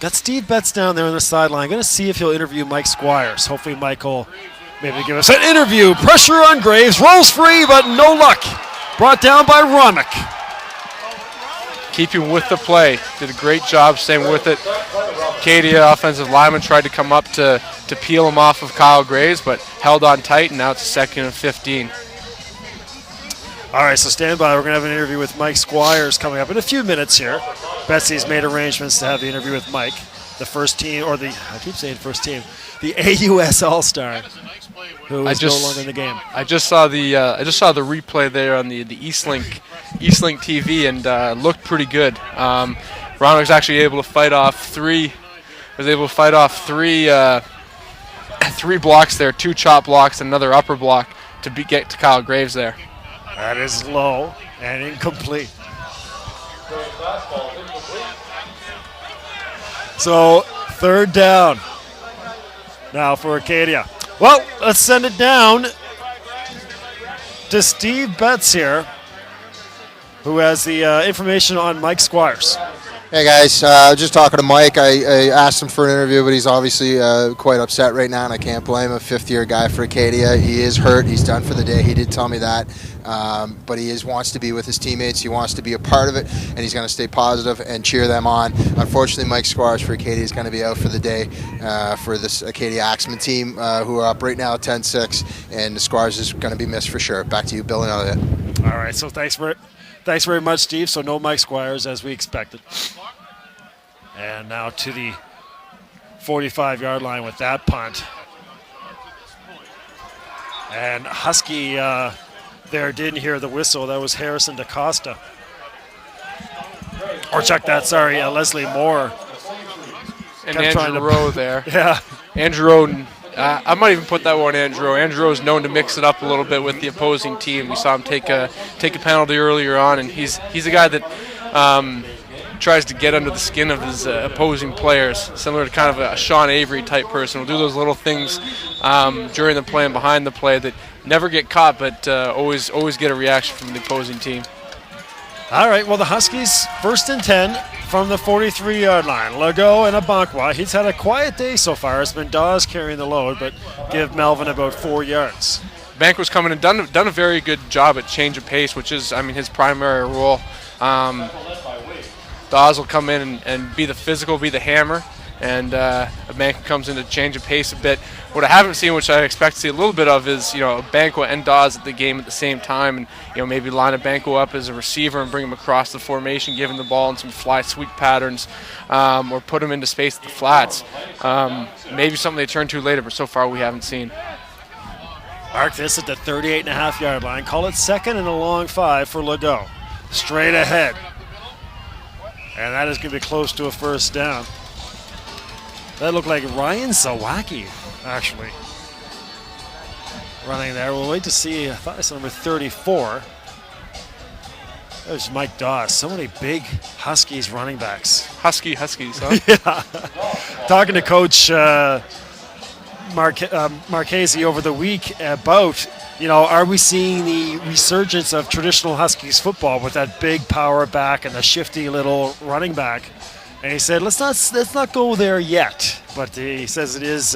Got Steve Betts down there on the sideline. Going to see if he'll interview Mike Squires. Hopefully, Mike will maybe give us an interview. Pressure on Graves. Rolls free, but no luck. Brought down by Romick. Keeping with the play. Did a great job staying with it. Acadia offensive lineman tried to come up to peel him off of Kyle Graves, but held on tight, and now it's 2nd and 15. All right, so stand by. We're going to have an interview with Mike Squires coming up in a few minutes here. Betsy's made arrangements to have the interview with Mike, the first team, or I keep saying first team, the AUS All-Star, who is no longer in the game. I just saw the replay there on the Eastlink TV, and looked pretty good. Ron was actually able to fight off three blocks there, 2 chop blocks, and another upper block to get to Kyle Graves there. That is low and incomplete. So 3rd down now for Acadia. Well, let's send it down to Steve Betts here, who has the information on Mike Squires. Hey guys, just talking to Mike. I asked him for an interview, but he's obviously quite upset right now, and I can't blame him. 5th-year guy for Acadia. He is hurt. He's done for the day. He did tell me that. But he wants to be with his teammates. He wants to be a part of it, and he's going to stay positive and cheer them on. Unfortunately, Mike Squires for Acadia is going to be out for the day for this Acadia Axemen team, who are up right now at 10-6, and Squires is going to be missed for sure. Back to you, Bill and Elliot. All right, so thanks very much, Steve. So no Mike Squires as we expected. And now to the 45-yard line with that punt. And Husky there didn't hear the whistle. That was Harrison DaCosta. Or check that, sorry, Leslie Moore. And Andrew Rowe there. Yeah. Andrew Rowe, I might even put that one Andrew Rowe. Andrew Rowe is known to mix it up a little bit with the opposing team. We saw him take a penalty earlier on, and he's a guy that tries to get under the skin of his opposing players, similar to kind of a Sean Avery type person. Will do those little things during the play and behind the play that never get caught, but always get a reaction from the opposing team. All right, well, the Huskies 1st and 10 from the 43-yard line. Legault and Abankwah. He's had a quiet day so far. It's been Dawes carrying the load, but give Melvin about 4 yards. Bank was coming and done a very good job at change of pace, which is, his primary role. Dawes will come in and be the physical, be the hammer, and Banquet comes in to change the pace a bit. What I haven't seen, which I expect to see a little bit of, is Banquet and Dawes at the game at the same time, and maybe line a Banquet up as a receiver and bring him across the formation, give him the ball in some fly sweep patterns, or put him into space at the flats. Maybe something they turn to later, but so far we haven't seen. Mark this at the 38.5-yard line. Call it second and a long 5 for Legault. Straight ahead. And that is going to be close to a first down. That looked like Ryan Zawacki, actually, running there. We'll wait to see. I thought I saw number 34. There's Mike Dawes. So many big Huskies running backs. Huskies, huh? Yeah. Talking to Coach Marchese over the week about, are we seeing the resurgence of traditional Huskies football with that big power back and the shifty little running back? And he said, let's not go there yet. But he says it is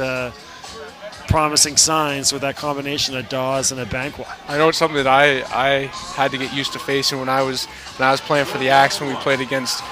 promising signs with that combination of Dawes and a Banquet. I know it's something that I had to get used to facing when I was playing for the Axemen. We played against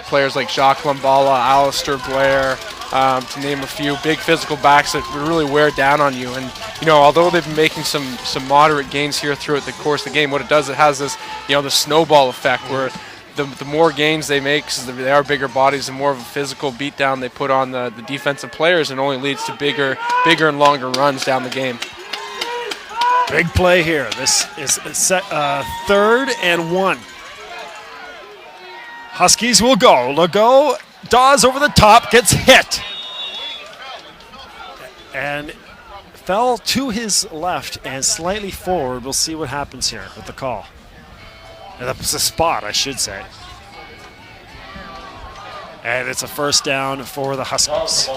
players like Jacques Lambala, Alistair Blair, to name a few, big physical backs that would really wear down on you. And although they've been making some moderate gains here throughout the course of the game, what it does, it has this the snowball effect where the more gains they make, because they are bigger bodies, the more of a physical beatdown they put on the defensive players, and only leads to bigger and longer runs down the game. Big play here. This is 3rd and 1. Huskies will go. Legault, Dawes over the top, gets hit. And fell to his left and slightly forward. We'll see what happens here with the call. That's a spot, I should say. And it's a first down for the Huskies.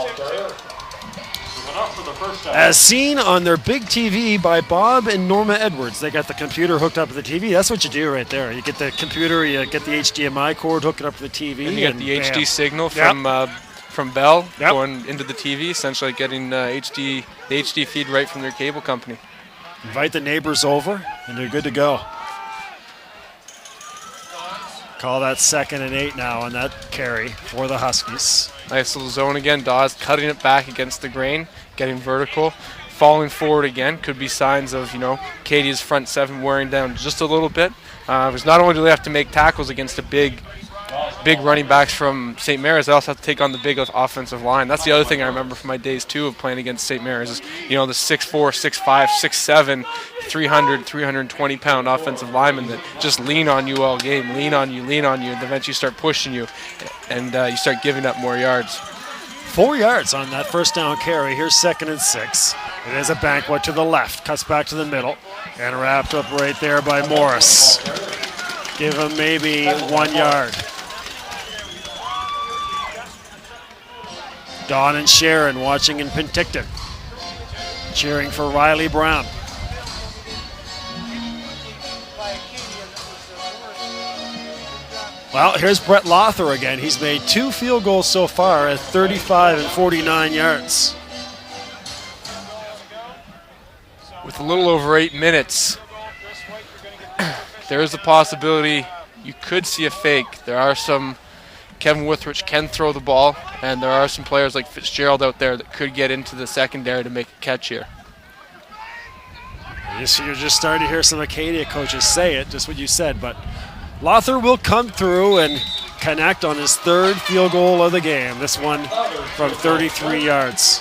As seen on their big TV by Bob and Norma Edwards. They got the computer hooked up to the TV. That's what you do right there. You get the computer, you get the HDMI cord, hook it up to the TV. And you get the HD signal from Bell going into the TV, essentially getting the HD feed right from their cable company. Invite the neighbors over, and they're good to go. Call that 2nd and 8 now on that carry for the Huskies. Nice little zone again. Dawes cutting it back against the grain, getting vertical, falling forward again. Could be signs of, Acadia's front 7 wearing down just a little bit. Because not only do they have to make tackles against the big running backs from St. Mary's, they also have to take on the big offensive line. That's the other thing I remember from my days, too, of playing against St. Mary's is, the 6'4", 6'5", 6'7", 300, 320-pound offensive linemen that just lean on you all game, lean on you, and eventually start pushing you, and you start giving up more yards. 4 yards on that first down carry. Here's 2nd and 6. It is a Banquet to the left, cuts back to the middle, and wrapped up right there by Morris. Give him maybe 1 yard. Don and Sharon watching in Penticton, cheering for Riley Brown. Well, here's Brett Lothar again. He's made 2 field goals so far at 35 and 49 yards. With a little over 8 minutes, there is a possibility you could see a fake. There are some. Kevin Withrich can throw the ball, and there are some players like Fitzgerald out there that could get into the secondary to make a catch here. You're just starting to hear some Acadia coaches say it, just what you said, but Lothar will come through and connect on his 3rd field goal of the game. This one from 33 yards.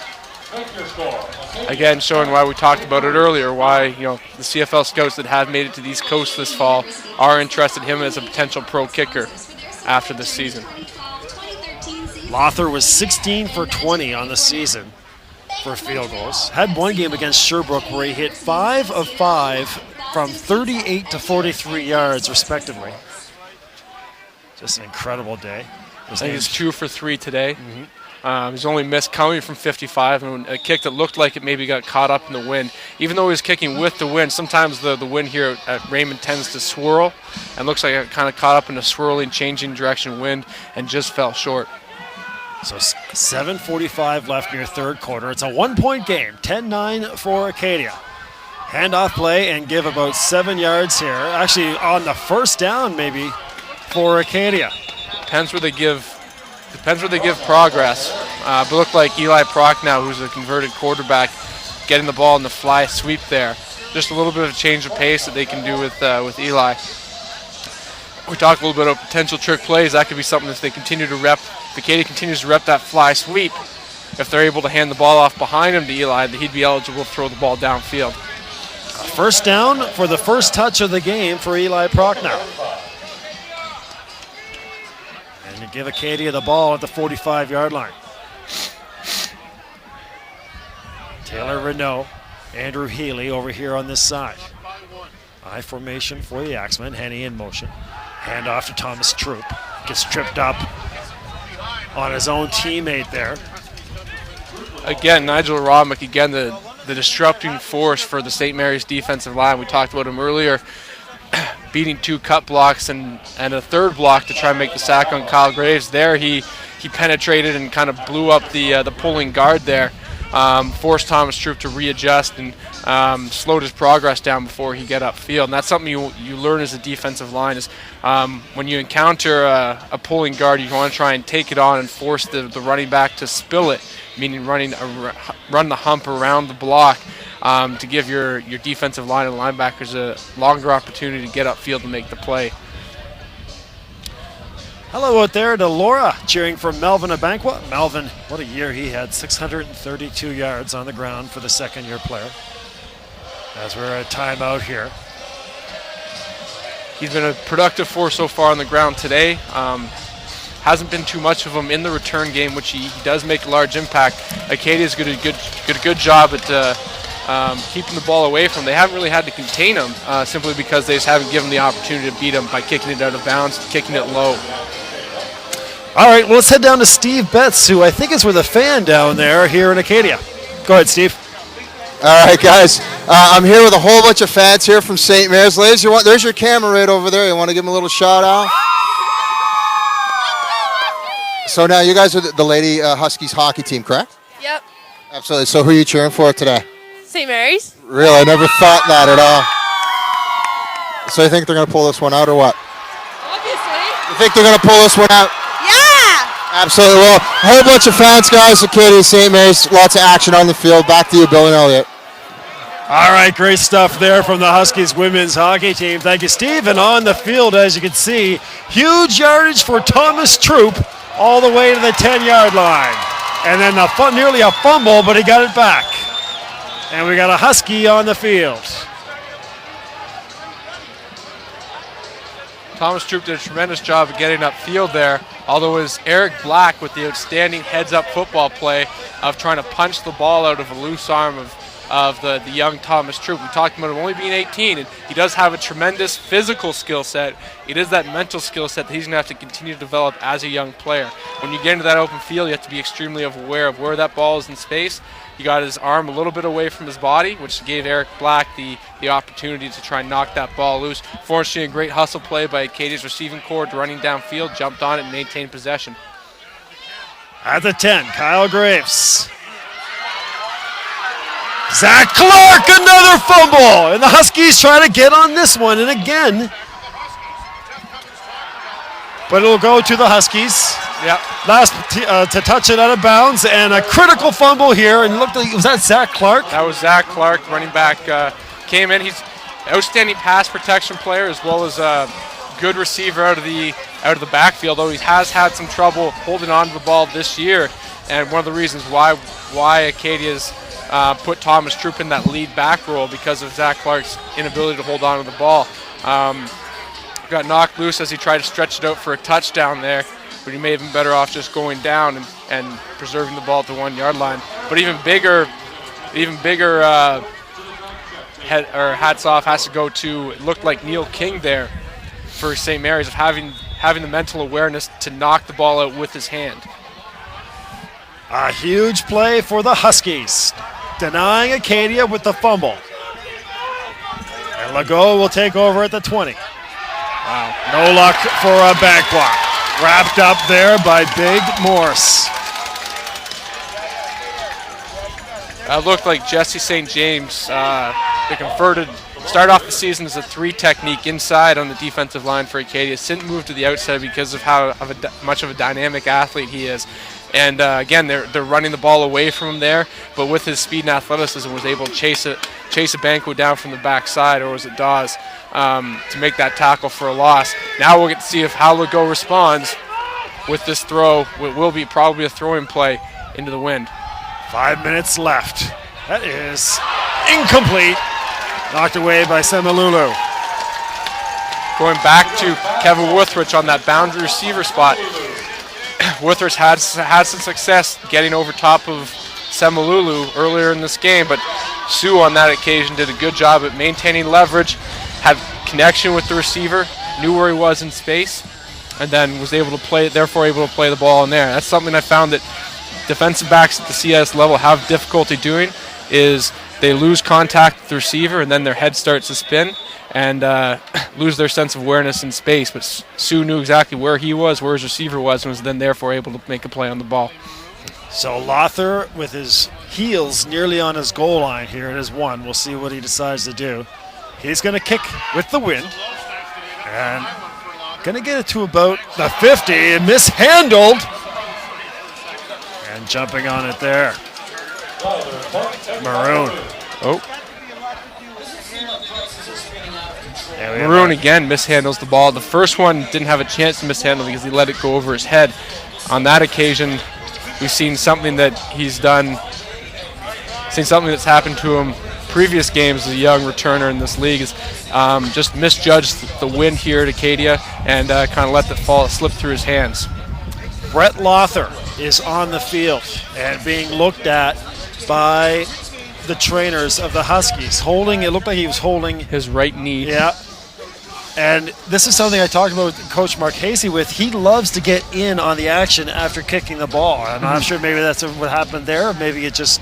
Again, showing why we talked about it earlier, why the CFL scouts that have made it to the East Coast this fall are interested in him as a potential pro kicker after this season. Lothar was 16 for 20 on the season for field goals. Had one game against Sherbrooke where he hit 5 of 5 from 38 to 43 yards, respectively. Just an incredible day. I think he's 2 for 3 today. He's only missed coming from 55, and a kick that looked like it maybe got caught up in the wind. Even though he was kicking with the wind, sometimes the wind here at Raymond tends to swirl, and looks like it kind of caught up in a swirling, changing direction wind, and just fell short. So 7:45 left in your 3rd quarter. It's a 1-point game, 10-9 for Acadia. Handoff play and give about 7 yards here. Actually, on the first down maybe for Acadia. Depends where they give Depends where they give progress. But look like Eli Prochnow, who's a converted quarterback, getting the ball in the fly sweep there. Just a little bit of a change of pace that they can do with Eli. We talked a little bit about potential trick plays. That could be something if they continue to rep. If Acadia continues to rep that fly sweep, if they're able to hand the ball off behind him to Eli, he'd be eligible to throw the ball downfield. First down for the first touch of the game for Eli Prochnow. And to give Acadia the ball at the 45-yard line. Taylor Renault, Andrew Healy over here on this side. I formation for the Axemen. Henny in motion. Hand off to Thomas Troop. Gets tripped up on his own teammate there. Again, Nigel Rodmick, again, the disrupting force for the St. Mary's defensive line. We talked about him earlier, beating 2 cut blocks and a third block to try and make the sack on Kyle Graves. There he penetrated and kind of blew up the pulling guard there. Forced Thomas Troop to readjust and slowed his progress down before he get upfield. And that's something you learn as a defensive line is when you encounter a pulling guard, you want to try and take it on and force the running back to spill it, meaning run the hump around the block to give your defensive line and linebackers a longer opportunity to get upfield and make the play. Hello out there to Laura, cheering for Melvin Abanqua. Melvin, what a year he had, 632 yards on the ground for the second-year player. As we're at timeout here. He's been a productive force so far on the ground today. Hasn't been too much of him in the return game, which he does make a large impact. Acadia's did a good job at keeping the ball away from him. They haven't really had to contain him simply because they just haven't given the opportunity to beat him by kicking it out of bounds, kicking it low. All right, well, let's head down to Steve Betts, who I think is with a fan down there here in Acadia. Go ahead, Steve. All right, guys. I'm here with a whole bunch of fans here from St. Mary's. Ladies, there's your camera right over there. You want to give them a little shout out? So now you guys are the Lady Huskies hockey team, correct? Yep. Absolutely. So who are you cheering for today? St. Mary's. Really? I never thought that at all. So you think they're going to pull this one out or what? Obviously. You think they're going to pull this one out? Yeah. Absolutely. Well, a whole bunch of fans, guys. Acadia, St. Mary's, lots of action on the field. Back to you, Bill and Elliott. All right, great stuff there from the Huskies women's hockey team. Thank you, Steve. And on the field, as you can see, huge yardage for Thomas Troop all the way to the 10-yard line. And then nearly a fumble, but he got it back. And we got a Husky on the field. Thomas Troop did a tremendous job of getting upfield there, although it was Eric Black with the outstanding heads-up football play of trying to punch the ball out of a loose arm of the young Thomas Troop. We talked about him only being 18, and he does have a tremendous physical skill set. It is that mental skill set that he's going to have to continue to develop as a young player. When you get into that open field, you have to be extremely aware of where that ball is in space. He got his arm a little bit away from his body, which gave Eric Black the opportunity to try and knock that ball loose. Fortunately, a great hustle play by Acadia's receiving corps, running downfield, jumped on it, and maintained possession. At the 10, Kyle Graves. Zach Clark, another fumble, and the Huskies try to get on this one, and again, but it'll go to the Huskies. Yep. Last to touch it out of bounds, and a critical fumble here, and looked like, was that Zach Clark? That was Zach Clark, running back, came in. He's an outstanding pass protection player as well as a good receiver out of the backfield, though he has had some trouble holding on to the ball this year, and one of the reasons why Acadia's put Thomas Troop in that lead back role because of Zach Clark's inability to hold on to the ball. Got knocked loose as he tried to stretch it out for a touchdown there, but he may have been better off just going down and preserving the ball at the 1-yard line. But even bigger hats off has to go to, it looked like Neil King there for St. Mary's, of having the mental awareness to knock the ball out with his hand. A huge play for the Huskies, denying Acadia with the fumble. And Legault will take over at the 20. Wow, no luck for a back block. Wrapped up there by Big Morse. Looked like Jesse St. James, the converted started off the season as a 3 technique inside on the defensive line for Acadia. Didn't move to the outside because of how much of a dynamic athlete he is. And again, they're running the ball away from him there, but with his speed and athleticism was able to chase a Banco down from the backside, or was it Dawes, to make that tackle for a loss. Now we'll get to see if how Legault responds with this throw. It will be probably a throwing play into the wind. 5 minutes left. That is incomplete. Knocked away by Semalulu. Going back to Kevin Withrich on that boundary receiver spot. Withrich had some success getting over top of Semalulu earlier in this game, but Sue on that occasion did a good job at maintaining leverage, had connection with the receiver, knew where he was in space, and then was able to play the ball in there. That's something I found that defensive backs at the CS level have difficulty doing, is they lose contact with the receiver and then their head starts to spin and lose their sense of awareness in space. But Sue knew exactly where he was, where his receiver was, and was then therefore able to make a play on the ball. So Lothar with his heels nearly on his goal line here. It is 1. We'll see what he decides to do. He's going to kick with the wind and going to get it to about the 50 and mishandled. And jumping on it there. Maroon. Oh. Maroon again mishandles the ball. The first one didn't have a chance to mishandle because he let it go over his head. On that occasion, we've seen something that he's done, seen something that's happened to him previous games as a young returner in this league, is just misjudged the wind here at Acadia and kind of let it slip through his hands. Brett Lothar is on the field and being looked at by the trainers of the Huskies. It looked like he was holding his right knee. Yeah. And this is something I talked about with Coach Mark Hasey with. He loves to get in on the action after kicking the ball. I'm not sure maybe that's what happened there. Maybe it just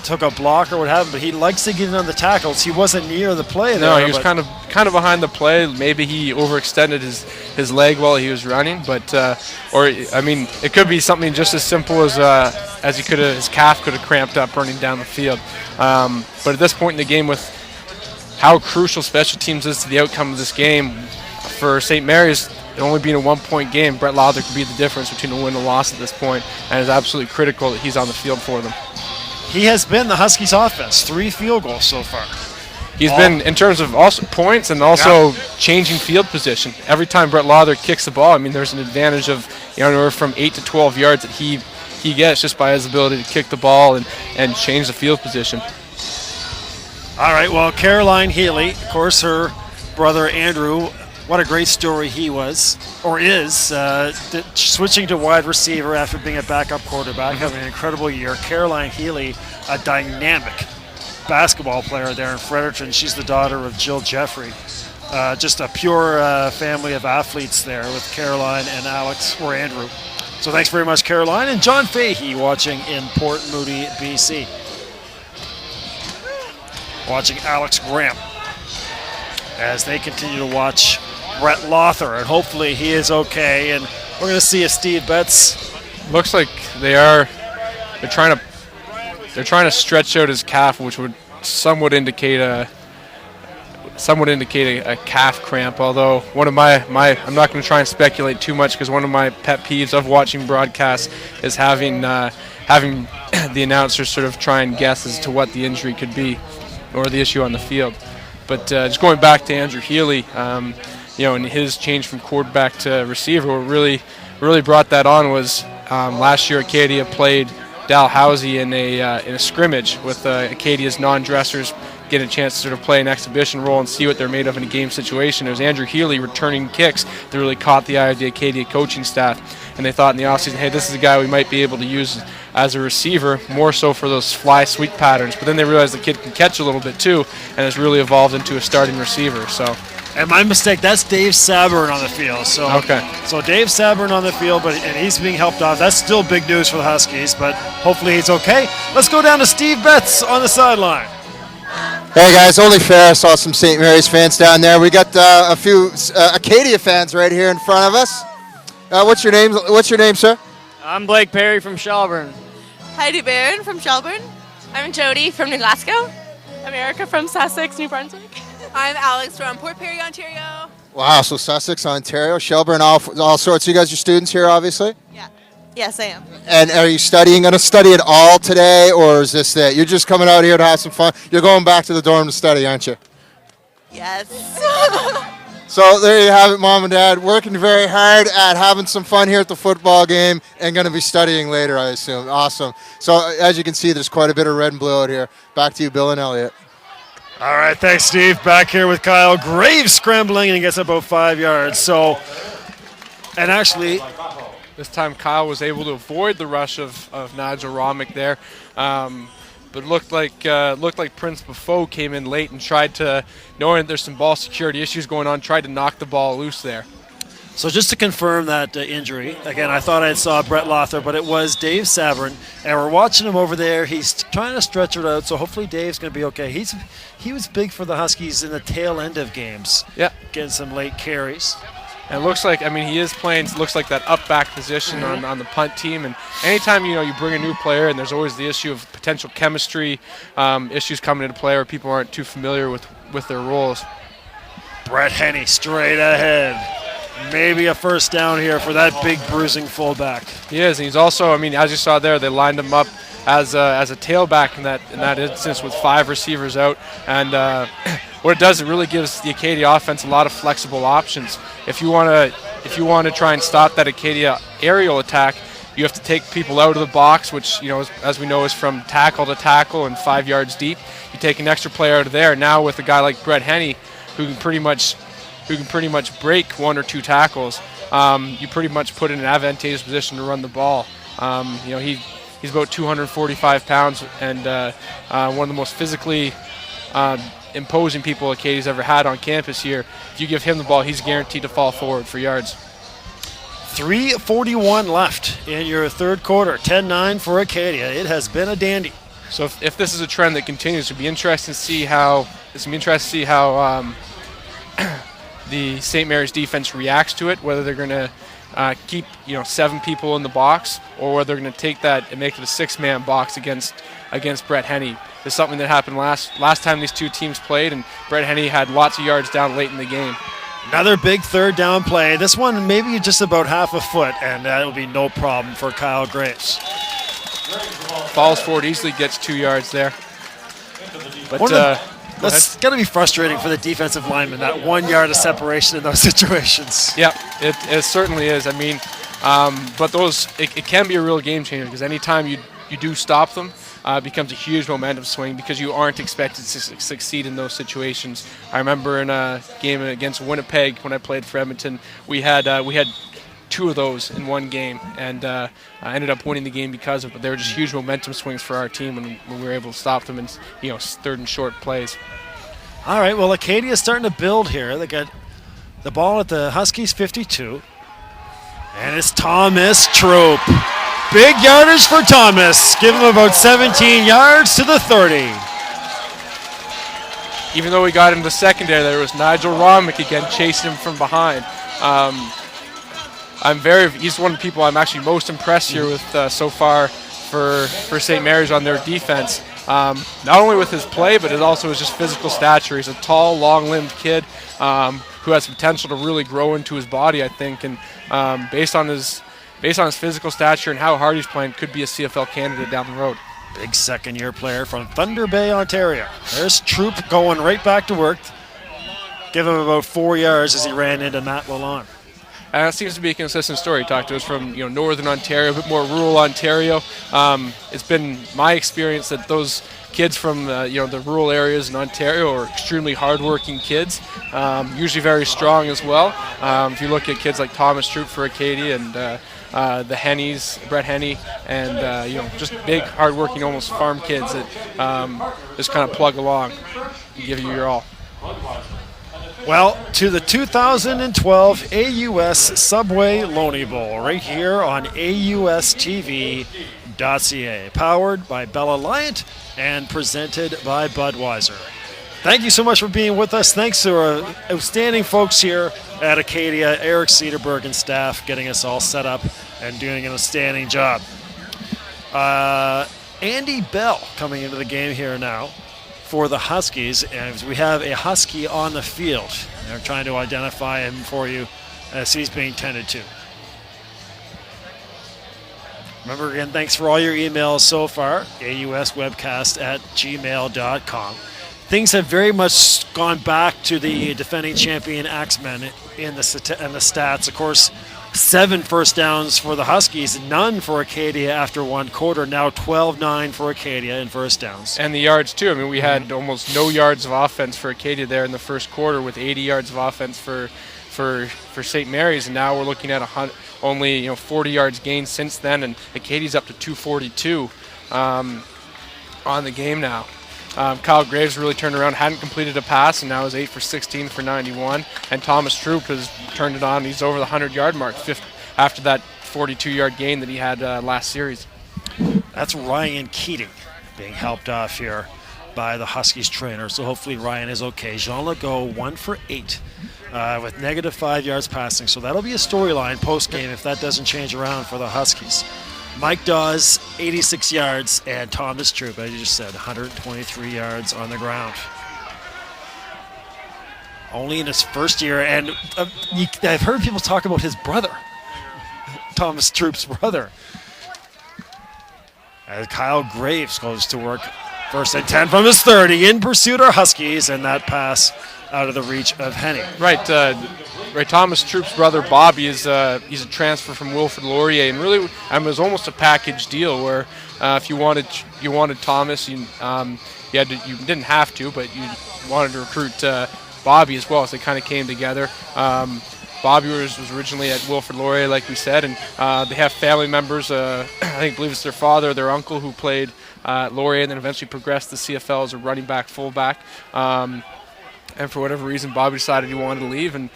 took a block or what happened, but he likes to get in on the tackles. He wasn't near the play there. No, he was kind of behind the play. Maybe he overextended his leg while he was running, but it could be something just as simple as his calf could have cramped up running down the field. But at this point in the game, with how crucial special teams is to the outcome of this game, for St. Mary's, it only being a 1-point game, Brett Lothar could be the difference between a win and a loss at this point, and it's absolutely critical that he's on the field for them. He has been the Huskies' offense, 3 field goals so far. He's been, in terms of also points and also changing field position. Every time Brett Lothar kicks the ball, there's an advantage of anywhere from 8 to 12 yards that he gets just by his ability to kick the ball and change the field position. All right, well, Caroline Healy, of course, her brother Andrew, what a great story he was, or is, switching to wide receiver after being a backup quarterback, having an incredible year. Caroline Healy, a dynamic basketball player there in Fredericton. She's the daughter of Jill Jeffrey. Just a pure family of athletes there with Caroline and Alex, or Andrew. So thanks very much, Caroline. And John Fahey watching in Port Moody, BC. Watching Alex Graham as they continue to watch Brett Lothar, and hopefully he is okay. And we're going to see if Steve Betts. Looks like they're trying to stretch out his calf, which would somewhat indicate a calf cramp. Although one of my I'm not going to try and speculate too much, because one of my pet peeves of watching broadcasts is having the announcers sort of try and guess as to what the injury could be or the issue on the field. But just going back to Andrew Healy, and his change from quarterback to receiver, what really brought that on was last year Acadia played Dalhousie in a scrimmage with Acadia's non-dressers, get a chance to sort of play an exhibition role and see what they're made of in a game situation. It was Andrew Healy returning kicks that really caught the eye of the Acadia coaching staff, and they thought in the offseason, hey, this is a guy we might be able to use as a receiver, more so for those fly sweep patterns. But then they realized the kid can catch a little bit too, and has really evolved into a starting receiver. So. And my mistake, that's Dave Saburn on the field. So Dave Saburn on the field, and he's being helped off. That's still big news for the Huskies, but hopefully he's okay. Let's go down to Steve Betts on the sideline. Hey guys, only fair. I saw some St. Mary's fans down there. We got a few Acadia fans right here in front of us. What's your name? What's your name, sir? I'm Blake Perry from Shelburne. Heidi Barron from Shelburne. I'm Jody from New Glasgow. America from Sussex, New Brunswick. I'm Alex from Port Perry, Ontario. Wow, so Sussex, Ontario, Shelburne, all sorts. You guys are students here, obviously? Yeah. Yes, I am. And are you going to study it all today, or is this it? You're just coming out here to have some fun? You're going back to the dorm to study, aren't you? Yes. So there you have it, Mom and Dad, working very hard at having some fun here at the football game and going to be studying later, I assume. Awesome. So as you can see, there's quite a bit of red and blue out here. Back to you, Bill and Elliot. All right, thanks, Steve. Back here with Kyle Graves scrambling, and he gets about 5 yards. So, and actually, this time Kyle was able to avoid the rush of Nigel Romick there, but looked like Prince Buffo came in late and tried to, knowing there's some ball security issues going on, tried to knock the ball loose there. So just to confirm that injury, again, I thought I saw Brett Lother, but it was Dave Sabrin, and we're watching him over there. He's trying to stretch it out, so hopefully Dave's going to be okay. He was big for the Huskies in the tail end of games. Yeah, getting some late carries. And it looks like, I mean, he is playing, looks like that up back position on the punt team. And anytime, you bring a new player, and there's always the issue of potential chemistry issues coming into play, or people aren't too familiar with their roles. Brett Henney straight ahead. Maybe a first down here for that big bruising fullback. He is, and he's also, I mean, as you saw there, they lined him up as a tailback in that instance with 5 receivers out. And what it does, it really gives the Acadia offense a lot of flexible options. If you want to try and stop that Acadia aerial attack, you have to take people out of the box, which as we know is from tackle to tackle and 5 yards deep. You take an extra player out of there. Now with a guy like Brett Henney, who can pretty much break 1 or 2 tackles, you pretty much put in an advantageous position to run the ball. He's about 245 pounds and one of the most physically imposing people Acadia's ever had on campus here. If you give him the ball, he's guaranteed to fall forward for yards. 3:41 left in your third quarter. 10-9 for Acadia. It has been a dandy. So if this is a trend that continues, it'll be interesting to see how the St. Mary's defense reacts to it, whether they're going to keep 7 people in the box, or whether they're going to take that and make it a 6-man box against Brett Henney. It's something that happened last time these two teams played, and Brett Henney had lots of yards down late in the game. Another big third down play. This one maybe just about half a foot, and that'll be no problem for Kyle Graves. Falls forward, easily gets 2 yards there. But that's got to be frustrating for the defensive lineman, that 1 yard of separation in those situations. Yeah, it certainly is. I mean, but it can be a real game changer, because anytime you do stop them, it becomes a huge momentum swing, because you aren't expected to succeed in those situations. I remember in a game against Winnipeg when I played for Edmonton, we had 2 of those in one game, and I ended up winning the game because of it. But they were just huge momentum swings for our team when we were able to stop them in third and short plays. All right, well, Acadia is starting to build here. They got the ball at the Huskies 52, and it's Thomas Troop. Big yardage for Thomas. Give him about 17 yards to the 30. Even though we got him the secondary, there was Nigel Romick again chasing him from behind. He's one of the people I'm actually most impressed here with so far for St. Mary's on their defense. Not only with his play, but it also is just physical stature. He's a tall, long-limbed kid who has potential to really grow into his body, I think. And based on his physical stature and how hard he's playing, could be a CFL candidate down the road. Big second-year player from Thunder Bay, Ontario. There's Troop going right back to work. Give him about 4 yards as he ran into Matt Lalonde. And it seems to be a consistent story. He talked to us from northern Ontario, a bit more rural Ontario. It's been my experience that those kids from the rural areas in Ontario are extremely hardworking kids, usually very strong as well. If you look at kids like Thomas Troop for Acadia and the Henneys, Brett Henney, and just big, hardworking, almost farm kids that just kind of plug along and give you your all. Well, to the 2012 AUS Subway Loney Bowl right here on AUSTV.ca, powered by Bell Alliant and presented by Budweiser. Thank you so much for being with us. Thanks to our outstanding folks here at Acadia, Eric Cederberg and staff, getting us all set up and doing an outstanding job. Andy Bell coming into the game here now for the Huskies, and we have a Husky on the field. They're trying to identify him for you as he's being tended to. Remember, again, thanks for all your emails so far, auswebcast@gmail.com. Things have very much gone back to the defending champion Axemen in the stats. Of course, 7 first downs for the Huskies, none for Acadia after one quarter. Now 12-9 for Acadia in first downs. And the yards, too. I mean, we had almost no yards of offense for Acadia there in the first quarter with 80 yards of offense for St. Mary's, and now we're looking at only 40 yards gained since then, and Acadia's up to 242 on the game now. Kyle Graves really turned around, hadn't completed a pass, and now is 8 for 16 for 91. And Thomas Troop has turned it on. He's over the 100-yard mark after that 42-yard gain that he had last series. That's Ryan Keating being helped off here by the Huskies trainer, so hopefully Ryan is okay. Jean Legault 1 for 8 with negative 5 yards passing, so that'll be a storyline post-game if that doesn't change around for the Huskies. Mike Dawes, 86 yards, and Thomas Troop, as you just said, 123 yards on the ground. Only in his first year, and I've heard people talk about his brother, Thomas Troop's brother. As Kyle Graves goes to work, 1st and 10 from his 30, in pursuit are Huskies, and that pass out of the reach of Henning. Right, Thomas Troop's brother Bobby is he's a transfer from Wilfrid Laurier, and really, it was almost a package deal where if you wanted Thomas, you didn't have to, but you wanted to recruit Bobby as well, so they kind of came together. Bobby was originally at Wilfrid Laurier, like we said, and they have family members. I believe it's their father, their uncle, who played at Laurier, and then eventually progressed to CFL as a running back, fullback. And for whatever reason, Bobby decided he wanted to leave, and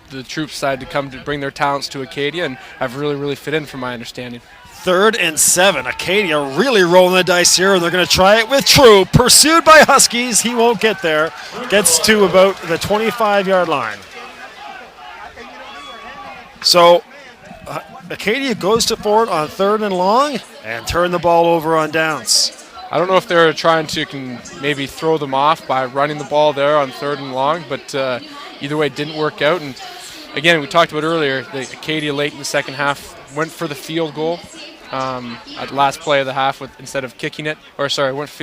the Troops decided to come to bring their talents to Acadia, and have really fit in, from my understanding. 3rd and 7. Acadia really rolling the dice here, and they're going to try it with Troop. Pursued by Huskies. He won't get there. Gets to about the 25-yard line. So Acadia goes to Fort on 3rd and long and turn the ball over on downs. I don't know if they're trying to maybe throw them off by running the ball there on 3rd and long, but either way, it didn't work out. And again, we talked about earlier, the Acadia late in the second half went for the field goal at the last play of the half went for field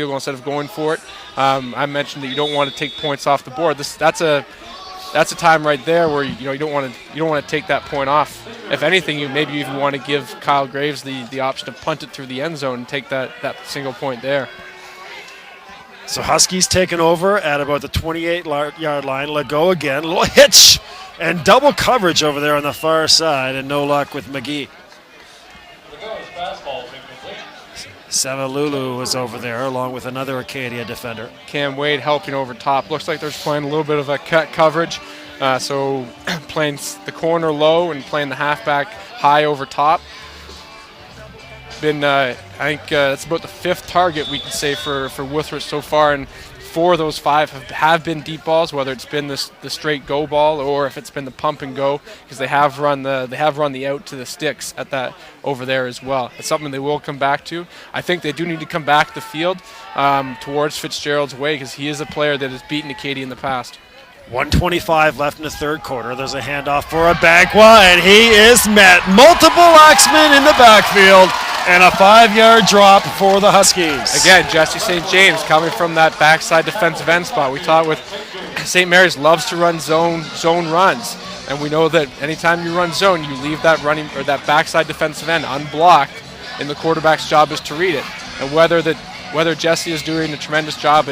goal instead of going for it. I mentioned that you don't want to take points off the board. That's a time right there where you don't want to take that point off. If anything, maybe you even want to give Kyle Graves the option to punt it through the end zone and take that single point there. So Huskies taking over at about the 28-yard line. Legault again, a little hitch and double coverage over there on the far side, and no luck with McGee. Semalulu was over there along with another Acadia defender. Cam Wade helping over top. Looks like they're playing a little bit of a cut coverage. So playing the corner low and playing the halfback high over top. I think that's about the 5th target we can say for Wuthert so far, and 4 of those 5 have been deep balls, whether it's been the straight go ball or if it's been the pump and go, because they have run the out to the sticks at that over there as well. It's something they will come back to. I think they do need to come back the field towards Fitzgerald's way, because he is a player that has beaten Acadia in the past. 1:25 left in the 3rd quarter. There's a handoff for Abagwa, and he is met. Multiple Axemen in the backfield, and a 5-yard drop for the Huskies. Again, Jesse St. James coming from that backside defensive end spot. We thought with St. Mary's loves to run zone runs, and we know that anytime you run zone, you leave that that backside defensive end unblocked, and the quarterback's job is to read it. And whether Jesse is doing a tremendous job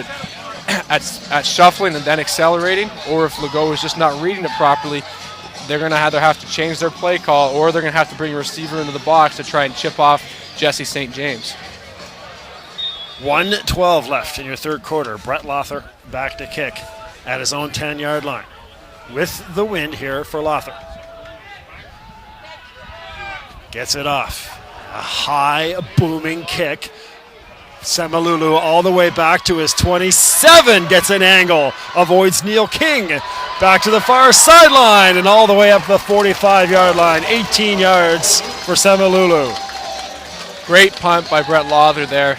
at shuffling and then accelerating, or if Legault is just not reading it properly, they're going to either have to change their play call, or they're going to have to bring a receiver into the box to try and chip off Jesse St. James. 1:12 left in your 3rd quarter. Brett Lothar back to kick at his own 10-yard line with the wind here for Lothar. Gets it off. A high booming kick. Semalulu all the way back to his 27, gets an angle, avoids Neil King, back to the far sideline, and all the way up the 45-yard line, 18 yards for Semalulu. Great punt by Brett Lothar there.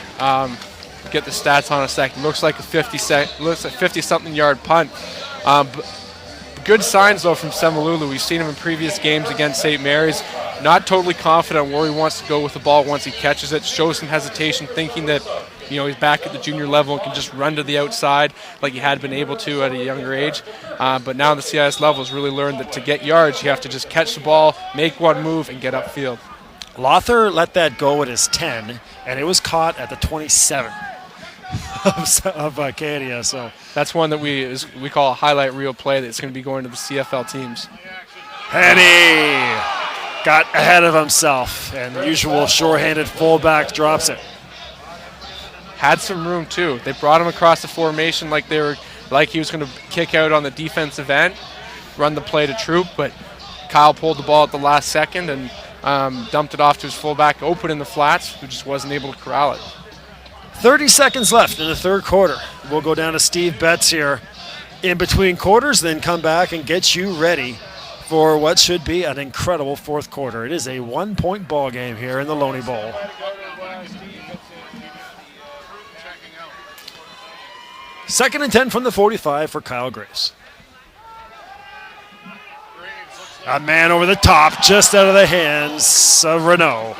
get the stats on a second. Looks like a 50-something yard punt. Good signs, though, from Semalulu. We've seen him in previous games against St. Mary's. Not totally confident where he wants to go with the ball once he catches it. Shows some hesitation, thinking that he's back at the junior level and can just run to the outside like he had been able to at a younger age. But now the CIS level has really learned that to get yards, you have to just catch the ball, make one move, and get upfield. Lothar let that go at his 10, and it was caught at the 27 of Acadia. So that's one that we call a highlight reel play that's going to be going to the CFL teams. Henny got ahead of himself, and the usual sure-handed fullback drops it. Had some room too. They brought him across the formation like he was going to kick out on the defensive end, run the play to Troop, but Kyle pulled the ball at the last second and dumped it off to his fullback, open in the flats, who just wasn't able to corral it. 30 seconds left in the third quarter. We'll go down to Steve Betts here in between quarters, then come back and get you ready for what should be an incredible fourth quarter. It is a 1-point ball game here in the Loney Bowl. Second and 10 from the 45 for Kyle Graves. A man over the top, just out of the hands of Renault.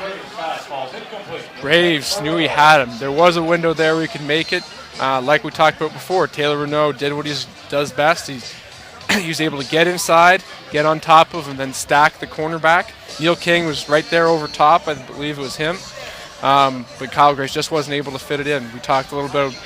Graves knew he had him. There was a window there where he could make it. Like we talked about before, Taylor Renault did what he does best. He was able to get inside, get on top of him, then stack the cornerback. Neil King was right there over top. I believe it was him. But Kyle Graves just wasn't able to fit it in. We talked a little bit.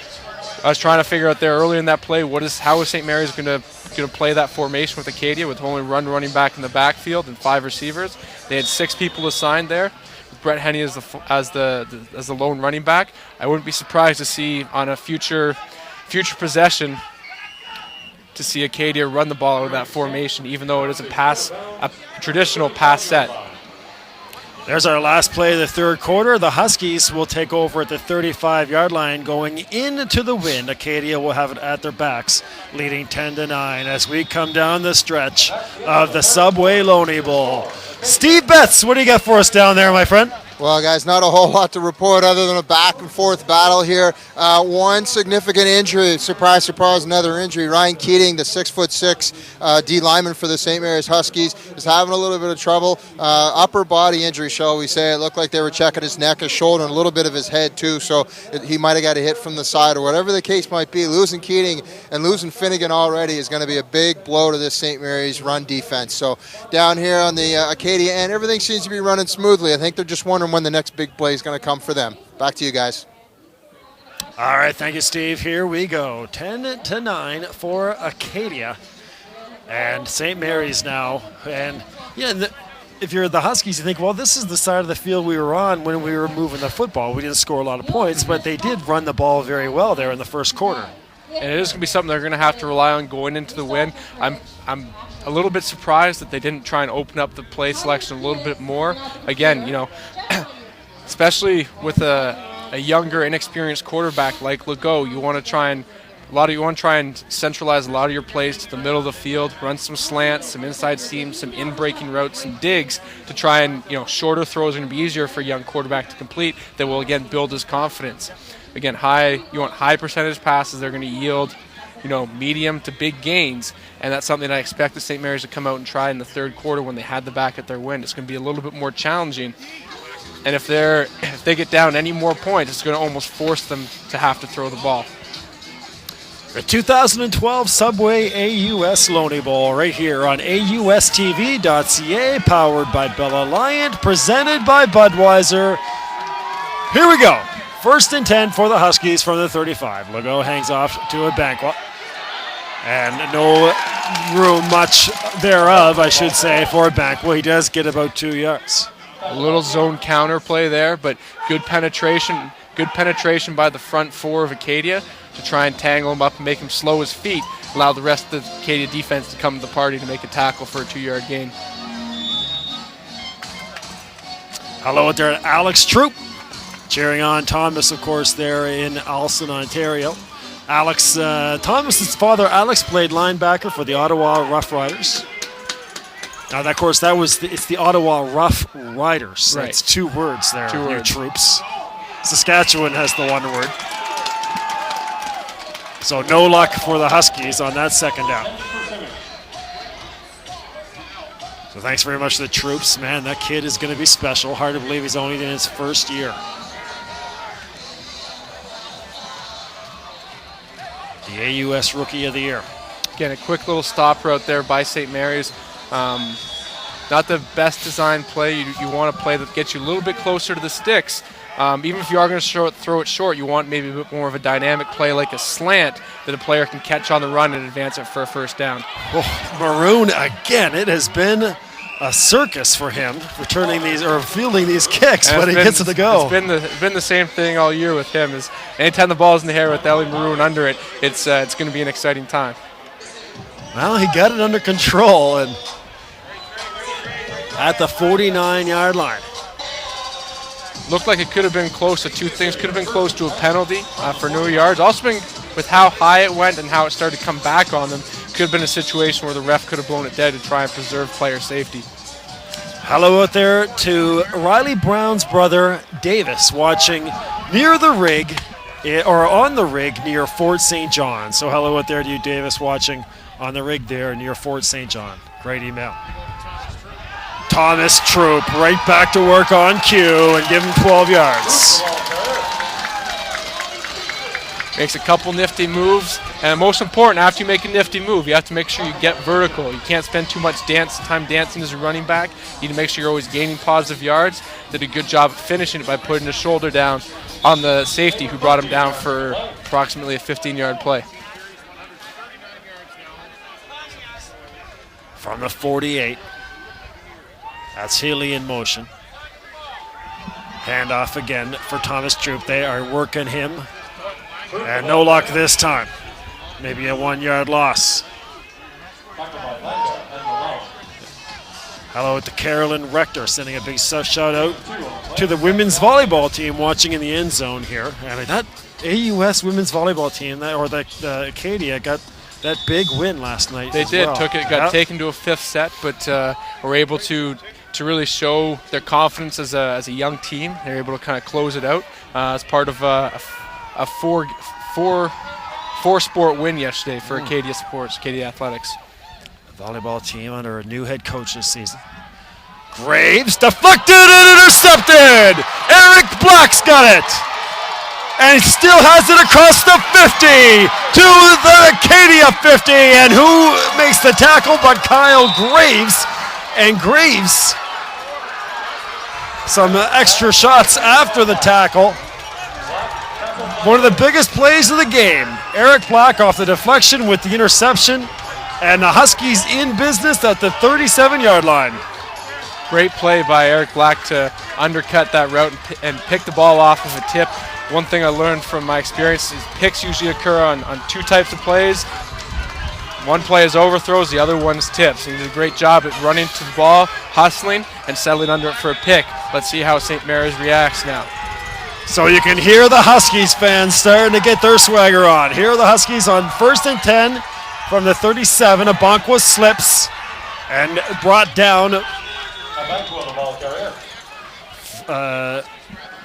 I was trying to figure out there early in that play how is St. Mary's going to play that formation with Acadia with only running back in the backfield and 5 receivers. They had 6 people assigned there, with Brett Henney as the lone running back. I wouldn't be surprised to see on a future possession to see Acadia run the ball out of that formation, even though it is a traditional pass set. There's our last play of the third quarter. The Huskies will take over at the 35-yard line going into the wind. Acadia will have it at their backs, leading 10-9 as we come down the stretch of the Subway Loney Bowl. Steve Betts, what do you got for us down there, my friend? Well, guys, not a whole lot to report other than a back-and-forth battle here. One significant injury, surprise, surprise, another injury. Ryan Keating, the 6'6" D lineman for the St. Mary's Huskies, is having a little bit of trouble. Upper body injury, shall we say. It looked like they were checking his neck, his shoulder, and a little bit of his head, too, so he might have got a hit from the side or whatever the case might be. Losing Keating and losing Finnegan already is going to be a big blow to this St. Mary's run defense. So down here on the Acadia end, everything seems to be running smoothly. I think they're just wondering when the next big play is going to come for them. Back to you guys. All right, thank you, Steve. Here we go. 10-9 for Acadia and St. Mary's now. And yeah, if you're the Huskies, you think, well, this is the side of the field we were on when we were moving the football. We didn't score a lot of points, but they did run the ball very well there in the first quarter. And it is going to be something they're going to have to rely on going into the win. I'm a little bit surprised that they didn't try and open up the play selection a little bit more. Again, especially with a younger, inexperienced quarterback like Legault, you want to try and centralize a lot of your plays to the middle of the field, run some slants, some inside seams, some in-breaking routes, some digs to try and, shorter throws are going to be easier for a young quarterback to complete that will, again, build his confidence. Again, you want high percentage passes. They're going to yield, medium to big gains, and that's something I expect the St. Mary's to come out and try in the third quarter when they had the back at their wind. It's going to be a little bit more challenging, and if they get down any more points, it's going to almost force them to have to throw the ball. The 2012 Subway AUS Loney Bowl right here on AUSTV.ca, powered by Bell Alliant, presented by Budweiser. Here we go. First and 10 for the Huskies from the 35. Legault hangs off to a Banquet. And no room much thereof, I should say, for a Banquet. He does get about 2 yards. A little zone counter play there, but good penetration by the front 4 of Acadia to try and tangle him up and make him slow his feet, allow the rest of the Acadia defense to come to the party to make a tackle for a 2-yard gain. Hello out there, Alex Troop. Cheering on Thomas, of course, there in Alston, Ontario. Thomas's father, Alex, played linebacker for the Ottawa Rough Riders. Now, of course, it's the Ottawa Rough Riders. Right. That's 2 words there. Two words. Troops. Saskatchewan has the 1 word. So no luck for the Huskies on that second down. So thanks very much to the troops. Man, that kid is going to be special. Hard to believe he's only in his first year. The AUS Rookie of the Year. Again, a quick little stop route there by St. Mary's. Not the best designed play. You want a play that gets you a little bit closer to the sticks. Even if you are going to throw it short, you want maybe a bit more of a dynamic play like a slant that a player can catch on the run and advance it for a first down. Oh, Maroon again. It has been a circus for him returning these or fielding these kicks when he gets to the go. It's been the same thing all year with him. Is anytime the ball's in the air with Ellie Maroon under it, it's going to be an exciting time. Well, he got it under control and at the 49-yard line. Looked like it could have been close to two things. Could have been close to a penalty for no yards. Also been with how high it went and how it started to come back on them. Could have been a situation where the ref could have blown it dead to try and preserve player safety. Hello out there to Riley Brown's brother, Davis, watching near the rig, or on the rig near Fort St. John. So hello out there to you, Davis, watching on the rig there near Fort St. John. Great email. Thomas Troop right back to work on cue and give him 12 yards. Makes a couple nifty moves, and most important, after you make a nifty move, you have to make sure you get vertical. You can't spend too much time dancing as a running back. You need to make sure you're always gaining positive yards. Did a good job of finishing it by putting his shoulder down on the safety who brought him down for approximately a 15-yard play. From the 48. That's Healy in motion. Handoff again for Thomas Troop. They are working him. And no luck this time. Maybe a 1-yard loss. Hello to Carolyn Rector, sending a big shout out to the women's volleyball team watching in the end zone here. And that AUS women's volleyball team, the Acadia, got that big win last night. They did. Well. Got taken to a fifth set, but were able to really show their confidence as a young team. They're able to kind of close it out as part of a four-sport win yesterday for Acadia Sports, Acadia Athletics. The volleyball team under a new head coach this season. Graves deflected and intercepted. Eric Black's got it. And still has it across the 50 to the Acadia 50. And who makes the tackle but Kyle Graves? And Graves, some extra shots after the tackle. One of the biggest plays of the game. Eric Black off the deflection with the interception. And the Huskies in business at the 37-yard line. Great play by Eric Black to undercut that route and pick the ball off of a tip. One thing I learned from my experience is picks usually occur on two types of plays. One play is overthrows, the other one's tips. He did a great job at running to the ball, hustling, and settling under it for a pick. Let's see how St. Mary's reacts now. So you can hear the Huskies fans starting to get their swagger on. Here are the Huskies on 1st and 10 from the 37. Abanqua slips and brought down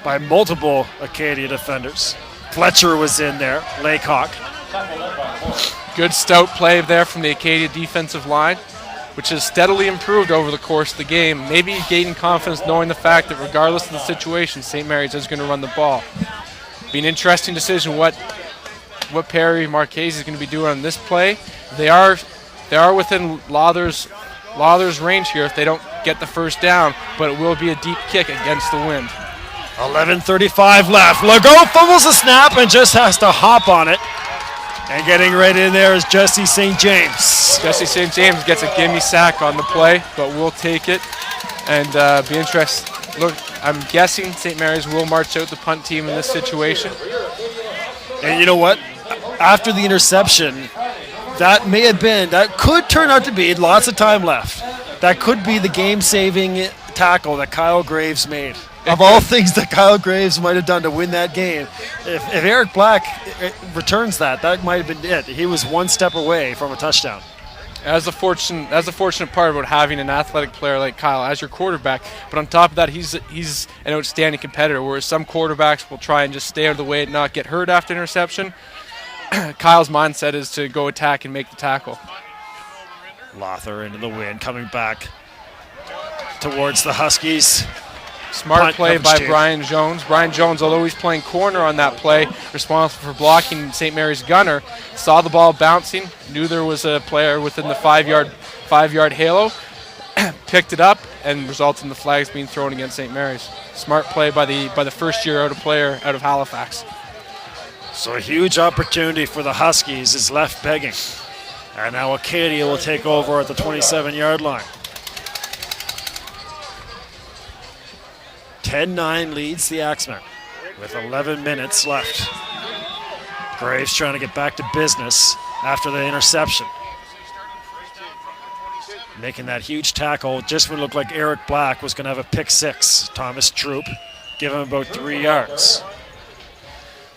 by multiple Acadia defenders. Fletcher was in there, Laycock. Good stout play there from the Acadia defensive line, which has steadily improved over the course of the game. Maybe gaining confidence knowing the fact that regardless of the situation, St. Mary's is going to run the ball. Be an interesting decision what Perry Marchese is going to be doing on this play. They are within Lawther's range here if they don't get the first down, but it will be a deep kick against the wind. 11:35 left. Legault fumbles the snap and just has to hop on it. And getting right in there is Jesse St. James. Jesse St. James gets a gimme sack on the play, but we'll take it and be interested. Look, I'm guessing St. Mary's will march out the punt team in this situation. And you know what? After the interception, that could turn out to be lots of time left. That could be the game-saving tackle that Kyle Graves made. Of all things that Kyle Graves might have done to win that game, if Eric Black returns that might have been it. He was one step away from a touchdown. That's the fortunate part about having an athletic player like Kyle as your quarterback. But on top of that, he's an outstanding competitor, whereas some quarterbacks will try and just stay out of the way and not get hurt after interception. Kyle's mindset is to go attack and make the tackle. Lothar into the wind, coming back towards the Huskies. Smart play by Brian Jones. Brian Jones, although he's playing corner on that play, responsible for blocking St. Mary's gunner, saw the ball bouncing, knew there was a player within the five-yard halo, picked it up, and results in the flags being thrown against St. Mary's. Smart play by the first-year player out of Halifax. So a huge opportunity for the Huskies is left begging. And now Acadia will take over at the 27-yard line. 10-9 leads the Axemen with 11 minutes left. Graves trying to get back to business after the interception. Making that huge tackle just when it looked like Eric Black was going to have a pick six. Thomas Troop give him about 3 yards.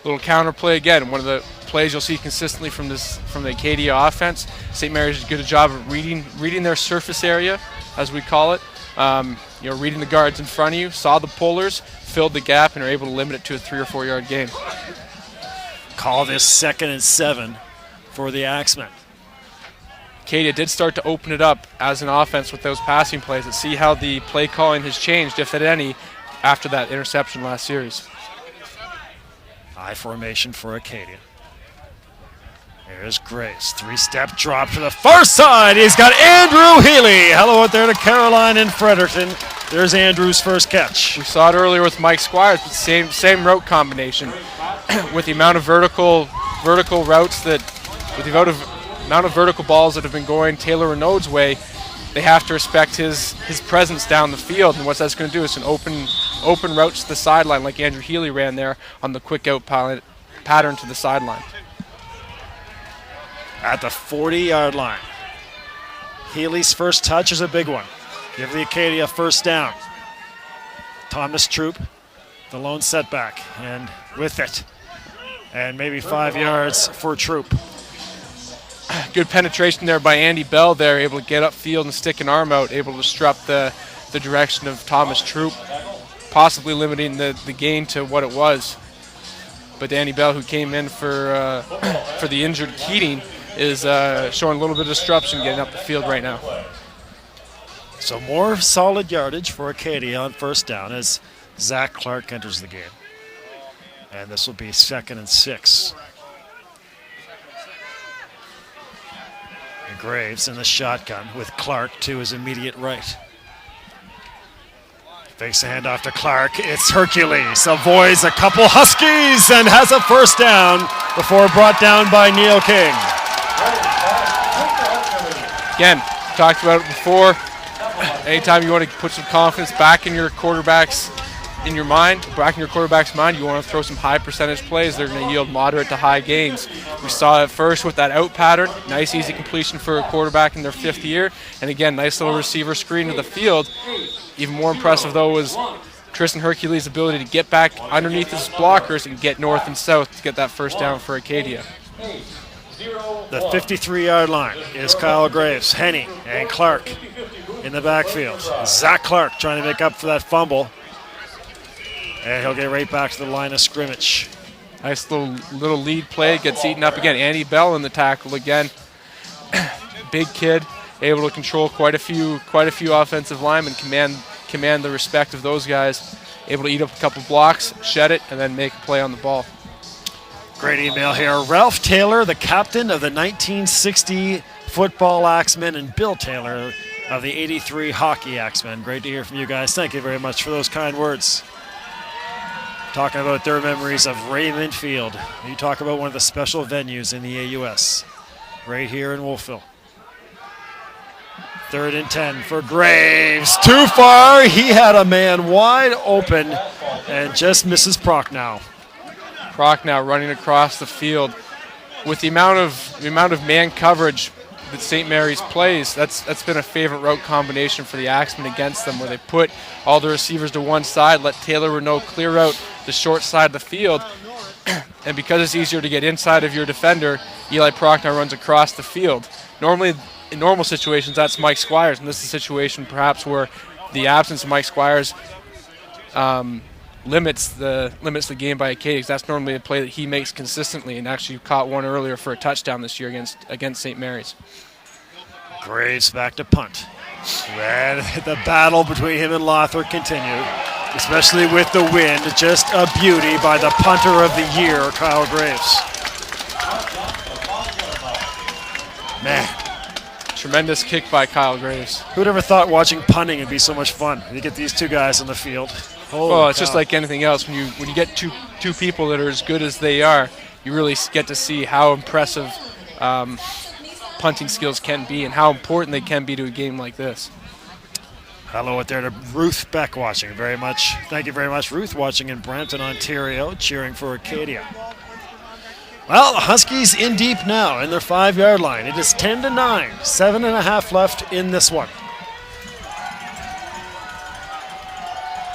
Little counter play again. One of the plays you'll see consistently from the Acadia offense. St. Mary's did a good job of reading their surface area, as we call it. Reading the guards in front of you, saw the pullers, filled the gap, and are able to limit it to a 3 or 4 yard gain. Call this 2nd and 7 for the Axemen. Acadia did start to open it up as an offense with those passing plays and see how the play calling has changed, if at any, after that interception last series. High formation for Acadia. There's Grace. 3-step drop to the far side. He's got Andrew Healy. Hello out there to Caroline and Fredericton. There's Andrew's first catch. We saw it earlier with Mike Squires, but same route combination. With the amount of vertical routes with the amount of vertical balls that have been going Taylor Renaud's way, they have to respect his presence down the field. And what that's going to do is an open route to the sideline, like Andrew Healy ran there on the quick out pattern to the sideline. At the 40-yard line. Healy's first touch is a big one. Give the Acadia first down. Thomas Troop, the lone setback, and with it. And maybe 5 yards for Troop. Good penetration there by Andy Bell there, able to get upfield and stick an arm out, able to disrupt the direction of Thomas Troop, possibly limiting the gain to what it was. But Andy Bell, who came in for the injured Keating, is showing a little bit of disruption getting up the field right now. So more solid yardage for Acadia on first down as Zach Clark enters the game. And this will be 2nd and 6. And Graves in the shotgun with Clark to his immediate right. Fakes a handoff to Clark. It's Hercules. Avoids a couple Huskies and has a first down before brought down by Neil King. Again, talked about it before. Anytime you want to put some confidence back in your quarterback's mind, you want to throw some high percentage plays. They're going to yield moderate to high gains. We saw it first with that out pattern. Nice, easy completion for a quarterback in their 5th year. And again, nice little receiver screen to the field. Even more impressive, though, was Tristan Hercules' ability to get back underneath his blockers and get north and south to get that first down for Acadia. The 53-yard line is Kyle Graves, Henny, and Clark in the backfield. Zach Clark trying to make up for that fumble. And he'll get right back to the line of scrimmage. Nice little lead play, gets eaten up again. Andy Bell in the tackle again. Big kid, able to control quite a few offensive linemen, command the respect of those guys. Able to eat up a couple blocks, shed it, and then make a play on the ball. Great email here. Ralph Taylor, the captain of the 1960 football Axemen, and Bill Taylor of the 83 hockey Axemen. Great to hear from you guys. Thank you very much for those kind words. Talking about their memories of Raymond Field. You talk about one of the special venues in the AUS, right here in Wolfville. 3rd and 10 for Graves. Too far. He had a man wide open and just misses Prochnow. Prochnow running across the field. With the amount of man coverage that St. Mary's plays, that's been a favorite route combination for the Axemen against them, where they put all the receivers to one side, let Taylor Renaud clear out the short side of the field, and because it's easier to get inside of your defender, Eli Prochnow runs across the field. Normally, in normal situations, that's Mike Squires, and this is a situation perhaps where the absence of Mike Squires limits the game by Acadia. That's normally a play that he makes consistently, and actually caught one earlier for a touchdown this year against St. Mary's. Graves back to punt. And the battle between him and Lothar continued, especially with the wind. Just a beauty by the punter of the year, Kyle Graves. Man. Tremendous kick by Kyle Graves. Who'd ever thought watching punting would be so much fun? You get these two guys on the field. Well, it's just like anything else. When you get two people that are as good as they are, you really get to see how impressive punting skills can be and how important they can be to a game like this. Hello out there to Ruth Beck watching very much. Thank you very much, Ruth, watching in Brampton, Ontario, cheering for Acadia. Well, the Huskies in deep now in their 5-yard line. It is 10-9, 7.5 left in this one.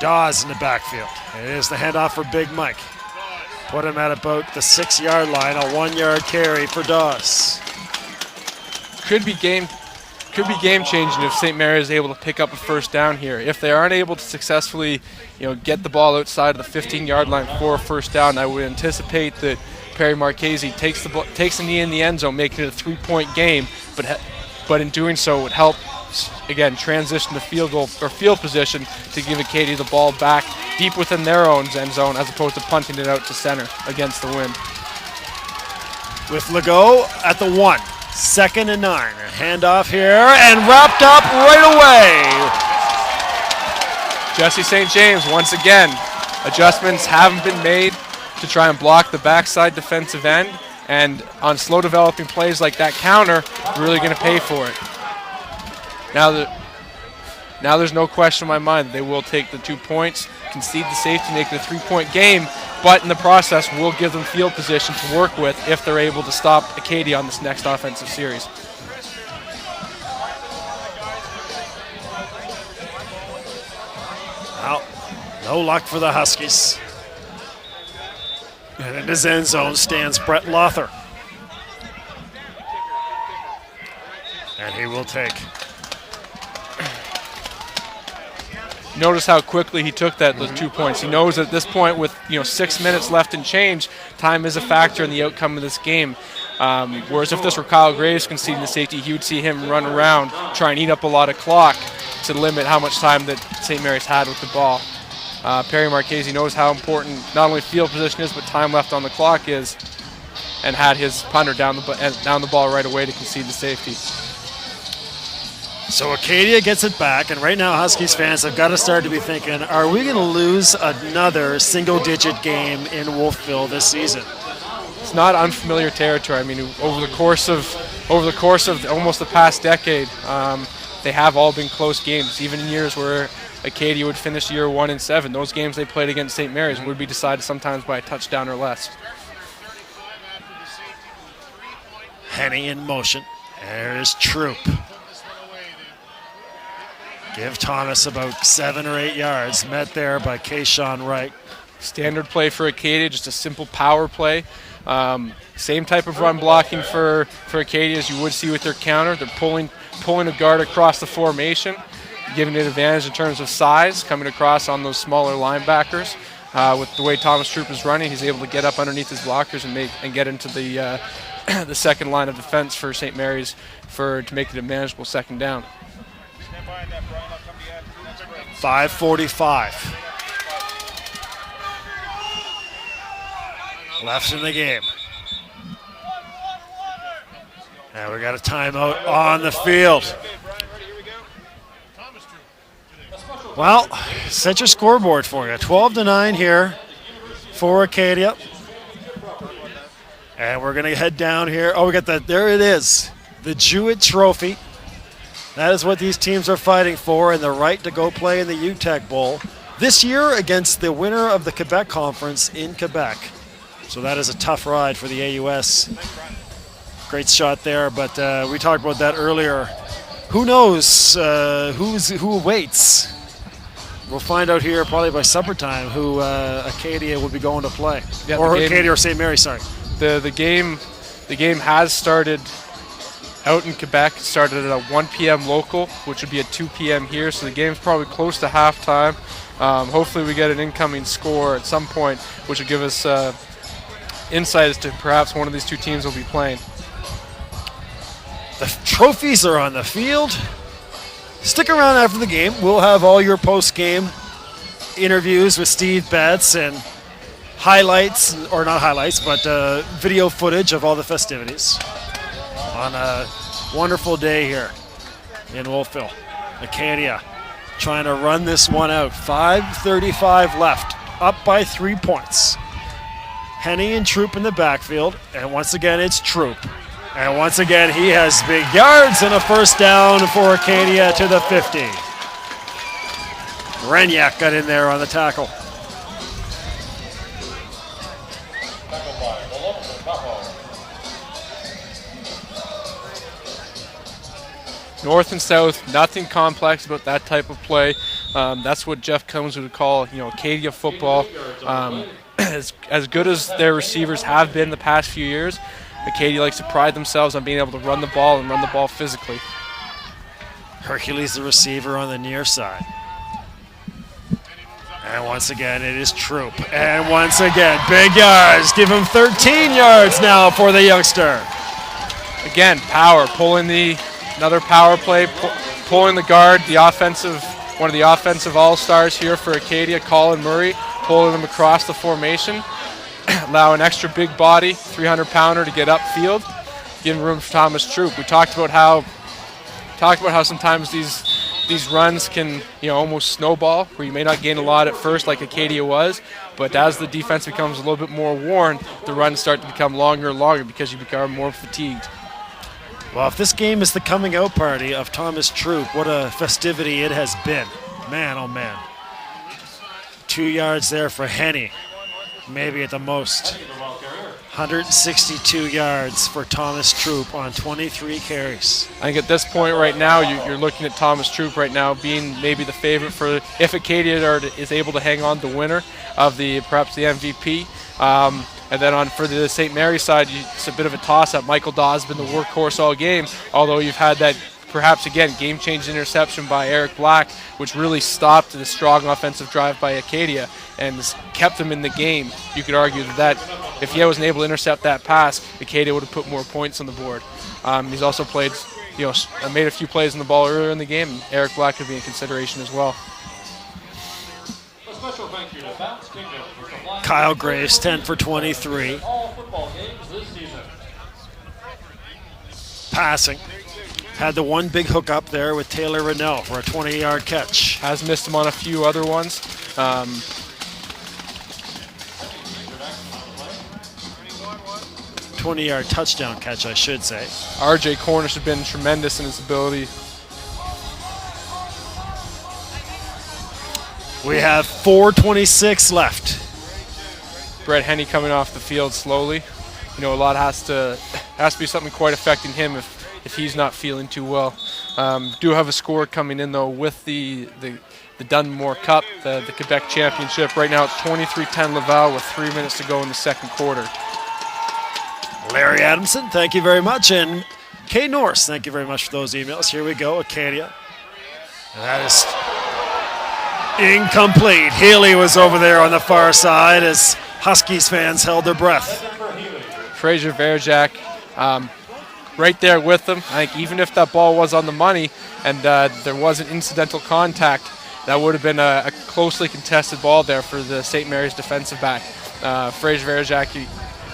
Dawes in the backfield. It is the handoff for Big Mike. Put him at about the 6-yard line, a 1-yard carry for Dawes. Could be game changing if St. Mary is able to pick up a first down here. If they aren't able to successfully, get the ball outside of the 15-yard line for a first down, I would anticipate that Perry Marchese takes the knee in the end zone, making it a 3-point game, but in doing so would help, again, transition the field position to give Acadia the ball back deep within their own end zone as opposed to punting it out to center against the wind. With Legault at the 1, 2nd and 9. A handoff here and wrapped up right away. Jesse St. James, once again, adjustments haven't been made to try and block the backside defensive end, and on slow developing plays like that counter, you're really going to pay for it. Now there's no question in my mind that they will take the 2 points, concede the safety, make it a 3-point game, but in the process will give them field position to work with if they're able to stop Acadia on this next offensive series. Well, no luck for the Huskies. And in his end zone stands Brett Lothar. And he will take. Notice how quickly he took those 2 points. He knows at this point with 6 minutes left and change, time is a factor in the outcome of this game. Whereas if this were Kyle Graves conceding the safety, he would see him run around, try and eat up a lot of clock to limit how much time that St. Mary's had with the ball. Perry Marchese knows how important not only field position is, but time left on the clock is, and had his punter down the ball right away to concede the safety. So Acadia gets it back, and right now Huskies fans have got to start to be thinking, are we going to lose another single-digit game in Wolfville this season? It's not unfamiliar territory. I mean, over the course of almost the past decade, they have all been close games, even in years where Acadia would finish year 1-7. Those games they played against St. Mary's would be decided sometimes by a touchdown or less. Henny in motion. There's Troop. Give Thomas about 7 or 8 yards. Met there by Kayshawn Wright. Standard play for Acadia, just a simple power play. Same type of run blocking for Acadia as you would see with their counter. They're pulling a guard across the formation, giving it advantage in terms of size, coming across on those smaller linebackers. With the way Thomas Troop is running, he's able to get up underneath his blockers and get into the the second line of defense for St. Mary's to make it a manageable second down. 5:45 left in the game. And we got a timeout on the field. Well, set your scoreboard for you. 12-9 here for Acadia. And we're going to head down here. Oh, we got there it is. The Jewett Trophy. That is what these teams are fighting for, and the right to go play in the UTEC Bowl this year against the winner of the Quebec Conference in Quebec. So that is a tough ride for the AUS. Great shot there, but we talked about that earlier. Who knows who waits? We'll find out here probably by supper time who Acadia will be going to play. Yeah, or Acadia or St. Mary, sorry. The game has started out in Quebec. It started at a 1 p.m. local, which would be at 2 p.m. here, so the game's probably close to halftime. Hopefully we get an incoming score at some point, which will give us insight as to perhaps one of these two teams will be playing. The trophies are on the field. Stick around after the game. We'll have all your post-game interviews with Steve Betts and highlights, or not highlights, but video footage of all the festivities on a wonderful day here in Wolfville. Acadia trying to run this one out. 5:35 left, up by 3 points. Henny and Troop in the backfield, and once again it's Troop. And once again he has big yards and a first down for Acadia to the 50. Renyak got in there on the tackle. North and south, nothing complex about that type of play. That's what Jeff Combs would call, Acadia football. As good as their receivers have been the past few years, Acadia likes to pride themselves on being able to run the ball and run the ball physically. Hercules, the receiver, on the near side. And once again, it is Troop. And once again, big yards. Give him 13 yards now for the youngster. Again, power, another power play, pulling the guard, one of the offensive all-stars here for Acadia, Colin Murray, pulling them across the formation. Allow an extra big body, 300-pounder to get upfield, giving room for Thomas Troop. We talked about how sometimes these runs can almost snowball, where you may not gain a lot at first like Acadia was, but as the defense becomes a little bit more worn, the runs start to become longer and longer because you become more fatigued. Well, if this game is the coming out party of Thomas Troop, what a festivity it has been. Man, oh man. 2 yards there for Henny, maybe at the most. 162 yards for Thomas Troop on 23 carries. I think at this point right now, you're looking at Thomas Troop right now being maybe the favorite for, if Acadia is able to hang on the winner of perhaps the MVP. And then for the St. Mary's side, it's a bit of a toss-up. Michael Dawes has been the workhorse all game, although you've had that, perhaps again, game-changing interception by Eric Black, which really stopped the strong offensive drive by Acadia and has kept them in the game. You could argue that if he wasn't able to intercept that pass, Acadia would have put more points on the board. He's also made a few plays on the ball earlier in the game, and Eric Black could be in consideration as well. A special thank you to Bounce Kingdom for supplying Kyle Graves, 10 for 23. all football games this season. Passing. Had the one big hook up there with Taylor Rennell for a 20-yard catch. Has missed him on a few other ones. 20-yard touchdown catch, I should say. RJ Cornish has been tremendous in his ability. We have 4:26 left. Brett Henny coming off the field slowly. A lot has to be something quite affecting him if he's not feeling too well. Do have a score coming in though with the Dunmore Cup, the Quebec Championship. Right now it's 23-10 Laval with 3 minutes to go in the second quarter. Larry Adamson, thank you very much. And Kay Norse, thank you very much for those emails. Here we go, Acadia. And that is incomplete. Healy was over there on the far side as Huskies fans held their breath. Fraser Verjak right there with them. I think even if that ball was on the money and there was an incidental contact, that would have been a closely contested ball there for the St. Mary's defensive back. Fraser Verjak,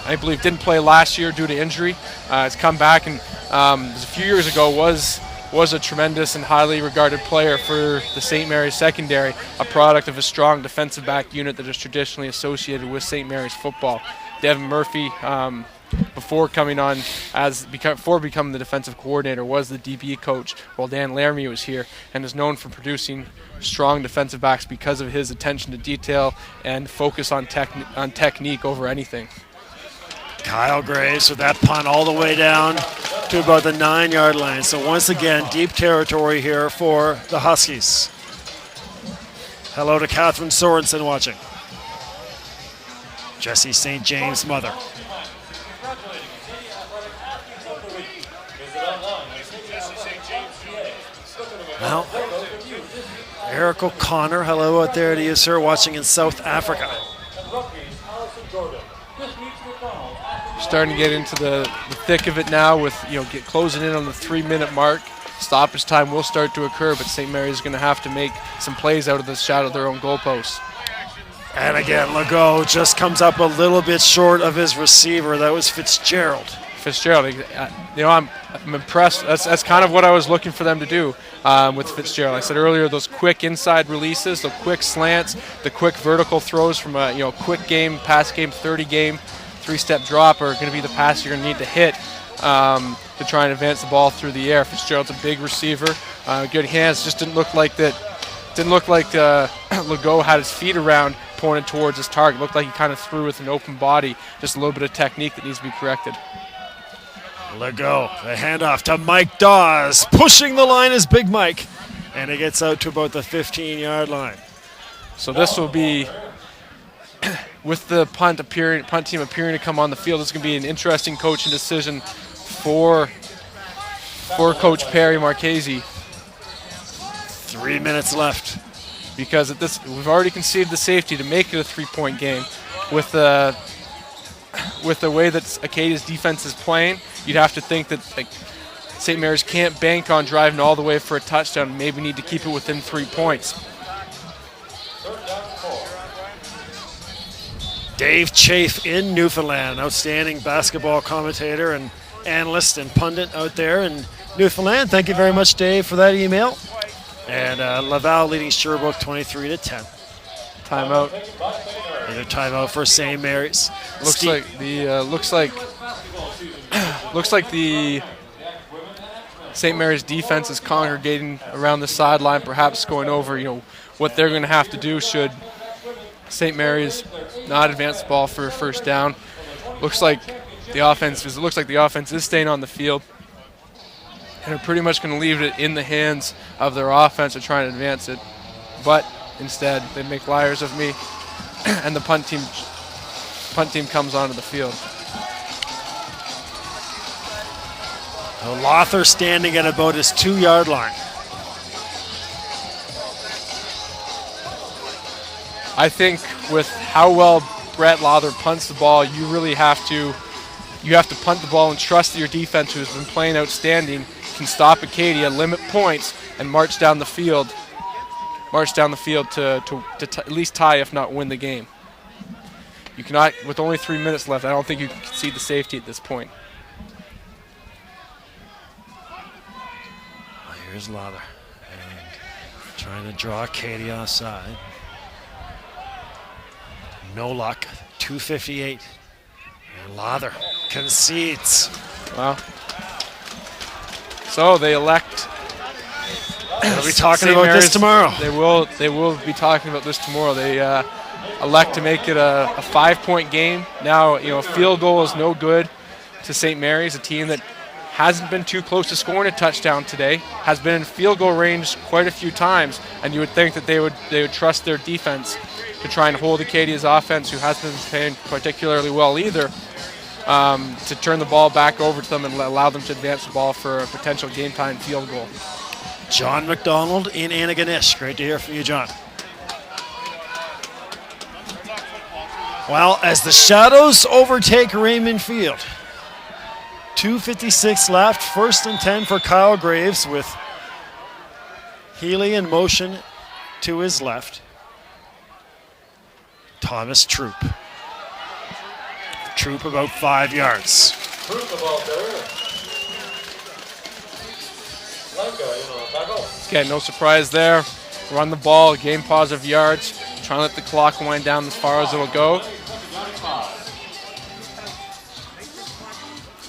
I believe, didn't play last year due to injury. Has come back and a few years ago was a tremendous and highly regarded player for the St. Mary's secondary, a product of a strong defensive back unit that is traditionally associated with St. Mary's football. Devin Murphy, before becoming the defensive coordinator, was the DB coach while Dan Laramie was here, and is known for producing strong defensive backs because of his attention to detail and focus on technique over anything. Kyle Graves with that punt all the way down to about the 9-yard line. So once again, deep territory here for the Huskies. Hello to Catherine Sorensen watching. Jesse St. James' mother. Visit online Well, Eric O'Connor, hello out there to you, sir, watching in South Africa. Starting to get into the thick of it now with, closing in on the 3-minute mark. Stoppage time will start to occur, but St. Mary's is going to have to make some plays out of the shadow of their own goalposts. And again, Legault just comes up a little bit short of his receiver. That was Fitzgerald. I'm impressed. That's kind of what I was looking for them to do with Fitzgerald. I said earlier, those quick inside releases, the quick slants, the quick vertical throws from a quick game, pass game, 30 game, 3-step drop are going to be the pass you're going to need to hit to try and advance the ball through the air. Fitzgerald's a big receiver, good hands. Just didn't look like that. Didn't look like Legault had his feet around, pointed towards his target. Looked like he kind of threw with an open body. Just a little bit of technique that needs to be corrected. Legault, the handoff to Mike Dawes. Pushing the line is Big Mike. And he gets out to about the 15-yard line. So this will be, with the punt team appearing to come on the field, this is going to be an interesting coaching decision for Coach Perry Marchese. 3 minutes left. Because we've already conceded the safety to make it a 3-point game. With the way that Acadia's defense is playing, you'd have to think that St. Mary's can't bank on driving all the way for a touchdown. Maybe need to keep it within 3 points. Dave Chafe in Newfoundland, outstanding basketball commentator and analyst and pundit out there in Newfoundland. Thank you very much, Dave, for that email. And Laval leading Sherbrooke 23-10. Timeout. Another timeout for St. Mary's. Looks like the St. Mary's defense is congregating around the sideline, perhaps going over, what they're going to have to do should St. Mary's not advance the ball for a first down. Looks like the offense is staying on the field, and are pretty much going to leave it in the hands of their offense to try and advance it. But instead, they make liars of me, and the punt team comes onto the field. Lothar standing at about his 2-yard line. I think with how well Brett Lothar punts the ball, you really have to punt the ball and trust that your defense, who has been playing outstanding, can stop Acadia, limit points, and march down the field to at least tie, if not win the game. You cannot, with only 3 minutes left, I don't think you can concede the safety at this point. Here's Lothar, and trying to draw Acadia offside. No luck, 2:58. And Lothar concedes. Wow. So they elect. We'll be talking about this tomorrow. They will be talking about this tomorrow. They elect to make it a 5-point game. Now, a field goal is no good to St. Mary's, a team that hasn't been too close to scoring a touchdown today, has been in field goal range quite a few times, and you would think that they would trust their defense to try and hold Acadia's offense, who hasn't been playing particularly well either, to turn the ball back over to them and allow them to advance the ball for a potential game-time field goal. John McDonald in Antigonish. Great to hear from you, John. Well, as the shadows overtake Raymond Field, 2:56 left, 1st and 10 for Kyle Graves with Healy in motion to his left. Thomas Troop. Troop about 5 yards. Okay, no surprise there. Run the ball, gain positive yards, try and let the clock wind down as far as it'll go.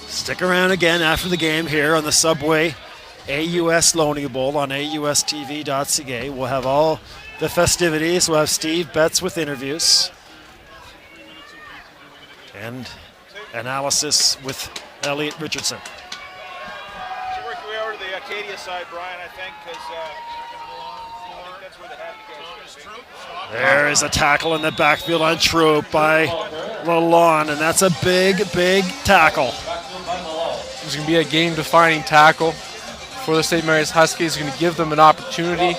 Stick around again after the game here on the Subway AUS Loney Bowl on AUSTV.ca. We'll have all the festivities. We'll have Steve Betts with interviews and analysis with Elliot Richardson. So work your way over to the Acadia side, Brian, I think, because that's where the happy guys are going to be. There is a tackle in the backfield on Troop by Lalonde, and that's a big, big tackle. It's going to be a game-defining tackle for the St. Mary's Huskies. Going to give them an opportunity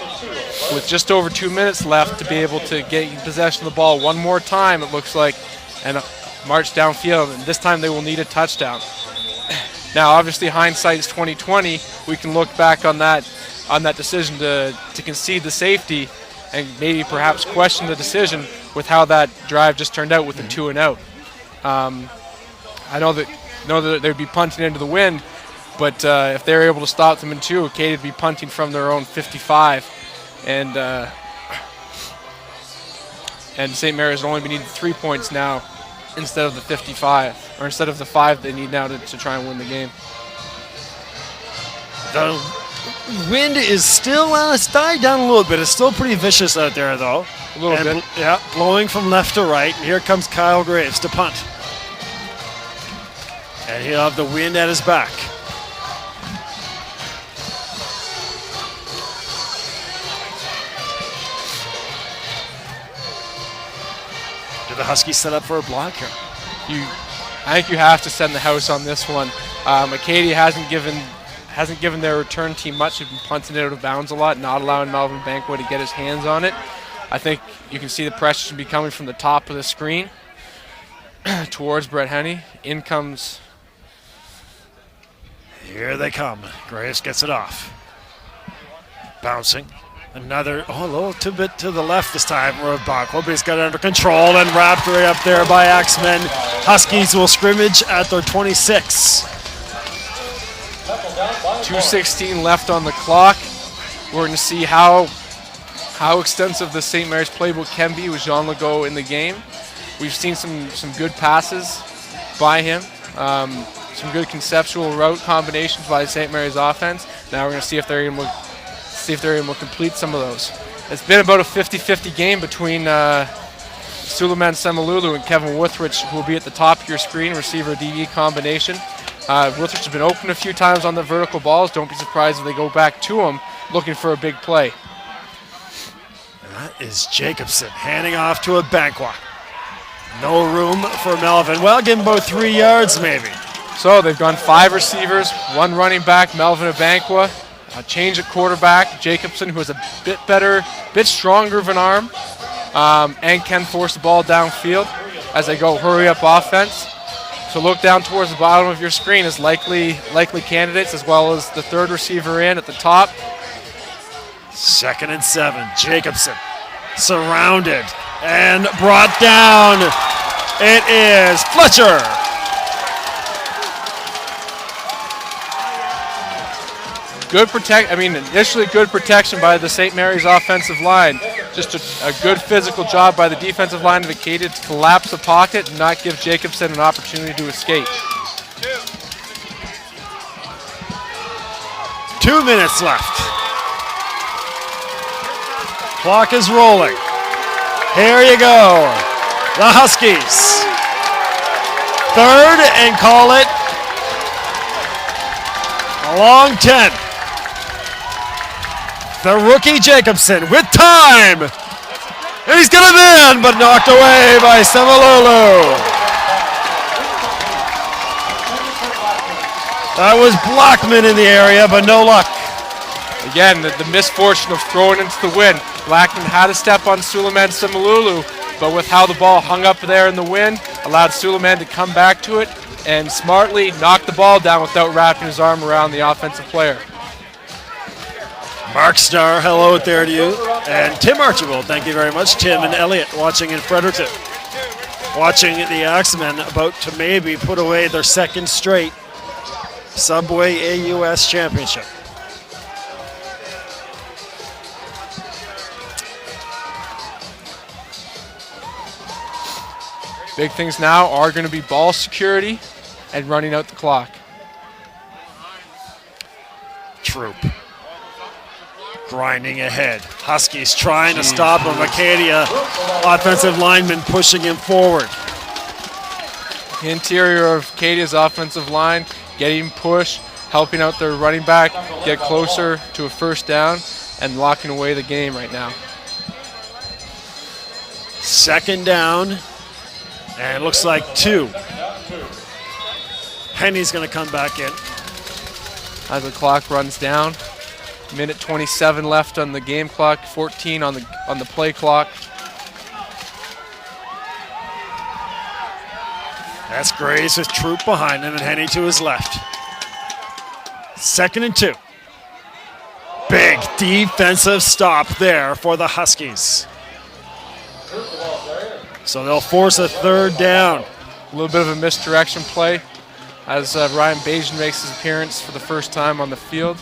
with just over 2 minutes left to be able to get possession of the ball one more time, it looks like, and march downfield. And this time they will need a touchdown. Now, obviously, hindsight is 2020. We can look back on that decision to concede the safety and maybe perhaps question the decision with how that drive just turned out with the 2-and-out. I know that they'd be punting into the wind, but if they're able to stop them in 2, Acadia would be punting from their own 55, and St. Mary's will only be needing 3 points now instead of the 55, or instead of the 5 they need now to try and win the game. The wind is still, it's died down a little bit. It's still pretty vicious out there, though. A little bit. Yeah, blowing from left to right. And here comes Kyle Graves to punt. And he'll have the wind at his back. Do the Huskies set up for a block here? I think you have to send the house on this one. Acadia hasn't given their return team much. They've been punting it out of bounds a lot, not allowing Melvin Banqua to get his hands on it. I think you can see the pressure should be coming from the top of the screen towards Brett Henney. In comes. Here they come. Graves gets it off. Bouncing. Another, a little too bit to the left this time. Banqua, but he's got it under control and wrapped right up there by Axemen. Huskies will scrimmage at their 26. 2:16 left on the clock. We're going to see how extensive the St. Mary's playbook can be with Jean Legault in the game. We've seen some good passes by him, some good conceptual route combinations by St. Mary's offense. Now we're going to see if they're able to complete some of those. It's been about a 50-50 game between Suleiman Semalulu and Kevin Withrich, who will be at the top of your screen, receiver DE combination. Withrich has been open a few times on the vertical balls. Don't be surprised if they go back to him looking for a big play. And that is Jacobson handing off to a Banqua. No room for Melvin. Well, give him about 3 yards maybe. So they've gone 5 receivers, 1 running back, Melvin Abanqua. A change at quarterback, Jacobson, who has a bit stronger of an arm, and can force the ball downfield as they go hurry-up offense. So look down towards the bottom of your screen as likely candidates, as well as the third receiver in at the top. 2nd and 7. Jacobson surrounded and brought down. It is Fletcher. Initially good protection by the St. Mary's offensive line. Just a good physical job by the defensive line of Acadia to collapse the pocket and not give Jacobson an opportunity to escape. 2 minutes left. Clock is rolling. Here you go. The Huskies. 3rd and call it a long 10. The rookie Jacobson with time. And he's going to be in, but knocked away by Semalulu. That was Blackman in the area, but no luck. Again, the misfortune of throwing into the wind. Blackman had a step on Suleiman Semalulu, but with how the ball hung up there in the wind, allowed Suleiman to come back to it and smartly knock the ball down without wrapping his arm around the offensive player. Mark Starr, hello out there to you. And Tim Archibald, thank you very much. Tim and Elliot watching in Fredericton. Watching the Axemen about to maybe put away their 2nd straight Subway AUS championship. Big things now are going to be ball security and running out the clock. Troop grinding ahead. Huskies trying to stop him. Acadia offensive lineman pushing him forward. The interior of Acadia's offensive line getting push, helping out their running back get closer to a 1st down and locking away the game right now. 2nd down, and it looks like 2. Henny's going to come back in. as the clock runs down. Minute 27 left on the game clock, 14 on the play clock. That's Graves with Troop behind him and Henny to his left. 2nd and 2. Big defensive stop there for the Huskies. So they'll force a 3rd down. A little bit of a misdirection play as Ryan Bajan makes his appearance for the second time on the field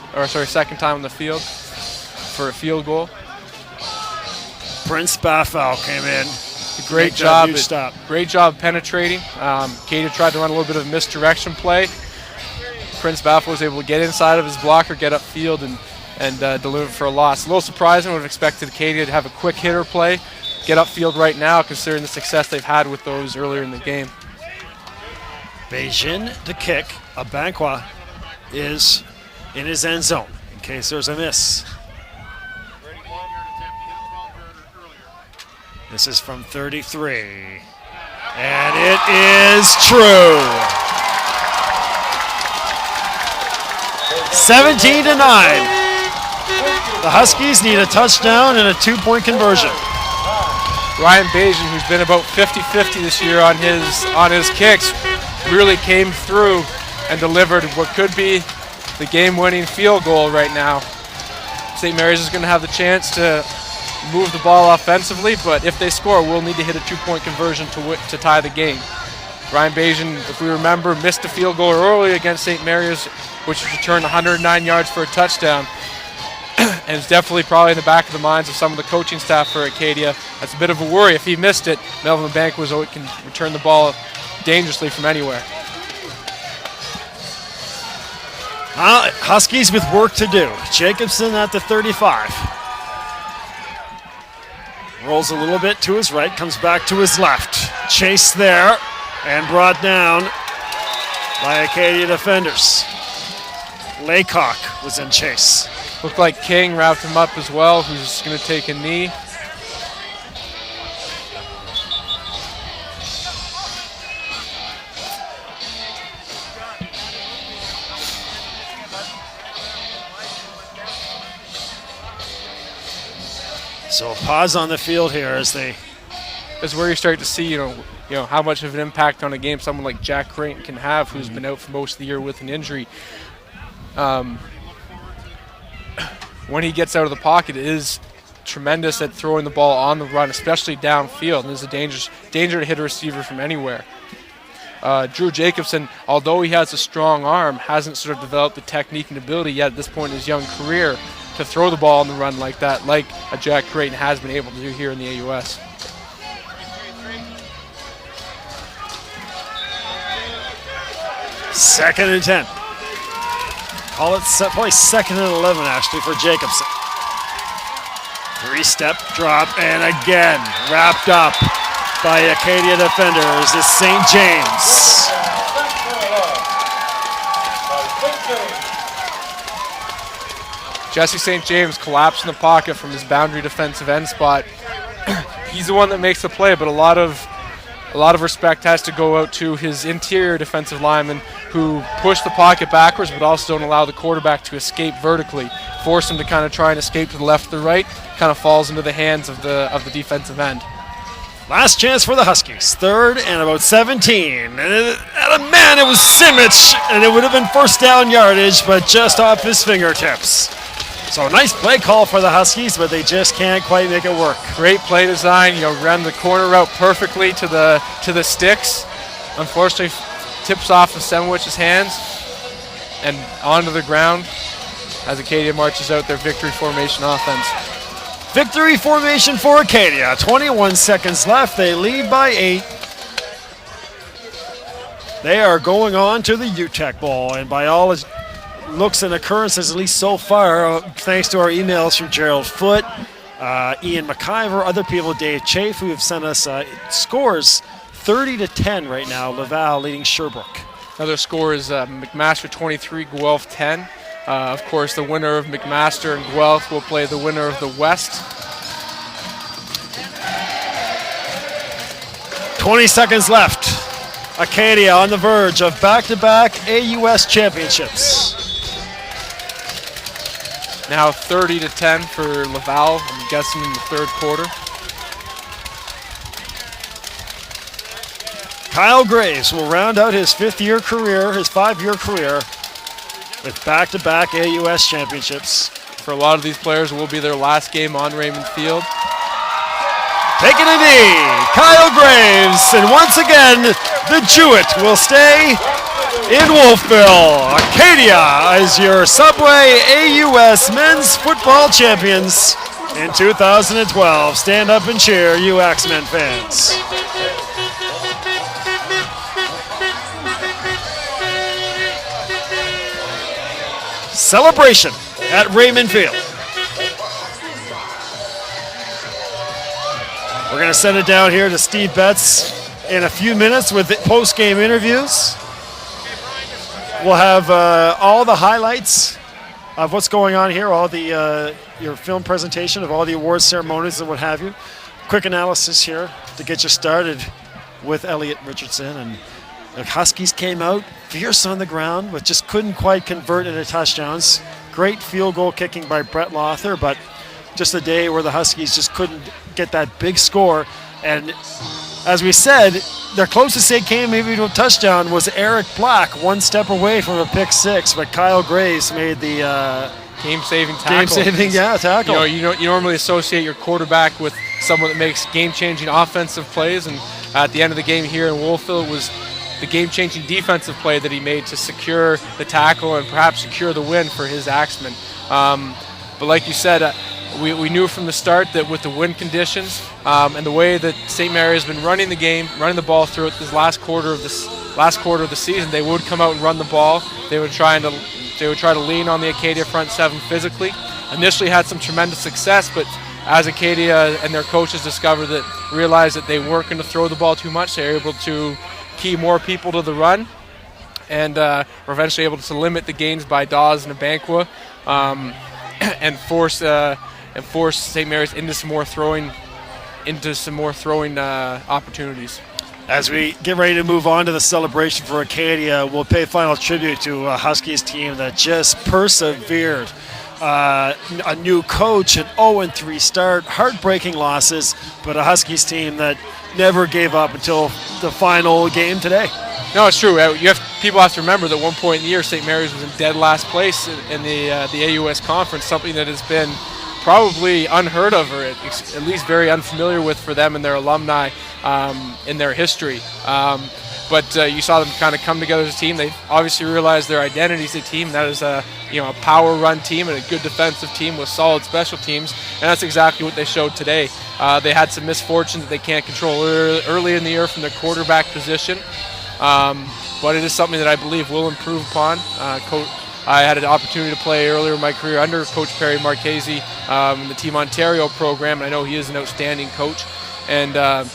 for a field goal. Prince Baffel came in. Great job penetrating. Acadia tried to run a little bit of a misdirection play. Prince Baffel was able to get inside of his blocker, get upfield, and deliver for a loss. A little surprising. Would have expected Acadia to have a quick hitter play, get upfield right now, considering the success they've had with those earlier in the game. Beijing to kick. Abankwa is in his end zone in case there's a miss. This is from 33. And it is true. 17-9. The Huskies need a touchdown and a 2-point conversion. Ryan Bajan, who's been about 50-50 this year on his kicks, really came through and delivered what could be the game-winning field goal right now. St. Mary's is going to have the chance to move the ball offensively, but if they score, we'll need to hit a 2-point conversion to tie the game. Ryan Bajan, if we remember, missed a field goal early against St. Mary's, which returned 109 yards for a touchdown. And it's definitely probably in the back of the minds of some of the coaching staff for Acadia. That's a bit of a worry. If he missed it, Melvin Bank can return the ball dangerously from anywhere. Huskies with work to do. Jacobson at the 35. Rolls a little bit to his right, comes back to his left. Chase there, and brought down by Acadia defenders. Laycock was in chase. Looked like King wrapped him up as well, who's going to take a knee. So a pause on the field here as they... That's where you start to see, you know how much of an impact on a game someone like Jack Creighton can have, who's been out for most of the year with an injury. When he gets out of the pocket, it is tremendous at throwing the ball on the run, especially downfield. And there's a danger to hit a receiver from anywhere. Drew Jacobson, although he has a strong arm, hasn't sort of developed the technique and ability yet at this point in his young career to throw the ball on the run like that, like a Jack Creighton has been able to do here in the AUS. Second and 10. Call it probably 2nd and 11 actually for Jacobson. 3-step drop, and again wrapped up by Acadia defenders is St. James. Jesse St. James collapsed in the pocket from his boundary defensive end spot. He's the one that makes the play, but a lot of respect has to go out to his interior defensive linemen who push the pocket backwards but also don't allow the quarterback to escape vertically. Force him to kind of try and escape to the left or the right, kind of falls into the hands of the defensive end. Last chance for the Huskies. 3rd and about 17. And it was Simic, and it would have been first down yardage, but just off his fingertips. So a nice play call for the Huskies, but they just can't quite make it work. Great play design. Ran the corner route perfectly to the sticks. Unfortunately, tips off of Semiwich's hands and onto the ground as Acadia marches out their victory formation offense. Victory formation for Acadia. 21 seconds left. They lead by 8. They are going on to the UTEC Bowl, and by all looks and occurrences, at least so far, thanks to our emails from Gerald Foote, Ian McIver, other people, Dave Chafe, who have sent us scores 30-10 right now. Laval leading Sherbrooke. Another score is McMaster 23, Guelph 10. Of course, the winner of McMaster and Guelph will play the winner of the West. 20 seconds left. Acadia on the verge of back-to-back AUS championships. Now 30-10 for Laval, I'm guessing in the third quarter. Kyle Graves will round out his 5-year career with back-to-back AUS championships. For a lot of these players, it will be their last game on Raymond Field. Taking a knee, Kyle Graves, and once again, the Jewett will stay in Wolfville. Acadia is your Subway AUS men's football champions in 2012. Stand up and cheer, you Axemen fans. Celebration at Raymond Field. We're going to send it down here to Steve Betts in a few minutes with post-game interviews. We'll have all the highlights of what's going on here, all the your film presentation of all the awards ceremonies and what have you. Quick analysis here to get you started with Elliot Richardson. And the Huskies came out fierce on the ground, but just couldn't quite convert into touchdowns. Great field goal kicking by Brett Lother, but just a day where the Huskies just couldn't get that big score. And as we said, their closest they came maybe to a touchdown was Eric Black, one step away from a pick six, but Kyle Graves made the game-saving tackle. Tackle. You normally associate your quarterback with someone that makes game-changing offensive plays, and at the end of the game here in Wolfville, it was the game-changing defensive play that he made to secure the tackle and perhaps secure the win for his Axemen. But like you said, we knew from the start that with the wind conditions and the way that St. Mary has been running the game, running the ball throughout this last quarter of the season, they would come out and run the ball. They would try to lean on the Acadia front seven physically. Initially had some tremendous success, but as Acadia and their coaches realized that they weren't going to throw the ball too much, they were able to key more people to the run, and were eventually able to limit the gains by Dawes and Abanqua, and force St. Mary's into some more throwing opportunities. As we get ready to move on to the celebration for Acadia, we'll pay final tribute to a Huskies team that just persevered. A new coach, an 0-3 start, heartbreaking losses, but a Huskies team that never gave up until the final game today. No, it's true. People have to remember that at one point in the year, St. Mary's was in dead last place in the AUS conference, something that has been probably unheard of, or at least very unfamiliar with for them and their alumni in their history. But you saw them kind of come together as a team. They obviously realized their identity as a team. That is a power run team and a good defensive team with solid special teams, and that's exactly what they showed today. They had some misfortune that they can't control early in the year from their quarterback position, but it is something that I believe will improve upon. I had an opportunity to play earlier in my career under Coach Perry Marchese in the Team Ontario program, and I know he is an outstanding coach. And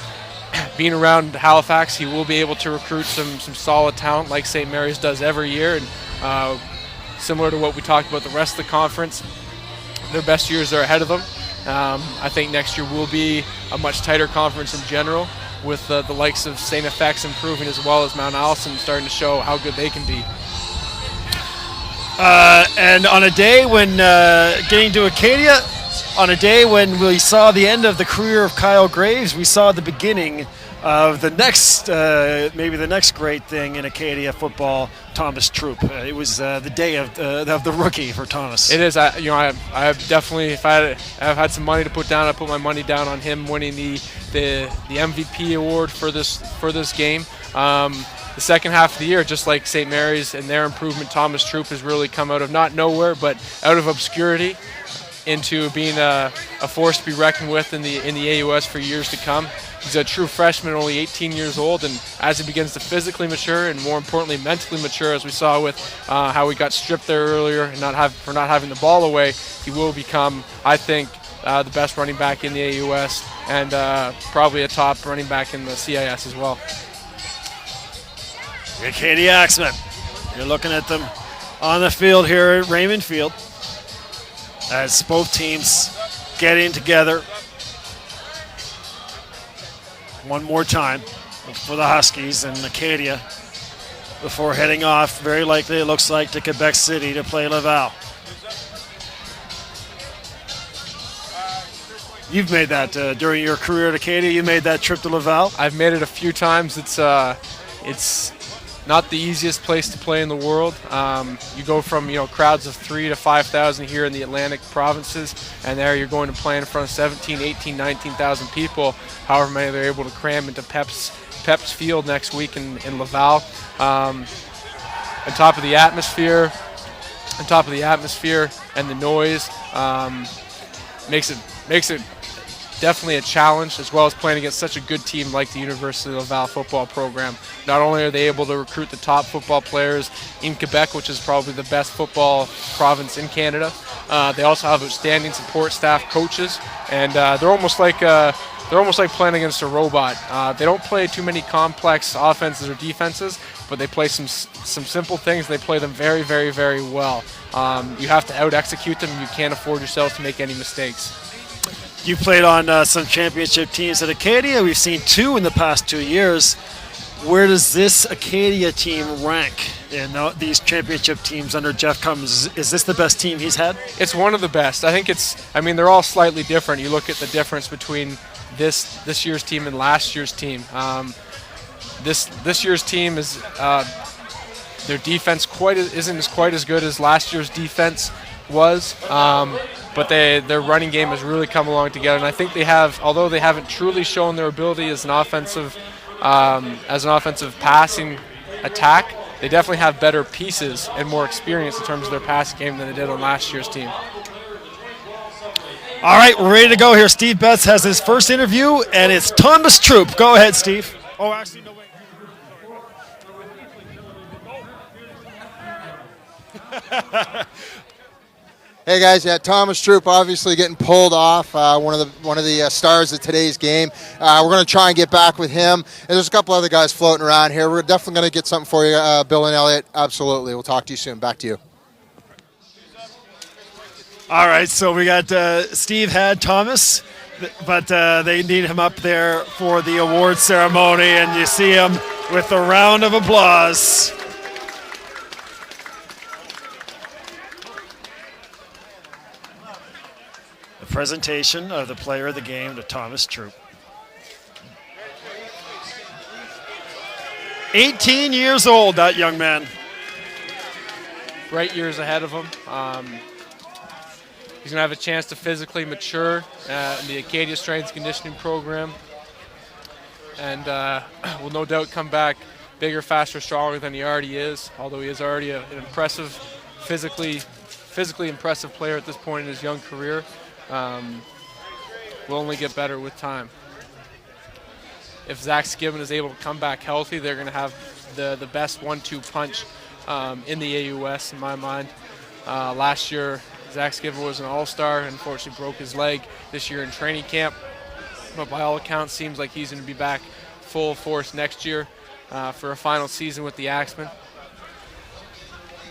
being around Halifax, he will be able to recruit some solid talent like St. Mary's does every year. And similar to what we talked about the rest of the conference, their best years are ahead of them. I think next year will be a much tighter conference in general, with the likes of St. FX improving as well as Mount Allison starting to show how good they can be. And on a day when getting to Acadia, on a day when we saw the end of the career of Kyle Graves, we saw the beginning of the next, maybe the next great thing in Acadia football, Thomas Troop. It was the day of the rookie for Thomas. It is. I have definitely, if I've had some money to put down, I put my money down on him winning the MVP award for this game. The second half of the year, just like St. Mary's and their improvement, Thomas Troop has really come out of not nowhere, but out of obscurity into being a force to be reckoned with in the AUS for years to come. He's a true freshman, only 18 years old, and as he begins to physically mature and more importantly mentally mature, as we saw with how he got stripped there earlier and for not having the ball away, he will become, I think, the best running back in the AUS and probably a top running back in the CIS as well. Acadia Axemen. You're looking at them on the field here at Raymond Field as both teams getting together one more time for the Huskies and Acadia before heading off, very likely it looks like, to Quebec City to play Laval. You've made that during your career at Acadia. You made that trip to Laval. I've made it a few times. It's not the easiest place to play in the world. You go from crowds of 3,000 to 5,000 here in the Atlantic provinces, and there you're going to play in front of 17, 18, 19,000 people, however many they're able to cram into Pep's Field next week in Laval. On top of the atmosphere and the noise, makes it definitely a challenge, as well as playing against such a good team like the University of Laval football program. Not only are they able to recruit the top football players in Quebec, which is probably the best football province in Canada, they also have outstanding support staff, coaches, and they're almost like playing against a robot. They don't play too many complex offenses or defenses, but they play some simple things. They play them very, very, very well. You have to out-execute them. You can't afford yourself to make any mistakes. You played on some championship teams at Acadia. We've seen 2 in the past 2 years. Where does this Acadia team rank in these championship teams under Jeff Cummins? Is this the best team he's had? It's one of the best. I think they're all slightly different. You look at the difference between this year's team and last year's team. This year's team is their defense isn't quite as good as last year's defense was. But their running game has really come along together, and I think they have, although they haven't truly shown their ability as an offensive passing attack, they definitely have better pieces and more experience in terms of their passing game than they did on last year's team. All right, we're ready to go here. Steve Betts has his first interview, and it's Thomas Troop. Go ahead, Steve. Oh, actually, no, wait. Hey guys, yeah, Thomas Troop obviously getting pulled off, one of the stars of today's game. We're going to try and get back with him, and there's a couple other guys floating around here. We're definitely going to get something for you, Bill and Elliot. Absolutely, we'll talk to you soon. Back to you. All right, so we got Steve had Thomas, but they need him up there for the award ceremony, and you see him with a round of applause. Presentation of the player of the game to Thomas Troop. 18 years old, that young man. Bright years ahead of him. He's going to have a chance to physically mature in the Acadia Strength Conditioning Program, and will no doubt come back bigger, faster, stronger than he already is, although he is already an impressive, physically impressive player at this point in his young career. Will only get better with time. If Axemen is able to come back healthy, they're going to have the best 1-2 punch in the AUS in my mind. Last year, Axemen was an all-star, unfortunately broke his leg this year in training camp, but by all accounts seems like he's going to be back full force next year for a final season with the Axemen.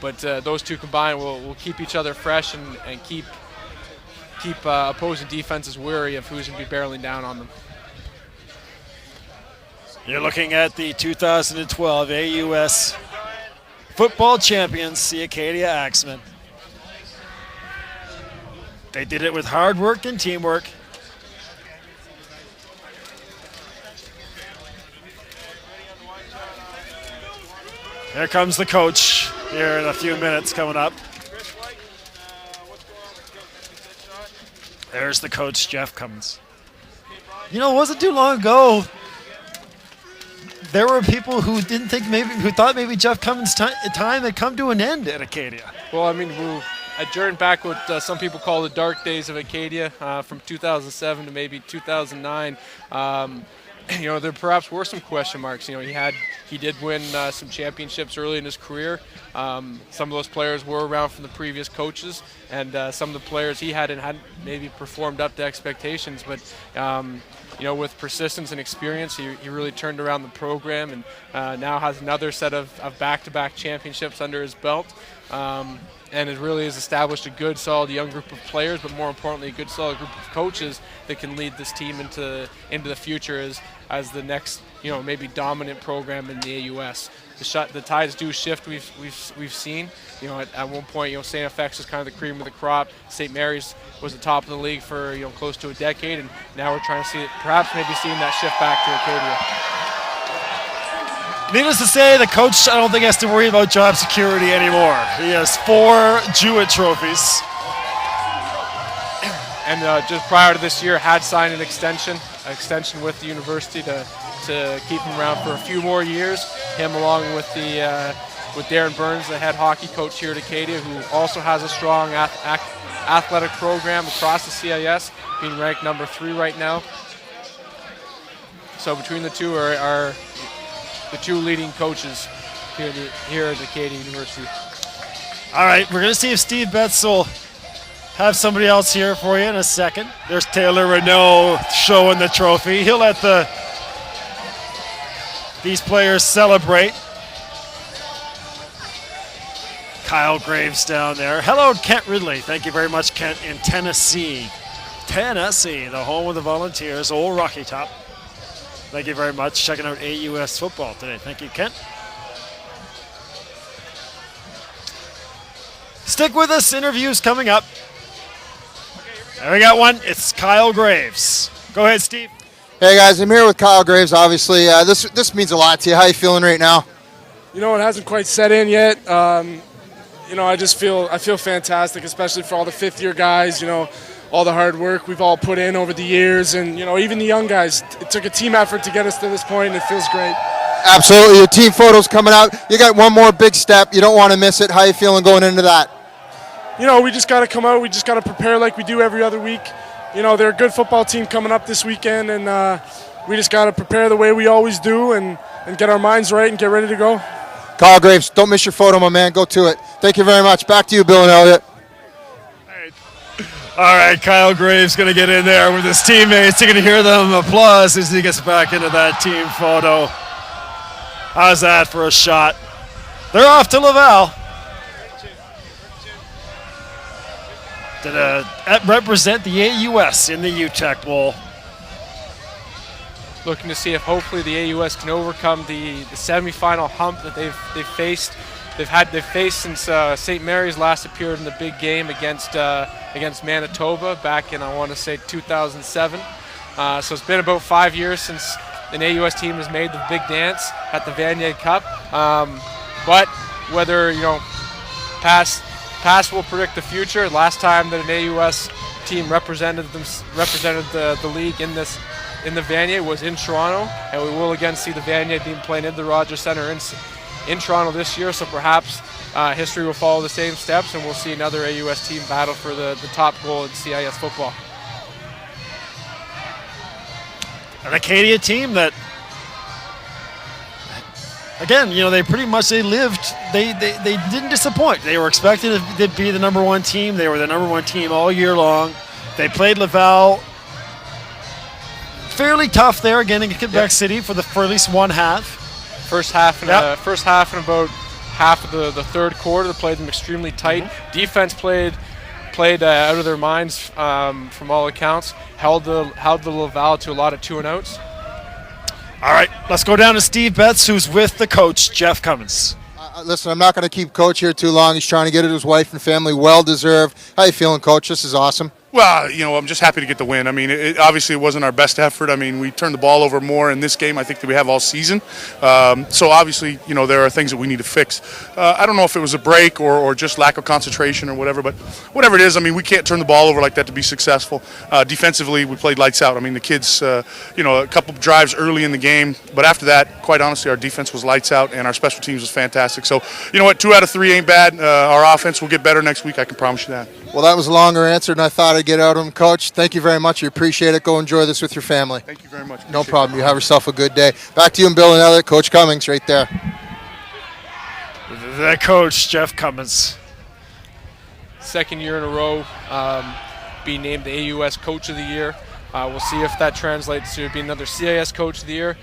But those two combined will keep each other fresh and keep opposing defenses wary of who's going to be barreling down on them. You're looking at the 2012 AUS football champions, the Acadia Axemen. They did it with hard work and teamwork. Here comes the coach here in a few minutes coming up. There's the coach, Jeff Cummins. You know, it wasn't too long ago. There were people who thought maybe Jeff Cummins' time had come to an end at Acadia. Well, I mean, we adjourned back what some people call the dark days of Acadia, from 2007 to maybe 2009. There perhaps were some question marks. He did win some championships early in his career. Some of those players were around from the previous coaches, and some of the players he hadn't maybe performed up to expectations. But with persistence and experience, he really turned around the program, and now has another set of back-to-back championships under his belt. And it really has established a good, solid young group of players, but more importantly, a good, solid group of coaches that can lead this team into the future as the next, maybe dominant program in the AUS. the tides do shift. We've seen. At one point, St. FX was kind of the cream of the crop. St. Mary's was the top of the league for close to a decade, and now we're trying to see it, perhaps maybe seeing that shift back to Acadia. Needless to say, the coach, I don't think has to worry about job security anymore. He has 4 Jewett trophies. And just prior to this year, had signed an extension with the university to keep him around for a few more years. Him along with with Darren Burns, the head hockey coach here at Acadia, who also has a strong athletic program across the CIS, being ranked number 3 right now. So between the two are the 2 leading coaches here at Acadia University. All right, we're going to see if Steve Betts will have somebody else here for you in a second. There's Taylor Renault showing the trophy. He'll let these players celebrate. Kyle Graves down there. Hello, Kent Ridley. Thank you very much, Kent, in Tennessee. Tennessee, the home of the Volunteers, old Rocky Top. Thank you very much. Checking out AUS football today. Thank you, Kent. Stick with us. Interviews coming up. There we got one. It's Kyle Graves. Go ahead, Steve. Hey guys, I'm here with Kyle Graves. Obviously, this means a lot to you. How you feeling right now? It hasn't quite set in yet. I feel fantastic, especially for all the 5th-year guys. All the hard work we've all put in over the years, and even the young guys. It took a team effort to get us to this point, and it feels great. Absolutely. Your team photo's coming out. You got one more big step. You don't want to miss it. How you feeling going into that? We just got to come out. We just got to prepare like we do every other week. They're a good football team coming up this weekend, and we just got to prepare the way we always do and get our minds right and get ready to go. Kyle Graves, don't miss your photo, my man. Go to it. Thank you very much. Back to you, Bill and Elliott. All right, Kyle Graves going to get in there with his teammates. You're going to hear them applause as he gets back into that team photo. How's that for a shot? They're off to Laval. To represent the AUS in the UTEC Bowl. Looking to see if hopefully the AUS can overcome the semifinal hump that they've faced. They've faced since St. Mary's last appeared in the big game against Manitoba back in, I want to say, 2007. So it's been about 5 years since an AUS team has made the big dance at the Vanier Cup. But whether past will predict the future. Last time that an AUS team represented the league in the Vanier was in Toronto, and we will again see the Vanier being played in the Rogers Centre in Toronto this year. So perhaps history will follow the same steps, and we'll see another AUS team battle for the top goal in CIS football. An Acadia team that, again, they pretty much they didn't disappoint. They were expected to be the number 1 team. They were the number 1 team all year long. They played Laval fairly tough there again in Quebec City for at least one half. First half and about half of the third quarter, they played them extremely tight. Defense played out of their minds from all accounts. Held the Laval to a lot of 2-and-outs. All right, let's go down to Steve Betts, who's with the coach, Jeff Cummins. Listen, I'm not going to keep Coach here too long. He's trying to get it to his wife and family. Well-deserved. How you feeling, Coach? This is awesome. Well, I'm just happy to get the win. I mean, obviously it wasn't our best effort. I mean, we turned the ball over more in this game, I think, than we have all season. So obviously, there are things that we need to fix. I don't know if it was a break or just lack of concentration or whatever, but whatever it is, I mean, we can't turn the ball over like that to be successful. Defensively, we played lights out. I mean, the kids, a couple drives early in the game, but after that, quite honestly, our defense was lights out and our special teams was fantastic. So, you know what, 2 out of 3 ain't bad. Our offense will get better next week, I can promise you that. Well, that was a longer answer than I thought I'd get out of him, Coach. Thank you very much. We appreciate it. Go enjoy this with your family. Thank you very much. No problem. You have yourself a good day. Back to you and Bill and Elliott. Coach Cummings right there. The coach, Jeff Cummins. Second year in a row being named the AUS Coach of the Year. We'll see if that translates to being another CIS Coach of the Year.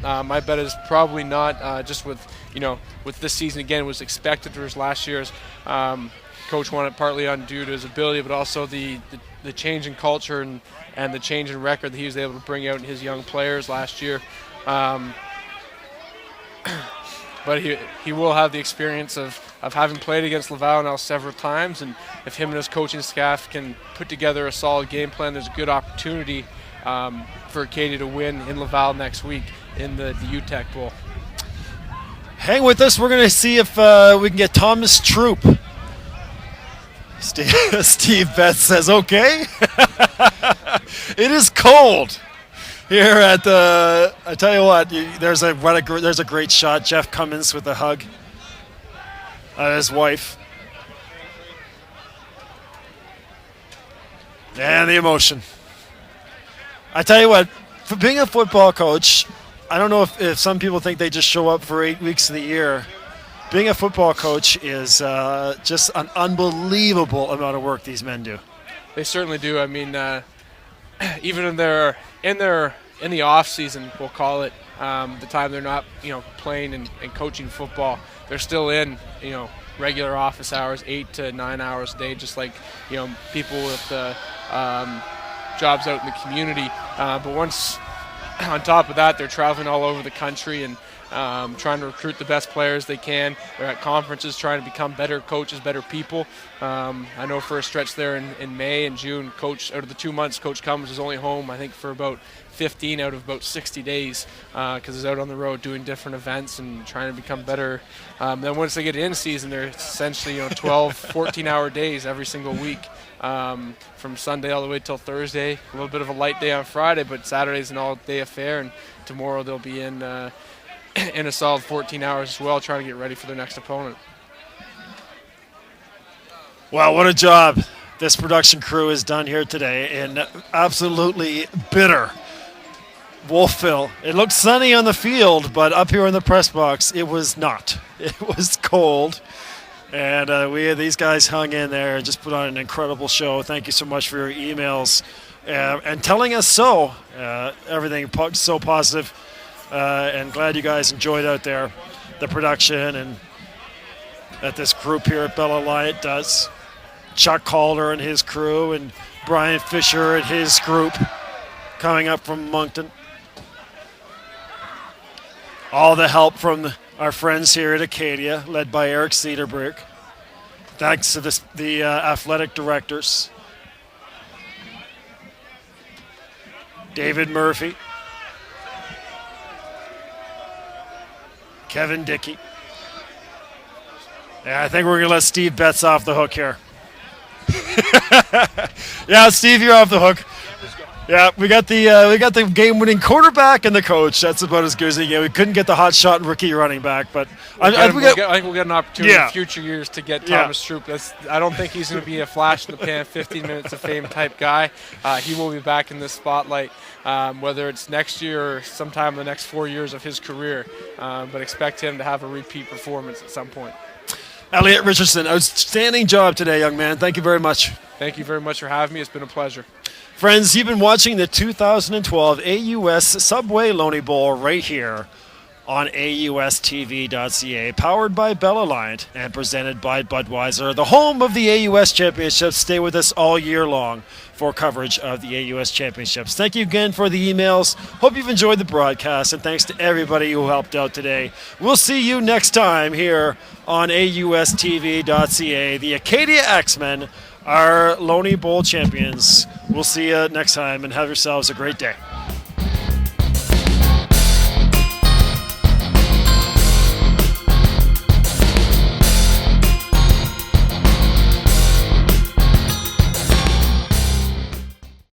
My bet is probably not. Just with this season again, it was expected versus last year's. Coach won it partly due to his ability, but also the change in culture and the change in record that he was able to bring out in his young players last year. but he will have the experience of having played against Laval now several times, and if him and his coaching staff can put together a solid game plan, there's a good opportunity for Acadia to win in Laval next week in the UTEC Bowl. Hang with us. We're going to see if we can get Thomas Troop. Steve Betts says, okay. It is cold here at the. I tell you what, there's a great shot. Jeff Cummins with a hug. His wife. And the emotion. I tell you what, for being a football coach, I don't know if some people think they just show up for 8 weeks of the year. Being a football coach is just an unbelievable amount of work these men do. They certainly do. I mean, even in the off season, we'll call it, the time they're not playing and coaching football, they're still in regular office hours, 8 to 9 hours a day, just like people with jobs out in the community. But once on top of that, they're traveling all over the country and trying to recruit the best players they can. They're at conferences trying to become better coaches, better people. I know for a stretch there in May and June, out of the 2 months, Coach Cummins was only home, I think, for about 15 out of about 60 days because he's out on the road doing different events and trying to become better. Then once they get in season, they're essentially 12, 14-hour days every single week. From Sunday all the way till Thursday. A little bit of a light day on Friday, but Saturday's an all-day affair, and tomorrow they'll be in a solid 14 hours as well, trying to get ready for their next opponent. Wow, what a job this production crew has done here today in absolutely bitter Wolfville. It looked sunny on the field, but up here in the press box, it was not. It was cold. And these guys hung in there and just put on an incredible show. Thank you so much for your emails and telling us so. Everything so positive. And glad you guys enjoyed out there the production and that this group here at Bella Alliant does. Chuck Calder and his crew and Brian Fisher and his group coming up from Moncton. All the help from our friends here at Acadia, led by Eric Cederberg. Thanks to the athletic directors. David Murphy. Kevin Dickey. Yeah, I think we're going to let Steve Betts off the hook here. Yeah, Steve, you're off the hook. Yeah, we got the game-winning quarterback and the coach. That's about as good as they get. We couldn't get the hot shot rookie running back, but I think we'll get an opportunity in future years to get Thomas Troop. I don't think he's going to be a flash in the pan, 15 minutes of fame type guy. He will be back in the spotlight, whether it's next year or sometime in the next 4 years of his career. But expect him to have a repeat performance at some point. Elliot Richardson, outstanding job today, young man. Thank you very much. Thank you very much for having me. It's been a pleasure. Friends, you've been watching the 2012 AUS Subway Loney Bowl right here on AUSTV.ca, powered by Bella Alliant and presented by Budweiser, the home of the AUS Championships. Stay with us all year long for coverage of the AUS Championships. Thank you again for the emails. Hope you've enjoyed the broadcast, and thanks to everybody who helped out today. We'll see you next time here on AUSTV.ca. The Acadia Axemen are Loney Bowl champions. We'll see you next time, and have yourselves a great day.